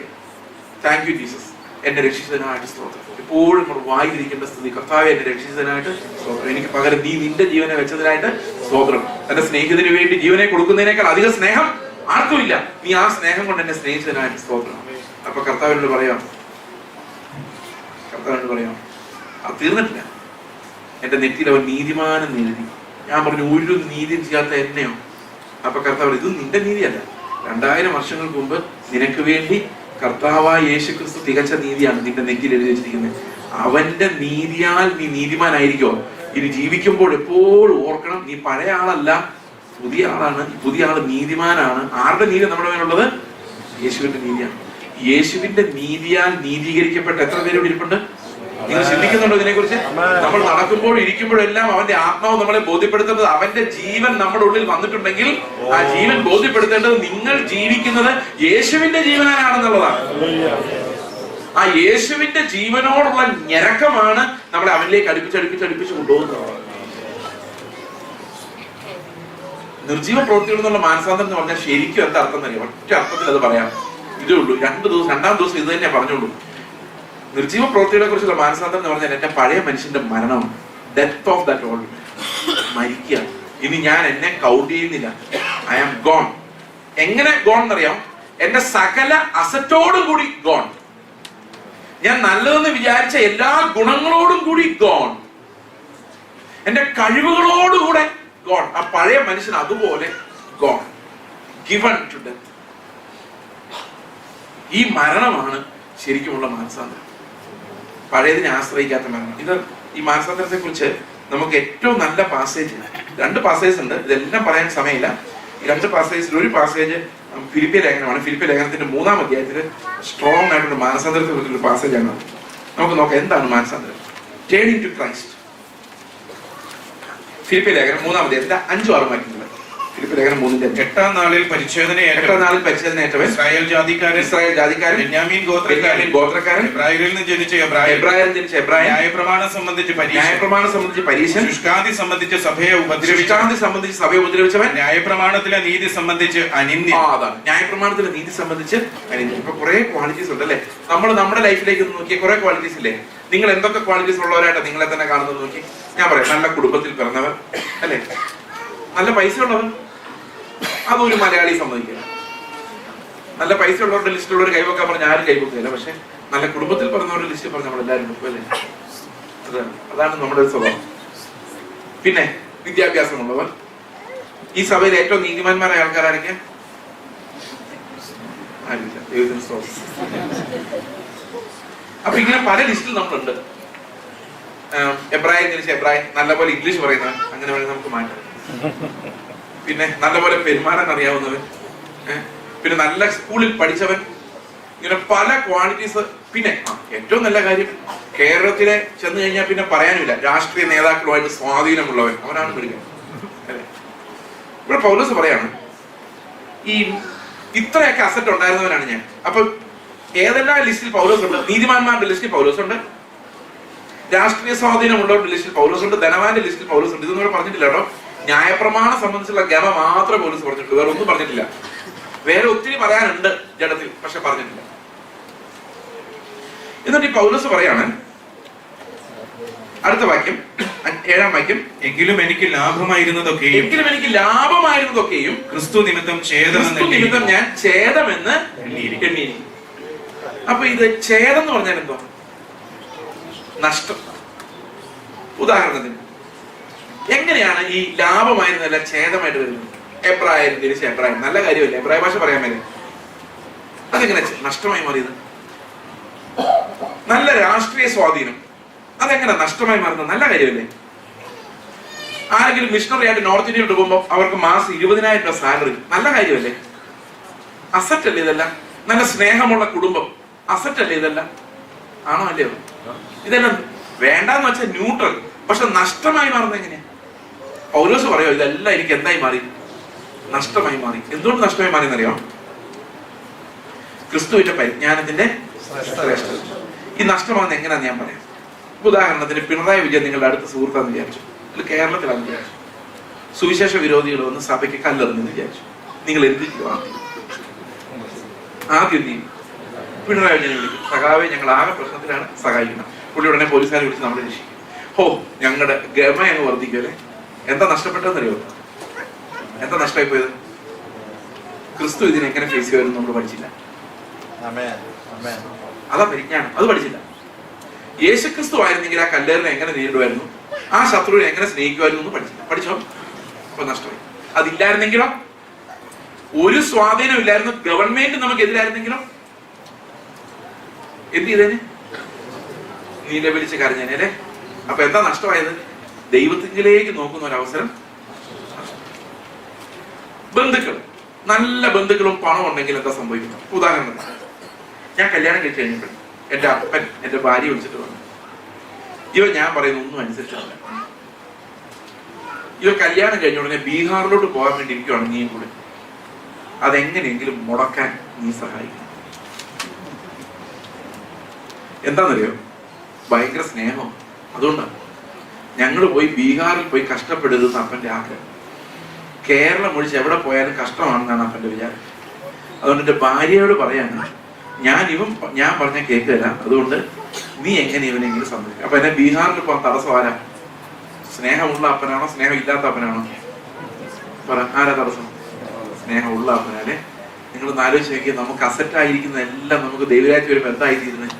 താങ്ക് യു ജീസസ്, എന്നെ രക്ഷിച്ചതിനായിട്ട് സ്തോത്രം. എപ്പോഴും നമ്മൾ വായിരിക്കേണ്ട സ്ഥിതി, കർത്താവെ എന്നെ രക്ഷിച്ചതിനായിട്ട് സ്തോത്രം, എനിക്ക് പകരം നീ നിന്റെ ജീവനെ വെച്ചതിനായിട്ട് സ്തോത്രം. തന്റെ സ്നേഹിതന് വേണ്ടി ജീവനെ കൊടുക്കുന്നതിനേക്കാൾ അധികം സ്നേഹം ആർക്കുമില്ല. നീ ആ സ്നേഹം കൊണ്ട് എന്നെ സ്നേഹിച്ചതിനായിട്ട് സ്തോത്രം. അപ്പൊ കർത്താവിനോട് പറയാം അത് തീർന്നിട്ടില്ല. എന്റെ നെറ്റിയിൽ അവൻ നീതിമാനം എഴുതി. ഞാൻ പറഞ്ഞു, ഒരു നീതിയും ചെയ്യാത്ത എന്നെയോ? അപ്പൊ കർത്താവ്, ഇത് നിന്റെ നീതിയല്ല, 2000 വർഷങ്ങൾക്ക് മുമ്പ് നിനക്ക് വേണ്ടി കർത്താവായ യേശു ക്രിസ്തു തികച്ച നീതിയാണ് നിന്റെ നെറ്റിയിൽ എഴുതി വെച്ചിരിക്കുന്നത്. അവന്റെ നീതിയാൽ നീ നീതിമാനായിരിക്കോ? ഇനി ജീവിക്കുമ്പോൾ എപ്പോഴും ഓർക്കണം, നീ പഴയ ആളല്ല, പുതിയ ആളാണ്. പുതിയ ആള് നീതിമാനാണ്. ആരുടെ നീതി നമ്മുടെ മേലുള്ളത്? യേശുവിന്റെ നീതിയാണ്. യേശുവിന്റെ നീതിയാൽ നീതീകരിക്കപ്പെട്ട എത്ര പേര് ഇവിടെ ഇരിപ്പുണ്ട്? നിങ്ങൾ ചിന്തിക്കുന്നുണ്ടോ ഇതിനെ കുറിച്ച്? നമ്മൾ നടക്കുമ്പോഴും ഇരിക്കുമ്പോഴെല്ലാം അവന്റെ ആത്മാവ് നമ്മളെ ബോധ്യപ്പെടുത്തുന്നത്, അവന്റെ ജീവൻ നമ്മുടെ ഉള്ളിൽ വന്നിട്ടുണ്ടെങ്കിൽ ആ ജീവൻ ബോധ്യപ്പെടുത്തേണ്ടത് നിങ്ങൾ ജീവിക്കുന്നത് യേശുവിന്റെ ജീവനാണെന്നുള്ളതാണ്. ആ യേശുവിന്റെ ജീവനോടുള്ള ഞരക്കമാണ് നമ്മളെ അവനിലേക്ക് അടുപ്പിച്ച് കൊണ്ടുപോകുന്നത്. നിർജീവ പ്രവൃത്തികൾ എന്നുള്ള മാനസാന്തരം എന്ന് പറഞ്ഞാൽ ശരിക്കും എന്താ അർത്ഥം തന്നെ? ഒറ്റ അർത്ഥത്തിൽ അത് പറയാം. ഇതേ ഉള്ളൂ. രണ്ടാം ദിവസം ഇത് തന്നെ പറഞ്ഞോളൂ. നിർജീവ പ്രവൃത്തികളെ കുറിച്ചുള്ള മാനസാന്തരം എന്ന് പറഞ്ഞാൽ എന്റെ പഴയ മനുഷ്യന്റെ മരണമാണ്. Death of that old. മരിക്കുക. ഇനി ഞാൻ എന്നെ കൗണ്ട് ചെയ്യുന്നില്ല. I am gone. എങ്ങനെ ഗോൺ എന്നറിയാം? എന്റെ സകല അസറ്റോടും കൂടി ഗോൺ. ഞാൻ നല്ലതെന്ന് വിചാരിച്ച എല്ലാ ഗുണങ്ങളോടും കൂടി ഗോൺ. എന്റെ കഴിവുകളോടുകൂടെ ഗോൺ. ആ പഴയ മനുഷ്യൻ അതുപോലെ ഗോൺ. Given to death. ഈ മരണമാണ് ശരിക്കുമുള്ള മാനസാന്തരം. പഴയതിനെ ആശ്രയിക്കാത്ത മരണം. ഇത് ഈ മാനസാന്തരത്തെ കുറിച്ച് നമുക്ക് ഏറ്റവും നല്ല പാസേജ്, 2 പാസേജ് ഉണ്ട്. ഇതെല്ലാം പറയാൻ സമയമില്ല. ഈ 2 പാസേജിൽ ഒരു പാസേജ് ഫിലിപ്പിയ ലേഖനമാണ്. ഫിലിപ്പിയ ലേഖനത്തിന്റെ 3-ാം അധ്യായത്തിൽ സ്ട്രോങ് ആയിട്ടുള്ള മാനസാന്തരത്തെ കുറിച്ചുള്ള പാസേജാണ്. നമുക്ക് നോക്കാം എന്താണ് മാനസാന്തരം. Turning to Christ. ഫിലിപ്പിയ ലേഖനം 3-ാം അധ്യായത്തിന്റെ 5-6 വാക്യങ്ങൾ. ഫിലിപ്പിയ ലേഖനം 3-ന്റെ 8-ാം നാളിൽ പരിച്ഛേദനയേറ്റവൻ ഇസ്രായേൽ ജാതിക്കാരൻ ബെന്യാമീൻ ഗോത്രക്കാരൻ എബ്രായരിൽ നിന്ന് ജനിച്ച എബ്രായൻ ന്യായപ്രമാണം സംബന്ധിച്ച് പരീശൻ ശുഷ്കാന്തി സംബന്ധിച്ച് സഭയെ ഉപദ്രവിച്ചവൻ ന്യായപ്രമാണത്തിലെ നീതി സംബന്ധിച്ച് അനിന്ദൻ. ന്യായപ്രമാണത്തിലെ നീതി സംബന്ധിച്ച് അനിന്ദൻ. ഇപ്പൊ കുറെ ക്വാളിറ്റീസ് ഉണ്ട് അല്ലെ? നമ്മൾ നമ്മുടെ ലൈഫിലേക്ക് നോക്കിയ കുറെ ക്വാളിറ്റീസ് ഇല്ലേ? നിങ്ങൾ എന്തൊക്കെ ക്വാളിറ്റീസ് ഉള്ളവരായിട്ടാണ് നിങ്ങളെ തന്നെ കാണുന്നത് നോക്കി. ഞാൻ പറയാം, നല്ല കുടുംബത്തിൽ പിറന്നവർ അല്ലെ, നല്ല പൈസ ഉള്ളവർ, അതൊരു മലയാളി സമ്മതിക്കില്ല. നല്ല പൈസ ഉള്ളവരുടെ ലിസ്റ്റിലുള്ളവർ കൈവക്കാൻ പറഞ്ഞാൽ ആരും കൈവക്കില്ല. പക്ഷെ നല്ല കുടുംബത്തിൽ പറഞ്ഞവരുടെ ലിസ്റ്റ് പറഞ്ഞ നമ്മളെല്ലാവരും നോക്കും അല്ലേ? അതാണ് നമ്മുടെ ഒരു സ്വഭാവം. പിന്നെ വിദ്യാഭ്യാസമുള്ളവർ. ഈ സഭയിൽ ഏറ്റവും നീതിമാന്മാരായ ആൾക്കാരൊക്കെ ആരില്ല. ദൈവത്തിന് സ്തോത്രം. അപ്പൊ ഇങ്ങനെ പല ലിസ്റ്റിൽ നമ്മളുണ്ട്. എബ്രായൻ ജനിച്ച എബ്രായൻ, നല്ലപോലെ ഇംഗ്ലീഷ് പറയുന്നവൻ, അങ്ങനെ വേണമെങ്കിൽ നമുക്ക് മാറ്റാം. പിന്നെ നല്ലപോലെ പെരുമാറാൻ അറിയാവുന്നവൻ, പിന്നെ നല്ല സ്കൂളിൽ പഠിച്ചവൻ, ഇങ്ങനെ പല ക്വാളിറ്റീസ്. പിന്നെ ഏറ്റവും നല്ല കാര്യം, കേരളത്തിലെ ചെന്ന് കഴിഞ്ഞാൽ പിന്നെ പറയാനുമില്ല, രാഷ്ട്രീയ നേതാക്കളുമായിട്ട് സ്വാധീനമുള്ളവൻ, അവനാണ് പിടിക്കുന്നത് അല്ലെ? ഇവിടെ പൗലോസ് പറയാണ്, ഈ ഇത്രയൊക്കെ അസറ്റ് ഉണ്ടായിരുന്നവനാണ് ഞാൻ. അപ്പൊ ഏതെല്ലാം ലിസ്റ്റിൽ പൗലോസ് ഉണ്ട്? നീതിമാന്മാരുടെ ലിസ്റ്റിൽ പൗലോസ് ഉണ്ട്, രാഷ്ട്രീയ സ്വാധീനമുള്ളവരുടെ ലിസ്റ്റിൽ പൗലോസ് ഉണ്ട്, ധനവാന്റെ ലിസ്റ്റിൽ പൗലോസ് ഉണ്ട്. ഇതൊന്നും ഇവിടെ പറഞ്ഞിട്ടില്ല കേട്ടോ. ന്യായപ്രമാണം സംബന്ധിച്ചുള്ള ഗമ മാത്രമേ പൗലോസ് പറഞ്ഞിട്ടുള്ളൂ, വേറെ ഒന്നും പറഞ്ഞിട്ടില്ല. വേറെ ഒത്തിരി പറയാനുണ്ട് ജഡത്തിൽ, പക്ഷെ പറഞ്ഞിട്ടില്ല. എന്നിട്ട് ഈ പൗലോസ് പറയാണ്, അടുത്ത വാക്യം, 7-ാം വാക്യം, എങ്കിലും എനിക്ക് ലാഭമായിരുന്നതൊക്കെയും ക്രിസ്തു നിമിത്തം ഞാൻ ഛേദമെന്ന് എണ്ണിയിരിക്കും. അപ്പൊ ഇത് ഛേദം എന്ന് പറഞ്ഞാൽ എന്തോ? നഷ്ടം. ഉദാഹരണത്തിന് എങ്ങനെയാണ് ഈ ലാഭമായിരുന്നല്ല ഛേദമായിട്ട് വരുന്നത്? എബ്രായർ തിരിച്ച് എബ്രായർ, നല്ല കാര്യമല്ലേ, എബ്രായ ഭാഷ പറയാൻ മേലെ. അതെങ്ങനെ നഷ്ടമായി മാറിയത്? നല്ല രാഷ്ട്രീയ സ്വാധീനം, അതെങ്ങനെ നഷ്ടമായി മാറുന്നത്? നല്ല കാര്യമല്ലേ? ആരെങ്കിലും മിഷണറി ആയിട്ട് നോർത്ത് ഇന്ത്യയിലോട്ട് പോകുമ്പോൾ അവർക്ക് മാസം 20,000 രൂപ സാലറി, നല്ല കാര്യമല്ലേ? അസറ്റ് അല്ലേ ഇതെല്ലാം? നല്ല സ്നേഹമുള്ള കുടുംബം, അസറ്റ് അല്ലേ ഇതെല്ലാം? ആണോ അല്ലയോ? ഇതെല്ലാം വേണ്ടാന്ന് വെച്ചാൽ ന്യൂട്രൽ. പക്ഷെ നഷ്ടമായി മാറുന്നത് എങ്ങനെയാ? പൗലോസ് പറയോ ഇതെല്ലാം എനിക്ക് എന്തായി മാറി? നഷ്ടമായി മാറി. എന്തുകൊണ്ട് നഷ്ടമായി മാറി എന്നറിയോ? ക്രിസ്തുവിന്റെ പരിജ്ഞാനത്തിന്റെ ശ്രേഷ്ഠത. ഈ നഷ്ടമാകുന്ന എങ്ങനെയാന്ന് ഞാൻ പറയാം. ഉദാഹരണത്തിന് പിണറായി വിജയൻ നിങ്ങളുടെ അടുത്ത സുഹൃത്താന്ന് വിചാരിച്ചു, കേരളത്തിലാന്ന് വിചാരിച്ചു. സുവിശേഷ വിരോധികൾ വന്ന് സഭയ്ക്ക് കല്ലെറിഞ്ഞെന്ന് വിചാരിച്ചു. നിങ്ങൾ എന്ത് ചെയ്യും? ആദ്യം എന്ത് ചെയ്യും? പിണറായി വിജയനെ വിളിക്കും, സഖാവെ ഞങ്ങൾ ആകെ പ്രശ്നത്തിലാണ്, സഹായിക്കണം. പുള്ളി ഉടനെ പോലീസുകാരെ വിളിച്ച് നമ്മളെ രക്ഷിക്കും. ഹോ, ഞങ്ങളുടെ ഗമ അങ്ങ് വർദ്ധിക്കും അല്ലേ? എന്താ നഷ്ടപ്പെട്ടെന്നറിയോ? എന്താ നഷ്ടമായി പോയത്? ക്രിസ്തു ഇതിനെ എങ്ങനെ ഫേസ് ചെയ്യുമെന്ന് നമ്മൾ പഠിച്ചില്ല. അതാ പരിജ്ഞാനം, അത് പഠിച്ചില്ല. യേശു ക്രിസ്തു ആയിരുന്നെങ്കിൽ ആ കല്ലേറിനെ എങ്ങനെ നേരിടുമായിരുന്നു, ആ ശത്രുവിനെ എങ്ങനെ സ്നേഹിക്കുമായിരുന്നു എന്ന് പഠിച്ചില്ല. പഠിച്ചോ? അപ്പൊ നഷ്ടമായി. അതില്ലായിരുന്നെങ്കിലോ? ഒരു സ്വാധീനം ഇല്ലായിരുന്നു, ഗവൺമെന്റ് നമുക്കെതിരായിരുന്നെങ്കിലോ എന്ത് ചെയ്തേനെ? നിലവിളിച്ച് കരഞ്ഞേനെ അല്ലേ? അപ്പൊ എന്താ നഷ്ടമായത്? ദൈവത്തിലേക്ക് നോക്കുന്ന ഒരു അവസരം. ബന്ധുക്കൾ, നല്ല ബന്ധുക്കളും പണം ഉണ്ടെങ്കിൽ എന്താ സംഭവിക്കുന്നത്? ഉദാഹരണത്തിന് ഞാൻ കല്യാണം കഴിച്ച് കഴിഞ്ഞപ്പോൾ എന്റെ അപ്പൻ എന്റെ ഭാര്യ വിളിച്ചിട്ട് പറഞ്ഞു, ഞാൻ പറയുന്ന ഒന്നും അനുസരിച്ചില്ല, കല്യാണം കഴിഞ്ഞ ഉടനെ ബീഹാറിലോട്ട് പോകാൻ വേണ്ടി ഇരിക്കുവാണ്, നീയും കൂടെ അതെങ്ങനെയെങ്കിലും മുടക്കാൻ നീ സഹായിക്കണം. എന്താണെന്നറിയോ? ഭയങ്കര സ്നേഹം. അതുകൊണ്ടാണ് ഞങ്ങൾ പോയി ബീഹാറിൽ പോയി കഷ്ടപ്പെടരുതെന്ന് അപ്പന്റെ ആഗ്രഹം. കേരളം ഒഴിച്ച് എവിടെ പോയാലും കഷ്ടമാണെന്നാണ് അപ്പന്റെ വിചാരം. അതുകൊണ്ട് എന്റെ ഭാര്യയോട് പറയാണ്, ഞാൻ പറഞ്ഞ കേൾക്കില്ല, അതുകൊണ്ട് നീ എങ്ങനെ ഇവനെങ്കിലും സമ്മതിക്കും. അപ്പൊ എന്നെ ബീഹാറിൽ പോകാൻ തടസ്സം ആരാ? സ്നേഹമുള്ള അപ്പനാണോ സ്നേഹം ഇല്ലാത്ത അപ്പനാണോ? പറ, ആരാ തടസ്സം? സ്നേഹമുള്ള അപ്പനാലേ. നിങ്ങളൊന്ന് ആലോചിച്ച് നോക്കിയാൽ നമുക്ക് അസറ്റ് ആയിരിക്കുന്ന എല്ലാം നമുക്ക് ദൈവരാജ്യം വരുമ്പോൾ എന്തായിത്തീരുന്നത്?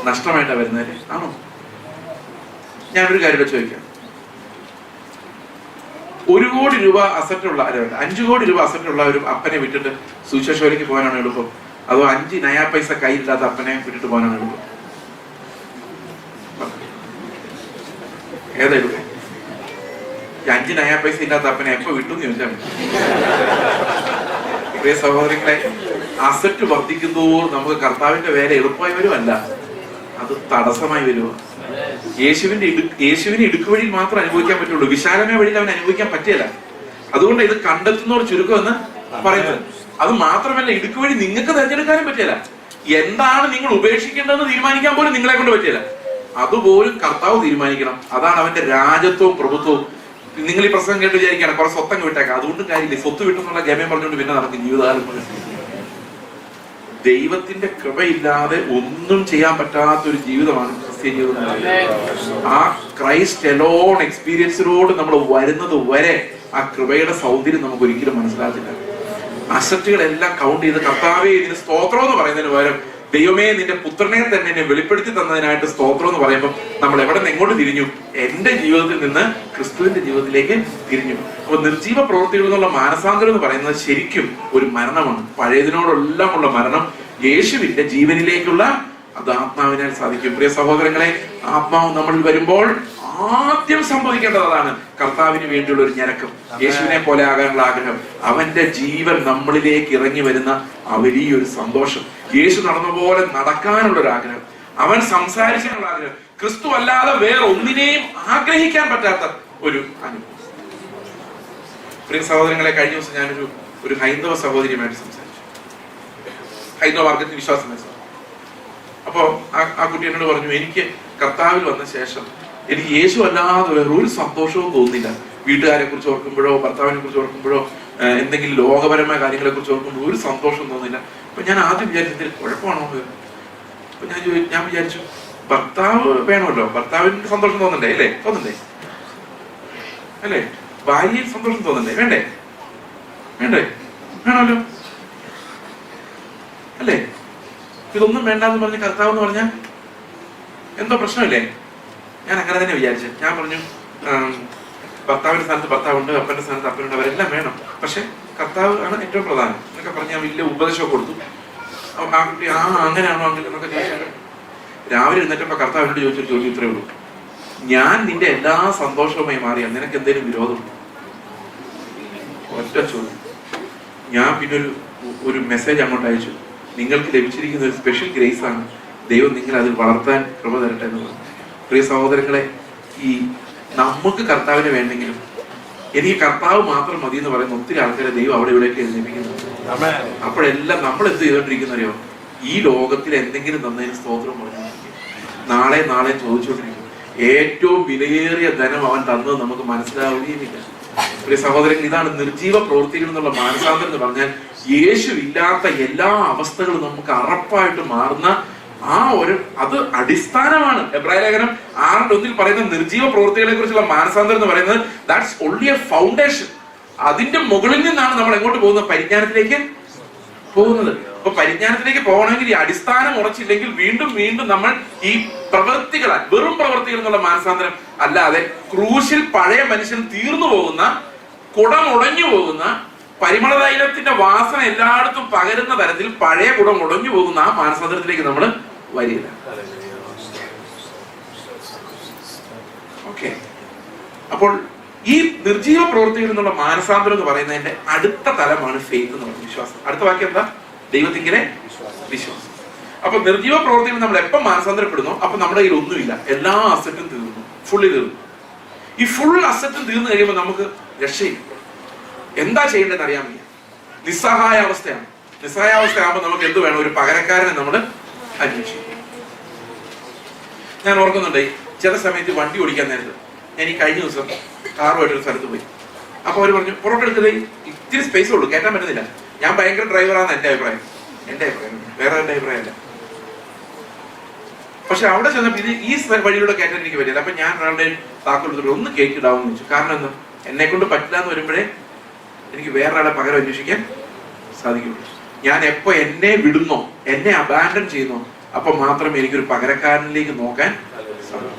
നഷ്ടമായിട്ടാ വരുന്നതല്ലേ? ആണോ? ഞാനൊരു കാര്യം ചോദിക്കാം. 1 കോടി രൂപ അസറ്റുള്ള 5 കോടി രൂപ അസറ്റുള്ള ഒരു അപ്പനെ വിട്ടിട്ട് സുവിശേഷത്തിലേക്ക് പോകാനാണ് എളുപ്പം, അതോ 5 നയാ പൈസ കയ്യിലില്ലാത്ത അപ്പനെ വിട്ടിട്ട് പോകാനാണ് എളുപ്പം? ഏതാ എളുപ്പം? 5 നയാ പൈസ ഇല്ലാത്ത അപ്പനെ എപ്പോ വിട്ടു എന്ന് ചോദിച്ചാൽ മതി. പ്രിയ സഹോദരങ്ങളെ, അസറ്റ് വർദ്ധിക്കുന്തോറും നമുക്ക് കർത്താവിന്റെ വേല എളുപ്പമായി വരുമല്ല, അത് തടസ്സമായി വരുമോ? യേശുവിനെ ഇടുക്ക് വഴിയിൽ മാത്രം അനുഭവിക്കാൻ പറ്റുള്ളൂ, വിശാലമായ വഴിയിൽ അവൻ അനുഭവിക്കാൻ പറ്റില്ല. അതുകൊണ്ട് ഇത് കണ്ടെത്തുന്നവർ ചുരുക്കം എന്ന് പറയുന്നത്. അത് മാത്രമല്ല, ഇടുക്ക് വഴി നിങ്ങൾക്ക് തിരഞ്ഞെടുക്കാനും പറ്റില്ല. എന്താണ് നിങ്ങൾ ഉപേക്ഷിക്കേണ്ടതെന്ന് തീരുമാനിക്കാൻ പോലും നിങ്ങളെ കൊണ്ട് പറ്റില്ല. അതുപോലും കർത്താവ് തീരുമാനിക്കണം. അതാണ് അവന്റെ രാജത്വവും പ്രഭുത്വവും. നിങ്ങൾ ഈ പ്രസംഗം കേട്ട് വിചാരിക്കുകയാണ് കുറെ സ്വത്തങ്ങ് വിട്ടേക്കാം, അതുകൊണ്ടും കാര്യമില്ല. സ്വത്ത് വിട്ടെന്നുള്ള ഗമയം പറഞ്ഞുകൊണ്ട് പിന്നെ നടക്കും ജീവിതകാലം മുഴുവൻ. ദൈവത്തിന്റെ കൃപയില്ലാതെ ഒന്നും ചെയ്യാൻ പറ്റാത്ത ഒരു ജീവിതമാണ് ക്രിസ്ത്യൻ ജീവിതം. ആ ക്രൈസ്റ്റ് എലോൺ എക്സ്പീരിയൻസിനോട് നമ്മൾ വരുന്നത് വരെ ആ കൃപയുടെ സൗന്ദര്യം നമുക്ക് ഒരിക്കലും മനസ്സിലാക്കില്ല. അസറ്റുകളെല്ലാം കൗണ്ട് ചെയ്ത് കർത്താവേ ഇതിന് സ്തോത്രം എന്ന് പറയുന്നതിന് പകരം ദൈവമേ നിന്റെ പുത്രനെ തന്നെ എന്നെ വെളിപ്പെടുത്തി തന്നതിനായിട്ട് സ്തോത്രം എന്ന് പറയുമ്പോൾ നമ്മൾ എവിടെ നിന്ന് എങ്ങോട്ട് തിരിഞ്ഞു? എന്റെ ജീവിതത്തിൽ നിന്ന് ക്രിസ്തുവിന്റെ ജീവിതത്തിലേക്ക് തിരിഞ്ഞു. അപ്പൊ നിർജീവ പ്രവൃത്തികൾ എന്നുള്ള മാനസാന്തരം എന്ന് പറയുന്നത് ശരിക്കും ഒരു മരണമാണ്. പഴയതിനോടെല്ലാം ഉള്ള മരണം യേശുവിന്റെ ജീവനിലേക്കുള്ള അത് ആത്മാവിനാൽ സാധിക്കും. പ്രിയ സഹോദരങ്ങളെ, ആത്മാവ് നമ്മളിൽ വരുമ്പോൾ ആദ്യം സംഭവിക്കേണ്ടത് അതാണ്. കർത്താവിന് വേണ്ടിയുള്ള ഒരു ഞരക്കം, യേശുവിനെ പോലെ ആകാനുള്ള ആഗ്രഹം, അവന്റെ ജീവൻ നമ്മളിലേക്ക് ഇറങ്ങി വരുന്ന ആ വലിയൊരു സന്തോഷം, യേശു നടന്ന പോലെ നടക്കാനുള്ള ഒരു ആഗ്രഹം, അവൻ സംസാരിക്കാനുള്ള ആഗ്രഹം, ക്രിസ്തു അല്ലാതെ വേറെ ഒന്നിനെയും ആഗ്രഹിക്കാൻ പറ്റാത്ത ഒരു അനുഭവം. പ്രിയ സഹോദരങ്ങളെ, കഴിഞ്ഞ ദിവസം ഞാനൊരു ഹൈന്ദവ സഹോദരിയുമായിട്ട് സംസാരിച്ചു. ഹൈന്ദവ മാർഗത്തിൽ വിശ്വാസം. അപ്പോ ആ കുട്ടി എന്നോട് പറഞ്ഞു, എനിക്ക് കർത്താവിൽ വന്ന ശേഷം എനിക്ക് യേശു അല്ലാതെ വേറെ ഒരു സന്തോഷവും തോന്നുന്നില്ല. വീട്ടുകാരെ കുറിച്ച് ഓർക്കുമ്പോഴോ ഭർത്താവിനെ കുറിച്ച് ഓർക്കുമ്പോഴോ എന്തെങ്കിലും ലോകപരമായ കാര്യങ്ങളെ കുറിച്ച് ഓർക്കുമ്പോൾ ഒരു സന്തോഷം തോന്നില്ല. അപ്പൊ ഞാൻ ആദ്യം വിചാരിച്ചതിൽ കുഴപ്പമാണോ? അപ്പൊ ഞാൻ വിചാരിച്ചു, ഭർത്താവ് വേണമല്ലോ, ഭർത്താവിന് സന്തോഷം തോന്നണ്ടേ? അല്ലേ? തോന്നണ്ടേ? അല്ലേ? ഭാര്യയിൽ സന്തോഷം തോന്നണ്ടേ? വേണ്ടേ? വേണ്ടേ? വേണമല്ലോ, അല്ലേ? ഇതൊന്നും വേണ്ടാന്ന് പറഞ്ഞ് കർത്താവ് എന്ന് പറഞ്ഞാൽ എന്തോ പ്രശ്നമില്ലേ? ഞാൻ അങ്ങനെ തന്നെ വിചാരിച്ചു. ഞാൻ പറഞ്ഞു, ഭർത്താവിന്റെ സ്ഥാനത്ത് ഭർത്താവുണ്ട്, അപ്പന്റെ സ്ഥാനത്ത് അപ്പനുണ്ട്, അവരെല്ലാം വേണം, പക്ഷെ കർത്താവ് ആണ് ഏറ്റവും പ്രധാനം എന്നൊക്കെ പറഞ്ഞ് ഞാൻ വലിയ ഉപദേശമൊക്കെ കൊടുത്തു. ആ കുട്ടി അങ്ങനെയാണോ അങ്ങനെ എന്നൊക്കെ ചോദിച്ചാൽ, രാവിലെ എഴുന്നേറ്റപ്പോ കർത്താവിനോട് ചോദിച്ചൊരു ചോദ്യം ഇത്രേ ഉള്ളൂ, ഞാൻ നിന്റെ എല്ലാ സന്തോഷവുമായി മാറിയാൽ നിനക്ക് എന്തെങ്കിലും വിരോധമുണ്ടോ? ഒറ്റ ചോദ്യം. ഞാൻ പിന്നെ ഒരു മെസ്സേജ് അങ്ങോട്ട് അയച്ചു, നിങ്ങൾക്ക് ലഭിച്ചിരിക്കുന്ന ഒരു സ്പെഷ്യൽ ഗ്രേസ് ആണ്, ദൈവം നിങ്ങൾ അതിൽ വളർത്താൻ കൃപ തരട്ടെ എന്ന് പറഞ്ഞു. പ്രിയ സഹോദരങ്ങളെ, ഈ നമുക്ക് കർത്താവിനെ വേണ്ടെങ്കിലും എനിക്ക് കർത്താവ് മാത്രം മതി എന്ന് പറയുന്ന ഒത്തിരി ആൾക്കാരെ ദൈവം അവിടെ ഇവിടെയൊക്കെ എഴുന്നേൽപ്പിക്കുന്നുണ്ട്. അപ്പോഴെല്ലാം നമ്മൾ എന്ത് ചെയ്തോണ്ടിരിക്കുന്നറിയോ? ഈ ലോകത്തിൽ എന്തെങ്കിലും തന്നതിന് സ്തോത്രം പറഞ്ഞുകൊണ്ടിരിക്കും, നാളെ ചോദിച്ചുകൊണ്ടിരിക്കും. ഏറ്റവും വിലയേറിയ ധനം അവൻ തന്നത് നമുക്ക് മനസ്സിലാവുകയുമില്ല. പ്രിയ സഹോദരങ്ങൾ, ഇതാണ് നിർജീവ പ്രവൃത്തികൾ എന്നുള്ള മാനസാന്തരം എന്ന് പറഞ്ഞാൽ. യേശു ഇല്ലാത്ത എല്ലാ അവസ്ഥകളും നമുക്ക് അറപ്പായിട്ട് മാറുന്ന അത് അടിസ്ഥാനമാണ്. എബ്രായ ലേഖനം 6:1 പറയുന്ന നിർജീവ പ്രവൃത്തികളെ കുറിച്ചുള്ള മാനസാന്തരം എന്ന് പറയുന്നത് ദാറ്റ്സ് ഓൺലി എ ഫൗണ്ടേഷൻ. അതിന്റെ മുകളിൽ നിന്നാണ് നമ്മൾ എങ്ങോട്ട് പോകുന്നത്? പരിജ്ഞാനത്തിലേക്ക് പോകുന്നത്. അപ്പൊ പരിജ്ഞാനത്തിലേക്ക് പോകണമെങ്കിൽ ഈ അടിസ്ഥാനം ഉറച്ചില്ലെങ്കിൽ വീണ്ടും നമ്മൾ ഈ പ്രവൃത്തികളാൽ, വെറും പ്രവൃത്തികൾ എന്നുള്ള മാനസാന്തരം അല്ലാതെ ക്രൂശിൽ പഴയ മനുഷ്യൻ തീർന്നു പോകുന്ന, കുടമുടഞ്ഞു പോകുന്ന, പരിമള തൈലത്തിന്റെ വാസന എല്ലായിടത്തും പകരുന്ന തരത്തിൽ പഴയ കുടം ഉടഞ്ഞു പോകുന്ന ആ മാനസാന്തരത്തിലേക്ക് നമ്മൾ വരില്ല. ഓക്കെ. അപ്പോൾ ഈ നിർജീവ പ്രവൃത്തിയിൽ നിന്നുള്ള മാനസാന്തരം എന്ന് പറയുന്നതിന്റെ അടുത്ത തലമാണ് ഫെയ്ത്ത് എന്ന് പറയുന്നത്, വിശ്വാസം. അടുത്ത വാക്യം എന്താ? ദൈവത്തിങ്കിലെ വിശ്വാസം. അപ്പൊ നിർജീവ പ്രവൃത്തിയിൽ നമ്മൾ എപ്പം മാനസാന്തരപ്പെടുന്നു, അപ്പൊ നമ്മുടെ കയ്യിൽ ഒന്നുമില്ല, എല്ലാ അസറ്റും തീർന്നു, ഫുള്ളി തീർന്നു. ഈ ഫുൾ അസറ്റും തീർന്നു കഴിയുമ്പോൾ നമുക്ക് രക്ഷയില്ല. എന്താ ചെയ്യേണ്ടതെന്ന് അറിയാൻ വയ്യ. നിസ്സഹായാവസ്ഥയാണ്. നിസ്സഹായാവസ്ഥയാകുമ്പോൾ നമുക്ക് എന്ത് വേണം? ഒരു പകരക്കാരനെ നമ്മൾ അന്വേഷിക്കും. ഞാൻ ഓർക്കുന്നുണ്ട്, ചില സമയത്ത് വണ്ടി ഓടിക്കാൻ നേരത്ത് ഞാൻ ഈ കഴിഞ്ഞ ദിവസം കാറുമായിട്ടൊരു സ്ഥലത്ത് പോയി. അപ്പൊ അവര് പറഞ്ഞു, പുറത്ത് എടുക്കുന്നത് ഇത്തിരി സ്പേസ് ഉള്ളൂ, കയറ്റാൻ പറ്റുന്നില്ല. ഞാൻ ഭയങ്കര ഡ്രൈവറാണെന്ന് എന്റെ അഭിപ്രായം, വേറെ എന്റെ അഭിപ്രായമല്ല. പക്ഷെ അവിടെ ചെന്നപ്പോൾ ഈ വഴിയിലൂടെ കയറ്റാൻ എനിക്ക് പറ്റില്ല. അപ്പൊ ഞാൻ ഒരാളുടെ താക്കോലെടുത്തിട്ട് ഒന്ന് കേറ്റിടാവെന്ന് ചോദിച്ചു. കാരണം എന്താ? എന്നെ കൊണ്ട് പറ്റില്ല എന്ന് വരുമ്പോഴേ എനിക്ക് വേറൊരാളെ പകരം അന്വേഷിക്കാൻ സാധിക്കുള്ളൂ. ഞാൻ എപ്പോ എന്നെ വിടുന്നോ, എന്നെ അബാൻഡൻ ചെയ്യുന്നോ, അപ്പൊ മാത്രമേ എനിക്കൊരു പകരക്കാരനിലേക്ക് നോക്കാൻ സാധിക്കൂ.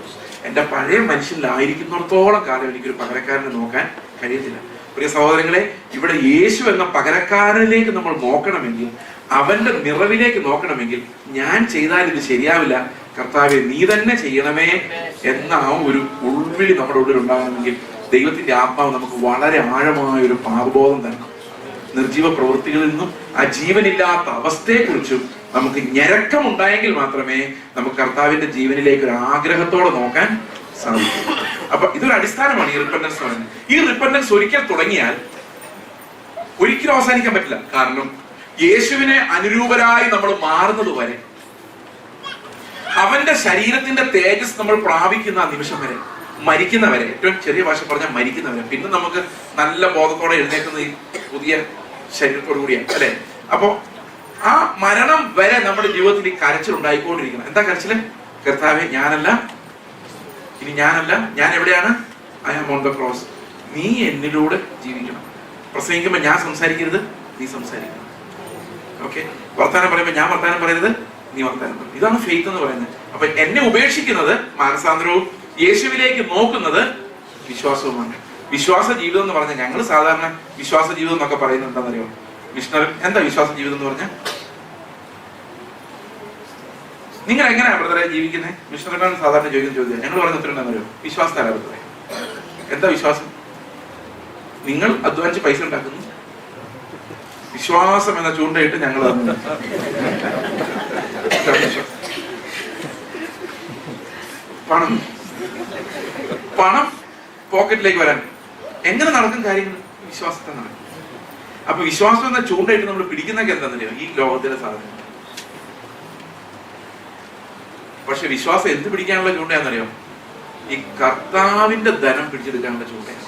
എന്റെ പഴയ മനുഷ്യനിലായിരിക്കുന്നിടത്തോളം കാലം എനിക്കൊരു പകരക്കാരനെ നോക്കാൻ കഴിയത്തില്ല. പ്രിയ സഹോദരങ്ങളെ, ഇവിടെ യേശു എന്ന പകരക്കാരനിലേക്ക് നമ്മൾ നോക്കണമെങ്കിൽ, അവന്റെ നിറവിലേക്ക് നോക്കണമെങ്കിൽ, ഞാൻ ചെയ്താൽ ഇത് ശരിയാവില്ല, കർത്താവെ നീ തന്നെ ചെയ്യണമേ എന്ന ആ ഒരു ഉൾവിളി നമ്മുടെ ഉള്ളിൽ ഉണ്ടാകണമെങ്കിൽ ദൈവത്തിന്റെ ആത്മാവ് നമുക്ക് വളരെ ആഴമായ ഒരു പാപബോധം തരണം. നിർജീവ പ്രവൃത്തികളിൽ നിന്നും ആ ജീവനില്ലാത്ത അവസ്ഥയെക്കുറിച്ചും നമുക്ക് ഞരക്കം ഉണ്ടായെങ്കിൽ മാത്രമേ നമുക്ക് കർത്താവിന്റെ ജീവനിലേക്ക് ഒരു ആഗ്രഹത്തോടെ നോക്കാൻ സാധിക്കും. അപ്പൊ ഇതൊരു അടിസ്ഥാനമാണ് ഈ റിപ്പന്റൻസ് എന്ന് പറയുന്നത്. ഈ റിപ്പന്റൻസ് ഒരിക്കൽ തുടങ്ങിയാൽ ഒരിക്കലും അവസാനിക്കാൻ പറ്റില്ല. കാരണം യേശുവിനെ അനുരൂപരായി നമ്മൾ മാറുന്നത് വരെ, അവന്റെ ശരീരത്തിന്റെ തേജസ് നമ്മൾ പ്രാപിക്കുന്ന ആ നിമിഷം വരെ, മരിക്കുന്നവരെ, ഏറ്റവും ചെറിയ ഭാഷ പറഞ്ഞാൽ മരിക്കുന്നവരെ, പിന്നെ നമുക്ക് നല്ല ബോധത്തോടെ എഴുന്നേക്കുന്ന ഈ പുതിയ ശരീരത്തോടു കൂടിയാണ്, അല്ലെ? അപ്പോ ആ മരണം വരെ നമ്മുടെ ജീവിതത്തിൽ ഈ കരച്ചിൽ ഉണ്ടായിക്കൊണ്ടിരിക്കണം. എന്താ കരച്ചില്? കർത്താവേ, ഞാനല്ല, ഞാൻ എവിടെയാണ്? I am on the cross. നീ എന്നിലൂടെ ജീവിക്കണം. പ്രസംഗിക്കുമ്പോ ഞാൻ സംസാരിക്കരുത്, നീ സംസാരിക്കണം. ഓക്കെ. വർത്താനം പറയുമ്പോ ഞാൻ വർത്താനം പറയരുത്, നീ വർത്താനം പറയും. ഇതാണ് ഫെയ്ത്ത് എന്ന് പറയുന്നത്. അപ്പൊ എന്നെ ഉപേക്ഷിക്കുന്നത് മാനസാന്തരവും യേശുവിലേക്ക് നോക്കുന്നത് വിശ്വാസവുമാണ്. വിശ്വാസ ജീവിതം എന്ന് പറഞ്ഞാൽ, ഞങ്ങൾ സാധാരണ വിശ്വാസ ജീവിതം എന്നൊക്കെ പറയുന്നത് എന്താണെന്നറിയോ? മിഷണറി എന്താ വിശ്വാസ ജീവിതം എന്ന് പറഞ്ഞാൽ? നിങ്ങൾ എങ്ങനെയാ ബ്രദറെ ജീവിക്കുന്നത്? മിഷണറിമാർ സാധാരണ ചോദിക്കുന്ന ചോദ്യം. ഞങ്ങൾ പറയുന്ന ഉത്തരം എന്താണെന്നറിയോ? വിശ്വാസത്താരാ ബ്രദറെ. എന്താ വിശ്വാസം? നിങ്ങൾ അധ്വാനിച്ച് പൈസ ഉണ്ടാക്കുന്നു, വിശ്വാസം എന്ന ചൂണ്ടയിട്ട് ഞങ്ങൾ പണം പോക്കറ്റിലേക്ക് വരാൻ എങ്ങനെ നടക്കും കാര്യങ്ങൾ? വിശ്വാസത്തെ നടക്കും. അപ്പൊ വിശ്വാസം എന്ന ചൂണ്ടയിട്ട് നമ്മൾ പിടിക്കുന്നൊക്കെ എന്താണെന്നറിയോ? ഈ ലോകത്തിലെ സാധനം പക്ഷെ വിശ്വാസം എന്ത് പിടിക്കാനുള്ള ചൂണ്ടയാണെന്നറിയോ? ഈ കർത്താവിന്റെ ധനം പിടിച്ചെടുക്കാനുള്ള ചൂണ്ടയാണ്.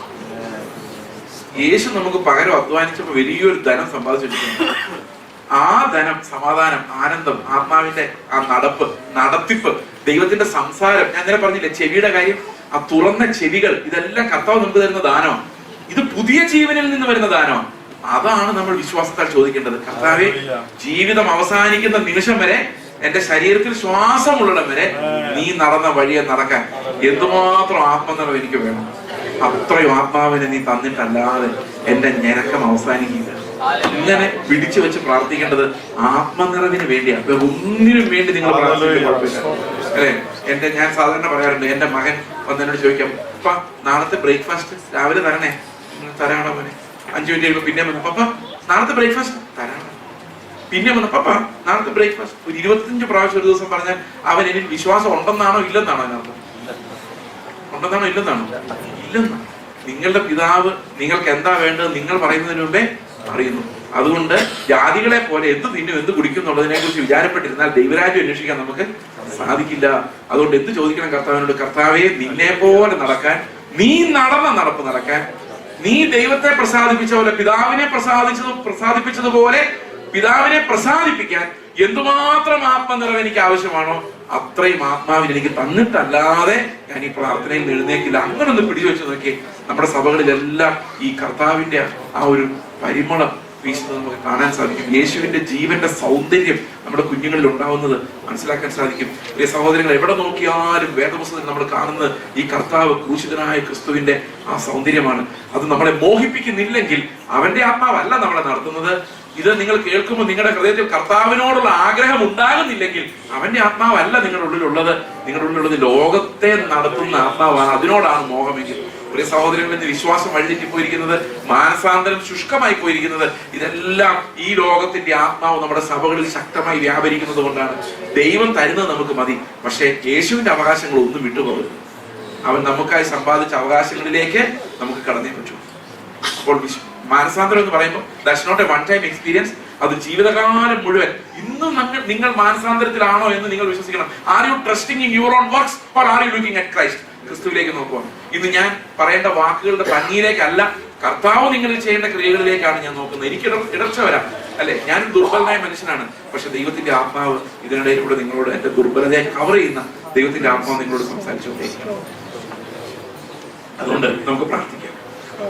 യേശു നമുക്ക് പകരം അധ്വാനിച്ചപ്പോൾ വലിയൊരു ധനം സമ്പാദിച്ചിട്ടുണ്ട്. ആ ധനം, സമാധാനം, ആനന്ദം, ആത്മാവിന്റെ ആ നടത്തിപ്പ്, ദൈവത്തിന്റെ സംസാരം, ഞാൻ ഇന്നലെ പറഞ്ഞില്ലേ ചെവിയുടെ കാര്യം, ആ തുറന്ന ചെവികൾ, ഇതെല്ലാം കർത്താവ് നമുക്ക് തരുന്ന ദാനമാണ്. ഇത് പുതിയ ജീവനിൽ നിന്ന് വരുന്ന ദാനമാണ്. അതാണ് നമ്മൾ വിശ്വാസത്താൽ ചോദിക്കേണ്ടത്. കർത്താവേ, ജീവിതം അവസാനിക്കുന്ന നിമിഷം വരെ, എന്റെ ശരീരത്തിൽ ശ്വാസമുള്ളിടം വരെ നീ നടന്ന വഴിയെ നടക്കാൻ എന്തുമാത്രം ആത്മനിറവ് എനിക്ക് വേണം. അത്രയും ആത്മാവിനെ നീ തന്നിട്ടല്ലാതെ എന്റെ ഞരക്കം അവസാനിക്കില്ല. ഇങ്ങനെ പിടിച്ചു വെച്ച് പ്രാർത്ഥിക്കേണ്ടത് ആത്മനിറവിന് വേണ്ടിയാണ്, ഒന്നിനും വേണ്ടി നിങ്ങൾ പ്രാർത്ഥിക്കില്ല അല്ലെ. ഞാൻ സാധാരണ പറയാറുണ്ട്, എന്റെ മകൻ വന്നതിനോട് ചോദിക്കാം, പപ്പ നാളത്തെ ബ്രേക്ക്ഫാസ്റ്റ് രാവിലെ തരണേ. തരാണോ മോനെ? 5 മിനിറ്റ് കഴിയുമ്പോ പിന്നെ വന്നു, പപ്പ നാളത്തെ ബ്രേക്ക്ഫാസ്റ്റ് തരാണോ? പിന്നെ വന്നു, പപ്പ നാളത്തെ ബ്രേക്ക്ഫാസ്റ്റ്. ഒരു 25 പ്രാവശ്യം ഒരു ദിവസം പറഞ്ഞാൽ അവൻ എന്നിൽ വിശ്വാസം ഉണ്ടെന്നാണോ ഇല്ലെന്നാണോ അതിനർത്ഥം? ഉണ്ടെന്നാണോ ഇല്ലെന്നാണോ? ഇല്ലെന്നാണ്. നിങ്ങളുടെ പിതാവ് നിങ്ങൾക്ക് എന്താ വേണ്ടത് നിങ്ങൾ പറയുന്നതിന് മുമ്പേ അറിയുന്നു. അതുകൊണ്ട് ജാതികളെ പോലെ എന്ത് തിന്നും എന്ത് കുടിക്കും എന്നുള്ളതിനെ കുറിച്ച് വിചാരപ്പെട്ടിരുന്നാൽ ദൈവരാജ്യം അന്വേഷിക്കാൻ നമുക്ക് സാധിക്കില്ല. അതുകൊണ്ട് എന്ത് ചോദിക്കണം കർത്താവിനോട്? കർത്താവെ, നിന്നെ പോലെ നടക്കാൻ, നീ നടന്ന നടപ്പ് നടക്കാൻ, നീ ദൈവത്തെ പ്രസാദിപ്പിച്ച പോലെ, പിതാവിനെ പ്രസാദിപ്പിച്ചതുപോലെ പിതാവിനെ പ്രസാദിപ്പിക്കാൻ എന്തുമാത്രം ആത്മനിറവ് എനിക്ക് ആവശ്യമാണോ അത്രയും ആത്മാവിന് എനിക്ക് തന്നിട്ടല്ലാതെ ഞാൻ ഈ പ്രാർത്ഥനയിൽ എഴുന്നേക്കില്ല. അങ്ങനെ ഒന്ന് പിടിച്ചു വെച്ച് നോക്കി. നമ്മുടെ സഭകളിലെല്ലാം ഈ കർത്താവിന്റെ ആ ഒരു പരിമളം വീശുന്നത് നമുക്ക് കാണാൻ സാധിക്കും. യേശുവിന്റെ ജീവന്റെ സൗന്ദര്യം നമ്മുടെ കുഞ്ഞുങ്ങളിൽ ഉണ്ടാവുന്നത് മനസ്സിലാക്കാൻ സാധിക്കും. ഈ സഹോദരങ്ങൾ, എവിടെ നോക്കിയാലും വേദപുസ്തകത്തിൽ നമ്മൾ കാണുന്നത് ഈ കർത്താവ്, ക്രൂശിതനായ ക്രിസ്തുവിന്റെ ആ സൗന്ദര്യമാണ്. അത് നമ്മളെ മോഹിപ്പിക്കുന്നില്ലെങ്കിൽ അവന്റെ ആത്മാവല്ല നമ്മളെ നടത്തുന്നത്. ഇത് നിങ്ങൾ കേൾക്കുമ്പോൾ നിങ്ങളുടെ ഹൃദയത്തിൽ കർത്താവിനോടുള്ള ആഗ്രഹം ഉണ്ടാകുന്നില്ലെങ്കിൽ അവന്റെ ആത്മാവല്ല നിങ്ങളുടെ ഉള്ളിലുള്ളത്. നിങ്ങളുടെ ഉള്ളിലുള്ളത് ലോകത്തെ നടത്തുന്ന ആത്മാവാണ്. അതിനോടാണ് മോഹമെങ്കിൽ പ്രിയ സഹോദരങ്ങളിൽ വിശ്വാസം വഴിതെറ്റിപ്പോയിരിക്കുന്നത്, മാനസാന്തരം ശുഷ്കമായി പോയിരിക്കുന്നത്, ഇതെല്ലാം ഈ ലോകത്തിന്റെ ആത്മാവ് നമ്മുടെ സഭകളിൽ ശക്തമായി വ്യാപരിക്കുന്നത് കൊണ്ടാണ്. ദൈവം തരുന്നത് നമുക്ക് മതി, പക്ഷേ യേശുവിന്റെ അവകാശങ്ങൾ ഒന്നും വിട്ടുപോകരുത്. അവൻ നമുക്കായി സമ്പാദിച്ച അവകാശങ്ങളിലേക്ക് നമുക്ക് കടന്നേ പറ്റൂ. അപ്പോൾ മാനസാന്തരം എന്ന് പറയുമ്പോൾ that's not a one time experience. അത് ജീവിതകാലം മുഴുവൻ. ഇന്നും നിങ്ങൾ മാനസാന്തരത്തിലാണോ എന്ന് നിങ്ങൾ വിശ്വസിക്കണം. Are you trusting in your own works or are you looking at Christ? ക്രിസ്തുവിലേക്ക് നോക്കുക. ഇന്ന് ഞാൻ പറയേണ്ട വാക്കുകളുടെ ഭംഗിയിലേക്കല്ല, കർത്താവ് നിങ്ങളിൽ ചെയ്യേണ്ട ക്രിയകളിലേക്കാണ് ഞാൻ നോക്കുന്നത്. എനിക്ക് ഇടർച്ച വരാം അല്ലെ, ഞാൻ ദുർബലനായ മനുഷ്യനാണ്. പക്ഷെ ദൈവത്തിന്റെ ആത്മാവ് ഇതിനിടയിലൂടെ നിങ്ങളോട്, എന്റെ ദുർബലതയെ കവർ ചെയ്യുന്ന ദൈവത്തിന്റെ ആത്മാവ് നിങ്ങളോട് സംസാരിച്ചുകൊണ്ടേയിരിക്കണം. അതുകൊണ്ട് നമുക്ക് പ്രാർത്ഥിക്കാം.